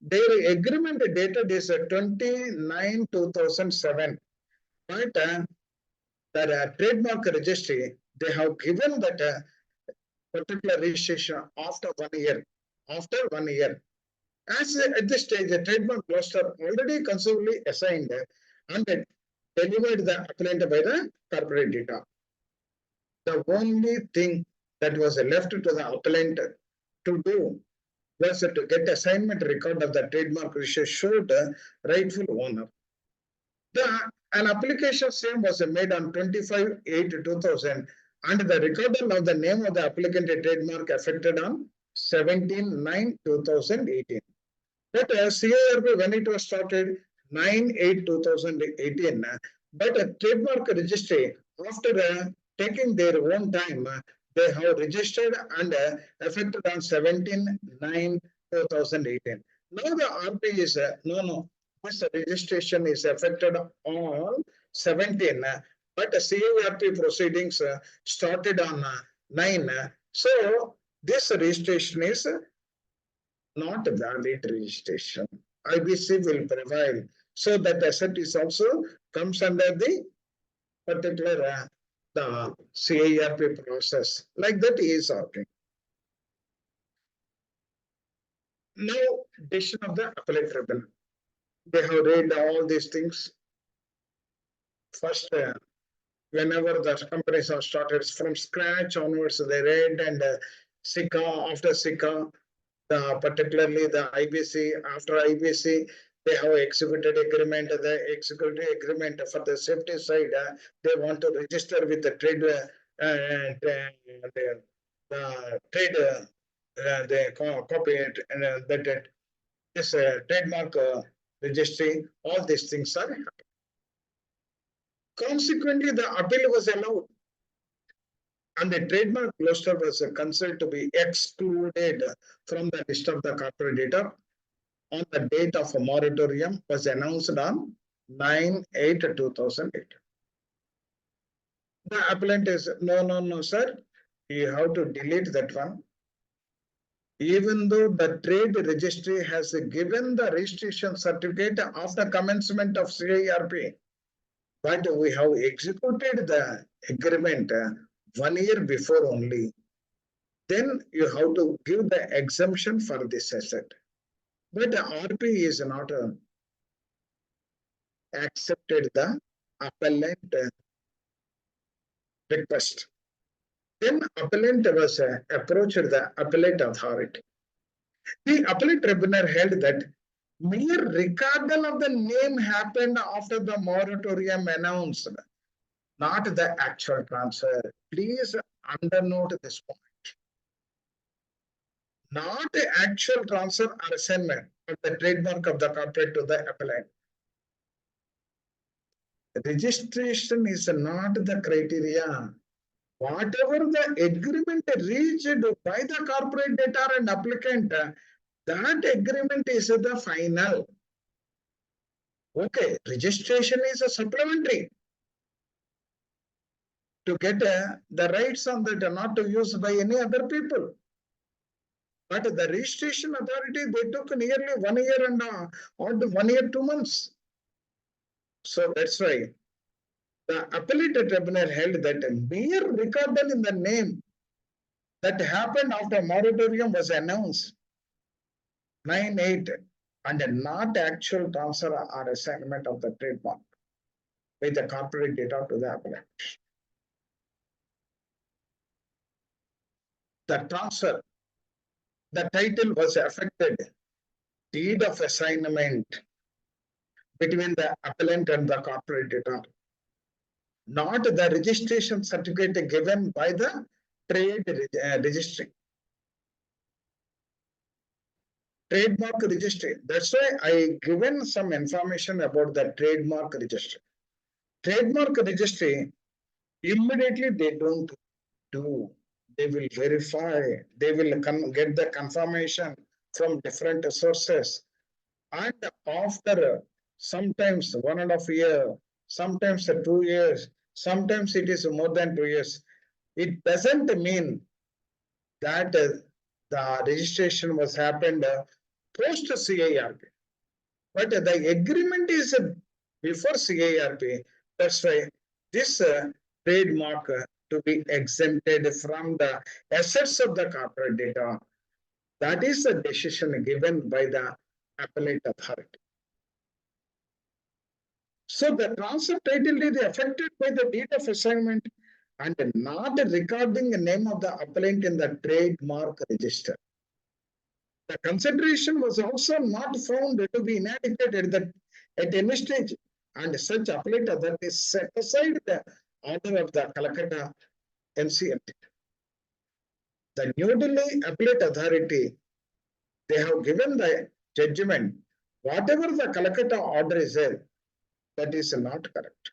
their agreement dated is 29/2007. But the trademark registry, they have given that particular registration after 1 year. After 1 year. As at this stage, the trademark cluster already considerably assigned and delivered the appellant by the corporate data. The only thing that was left to the appellant to do was to get assignment record of the trademark registry showed rightful owner. An application same was made on 25/8/2000 and the recording of the name of the applicant trademark affected on 17/9/2018. But CIRP, when it was started 9/8/2018, but a trademark registry, after taking their own time, they have registered and affected on 17/9/2018. Now the RP is, no, this registration is affected on 17, but CIRP proceedings started on 9. So this registration is not a valid registration. IBC will prevail. So that asset is also comes under the particular the CIRP process. Like that he is arguing. Now, decision of the appellate tribunal. They have read all these things. First, whenever the companies are started from scratch onwards, they read and SICA, after SICA, particularly the IBC, after IBC, they have executed agreement, the executive agreement for the safety side, they want to register with the trade, the trade, the copyright, and that this trademark registry, all these things are happening. Consequently, the appeal was allowed. And the trademark cluster was considered to be excluded from the list of the corporate data on the date of a moratorium was announced on 9/8/2008. The appellant is, no, sir, you have to delete that one. Even though the trade registry has given the registration certificate after commencement of CIRP, but we have executed the agreement 1 year before only. Then you have to give the exemption for this asset. But the RP is not accepted the appellant request. Then appellant was approached the appellate authority. The appellate tribunal held that mere recordal of the name happened after the moratorium announced, not the actual transfer. Please undernote this point. Not the actual transfer or assignment of the trademark of the corporate to the appellant. Registration is not the criteria. Whatever the agreement reached by the corporate debtor and applicant, that agreement is the final. Okay, registration is a supplementary to get the rights on that not to use by any other people. But the registration authority, they took nearly 1 year and or 1 year, 2 months. So that's why the appellate tribunal held that a mere recordal in the name that happened after moratorium was announced 98 and not actual transfer or assignment of the trademark with the corporate data to the applicant. The transfer, the title was affected, deed of assignment between the appellant and the corporate data, not the registration certificate given by the trade registry. Trademark registry. That's why I given some information about the trademark registry. Trademark registry, immediately they don't do. They will verify. They will get the confirmation from different sources. And after sometimes 1.5 years, sometimes 2 years, sometimes it is more than 2 years. It doesn't mean that the registration was happened post CIRP. But the agreement is before CIRP. That's why this trademark to be exempted from the assets of the corporate data. That is the decision given by the appellate authority. So the transfer title is affected by the deed of assignment and not recording the name of the appellant in the trademark register. The consideration was also not found to be inadequate at any stage, and such appellate authority set aside the order of the Calcutta NCLT. The New Delhi appellate authority, they have given the judgment, whatever the Calcutta order is there, that is not correct,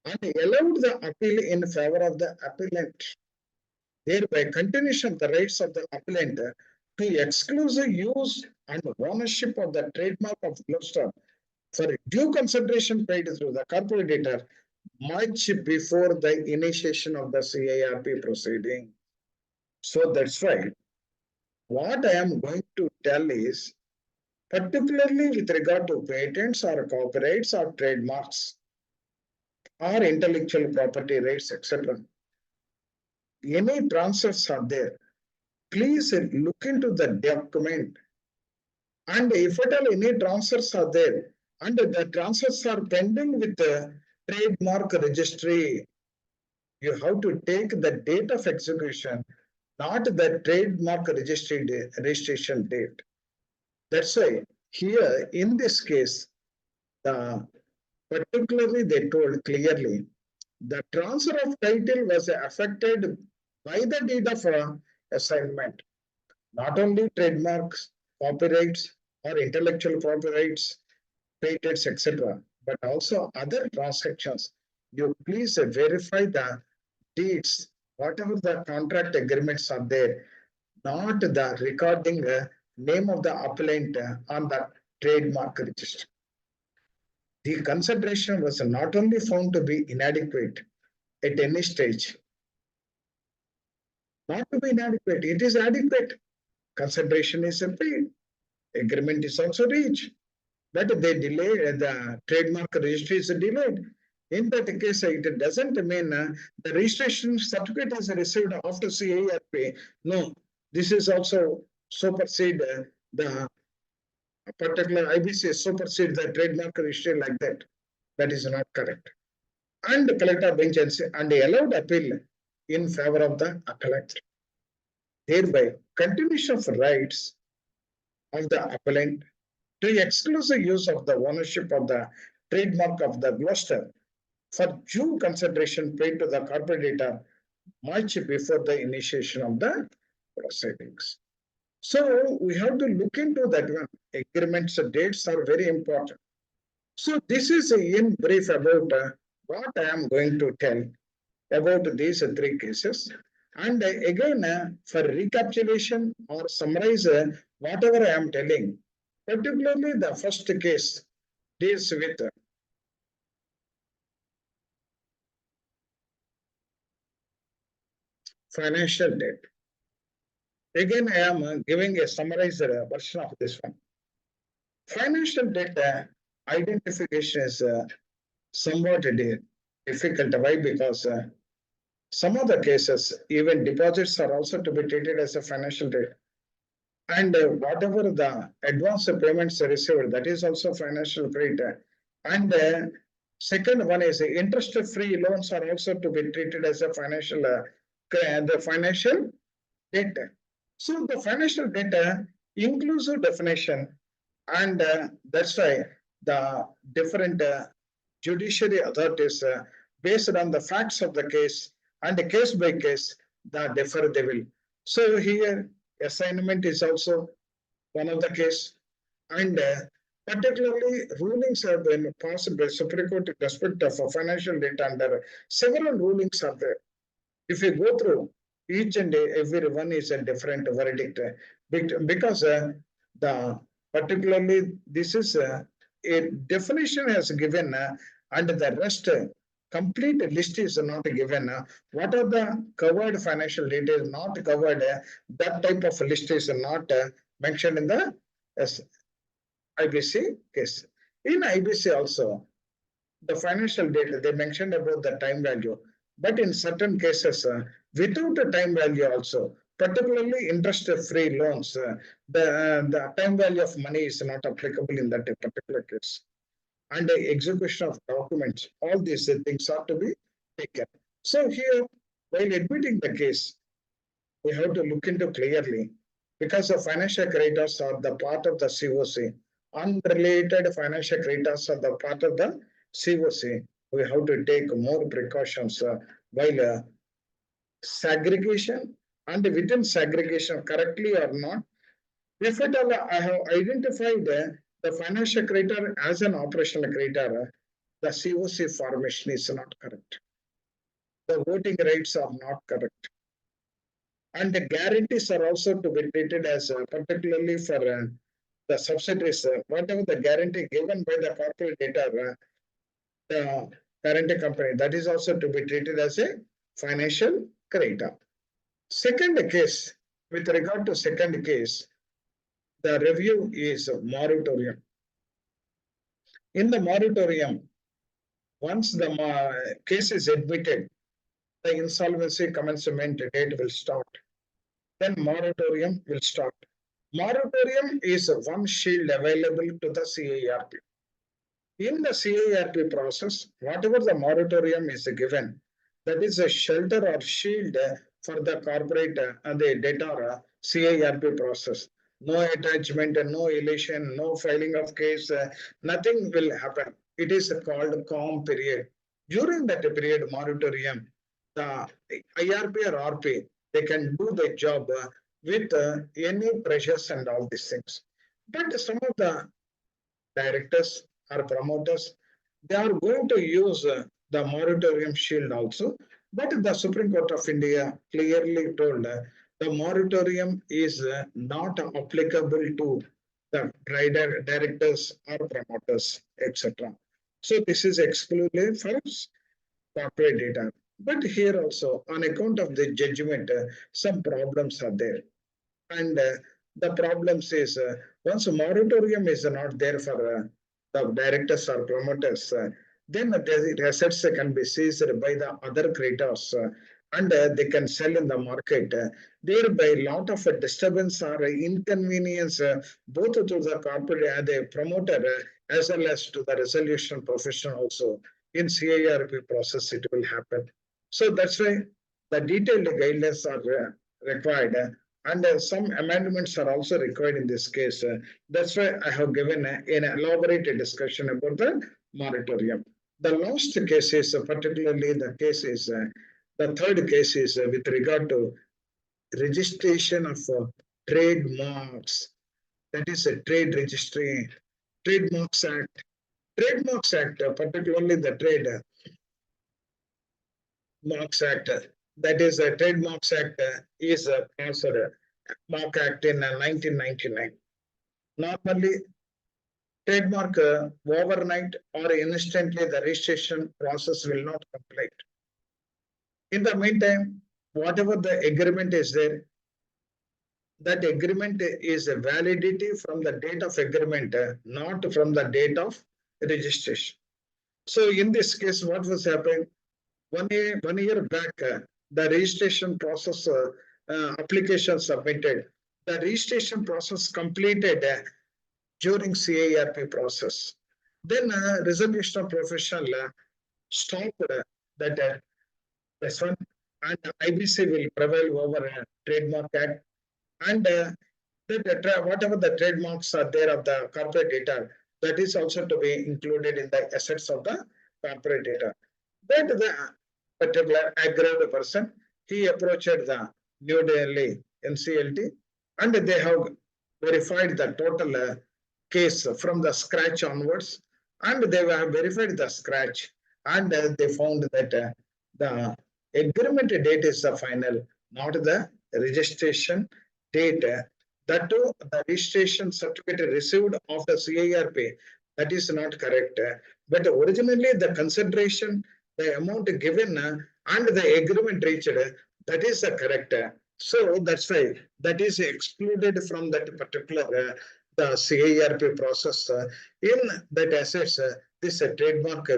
and allowed the appeal in favor of the appellant, thereby continuation of the rights of the appellant to exclusive use and ownership of the trademark of Gloucester for due consideration paid through the corporate debtor much before the initiation of the CIRP proceeding. So that's why what I am going to tell is, particularly with regard to patents or copyrights or trademarks or intellectual property rights, etc. Any transfers are there, please look into the document. And if at all any transfers are there, and the transfers are pending with the trademark registry, you have to take the date of execution, not the trademark registration date. That's why here in this case, particularly they told clearly the transfer of title was affected by the deed of assignment. Not only trademarks, copyrights, or intellectual property rights, patents, etc., but also other transactions. You please verify the deeds, whatever the contract agreements are there, not the recording name of the appellant on the trademark register. The consideration was not only found to be inadequate at any stage, not to be inadequate, it is adequate. Consideration is paid, agreement is also reached, but they delay, the trademark registry is delayed. In that case, it doesn't mean the registration certificate is received after CIRP. No, this is also supersede the particular IBC supersede the trademark registry like that. That is not correct. And the collector bench and allowed appeal in favor of the appellant. Thereby, continuation of rights of the appellant to exclusive use of the ownership of the trademark of the Gloucester for due consideration paid to the corporate debtor much before the initiation of the proceedings. So we have to look into that one. Agreements dates are very important. So this is in brief about what I am going to tell about these three cases. And again, for recapitulation or summarize whatever I am telling, particularly the first case deals with financial debt. Again, I am giving a summarized version of this one. Financial debt identification is somewhat difficult. Why? Because some of the cases, even deposits are also to be treated as a financial debt. And whatever the advance payments received, that is also financial credit. And second one is interest-free loans are also to be treated as a financial the financial debt. So the financial debt inclusive definition, and that's why the different judiciary authorities, based on the facts of the case and the case by case, the differ they will. So here assignment is also one of the case, and particularly rulings have been passed by Supreme Court in respect of financial debt, under several rulings are there. If you go through each and every one is a different verdict, because the particularly this is a definition has given, and the rest complete list is not given. What are the covered financial details not covered? That type of list is not mentioned in the IBC case. In IBC also, the financial data they mentioned about the time value, but in certain cases, without a time value also, particularly interest-free loans, the time value of money is not applicable in that particular case. And the execution of documents, all these things are to be taken. So here, while admitting the case, we have to look into clearly, because the financial creditors are the part of the COC. Unrelated financial creditors are the part of the COC. We have to take more precautions while segregation, and within segregation, correctly or not. If at all I have identified the financial creditor as an operational creditor, the COC formation is not correct. The voting rights are not correct. And the guarantees are also to be treated as particularly for the subsidiaries, whatever the guarantee given by the corporate debtor, the guarantee company, that is also to be treated as a financial creditor. Second case, with regard to second case, the review is moratorium. In the moratorium, once the case is admitted, the insolvency commencement date will start. Then moratorium will start. Moratorium is one shield available to the CARP. In the CARP process, whatever the moratorium is given, that is a shelter or shield for the corporate and the debtor CARP process. No attachment, no elation, no filing of case, nothing will happen. It is called calm period. During that period, moratorium, the IRP or RP, they can do the job with any pressures and all these things. But some of the directors or promoters, they are going to use the moratorium shield also. But the Supreme Court of India clearly told the moratorium is not applicable to the directors or promoters, etc. So this is exclusive for corporate data. But here also, on account of the judgment, some problems are there. And the problems is once a moratorium is not there for the directors or promoters, then the assets can be seized by the other creditors, and they can sell in the market. Thereby, a lot of disturbance or inconvenience both to the corporate and the promoter as well as to the resolution profession also. In CARP process, it will happen. So that's why the detailed guidelines are required. And some amendments are also required in this case. That's why I have given an elaborate discussion about the moratorium. The last case is particularly the case is the third case is with regard to registration of trademarks. That is a trade registry, Trademarks Act. Trademarks Act, particularly the Trademarks Act, that is a Trademarks Act is passed Mark Act in 1999. Normally, trademark overnight or instantly the registration process will not complete. In the meantime, whatever the agreement is there, that agreement is a validity from the date of agreement, not from the date of registration. So in this case, what was happening? 1 year back, the registration process application submitted. the registration process completed during CARP process. Then resolution of professional stopped that this one, and IBC will prevail over Trademark Act, and whatever the trademarks are there of the corporate data, that is also to be included in the assets of the corporate data. Then the particular aggrieved person, he approached the New Delhi NCLT, and they have verified the total case from the scratch onwards, and they have verified the scratch, and they found that the agreement date is the final, not the registration date. That too, the registration certificate received of the CARP, that is not correct. But originally the consideration, the amount given and the agreement reached, that is correct. So that's why that is excluded from that particular the CARP process. In that assets, this trademark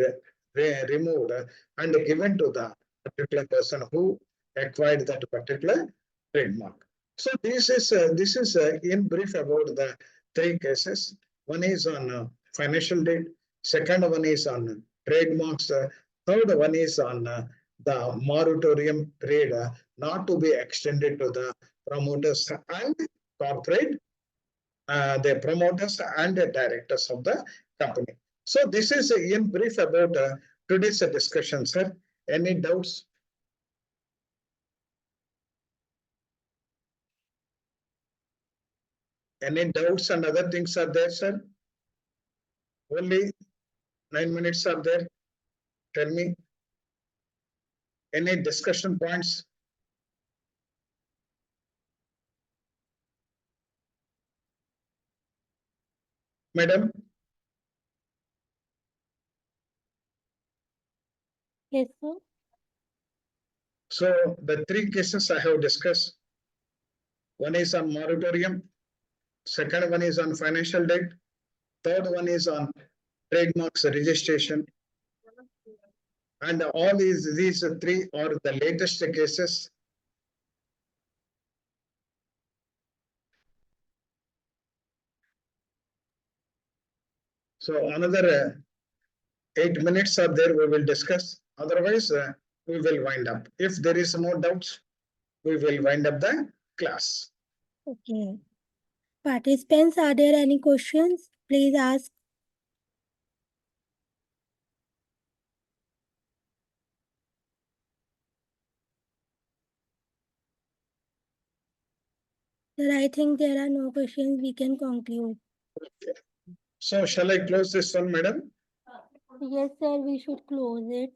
removed and given to the particular person who acquired that particular trademark. So this is in brief about the three cases. One is on financial debt. Second one is on trademarks. Third one is on the moratorium period not to be extended to the promoters and corporate, the promoters and the directors of the company. So this is in brief about today's discussion, sir. Any doubts? Any doubts and other things are there, sir? Only 9 minutes are there. Tell me. Any discussion points? Madam? Yes, sir. So the three cases I have discussed. One is on moratorium. Second one is on financial debt. Third one is on trademarks registration. And all these three are the latest cases. So another 8 minutes are there, we will discuss. Otherwise, we will wind up. If there is no doubts, we will wind up the class. Okay. Participants, are there any questions? Please ask. Sir, I think there are no questions. We can conclude. Okay. So shall I close this one, madam? Yes, sir, we should close it.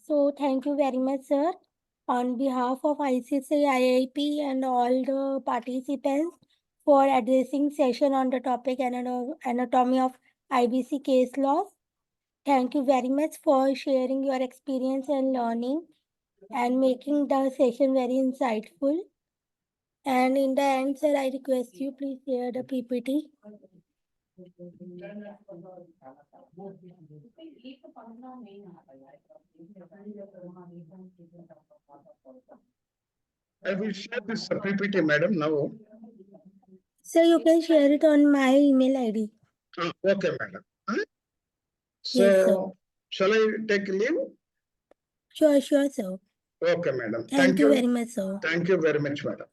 So thank you very much, sir. On behalf of ICC, IIP and all the participants for addressing session on the topic anatomy of IBC case laws. Thank you very much for sharing your experience and learning and making the session very insightful. And in the end, sir, I request you please share the PPT. I will share this PPT, madam, now. Sir, you can share it on my email ID. Okay, madam. So, yes, sir. Shall I take leave? Sure, sir. Okay, madam. Thank you very much, sir. Thank you very much, madam.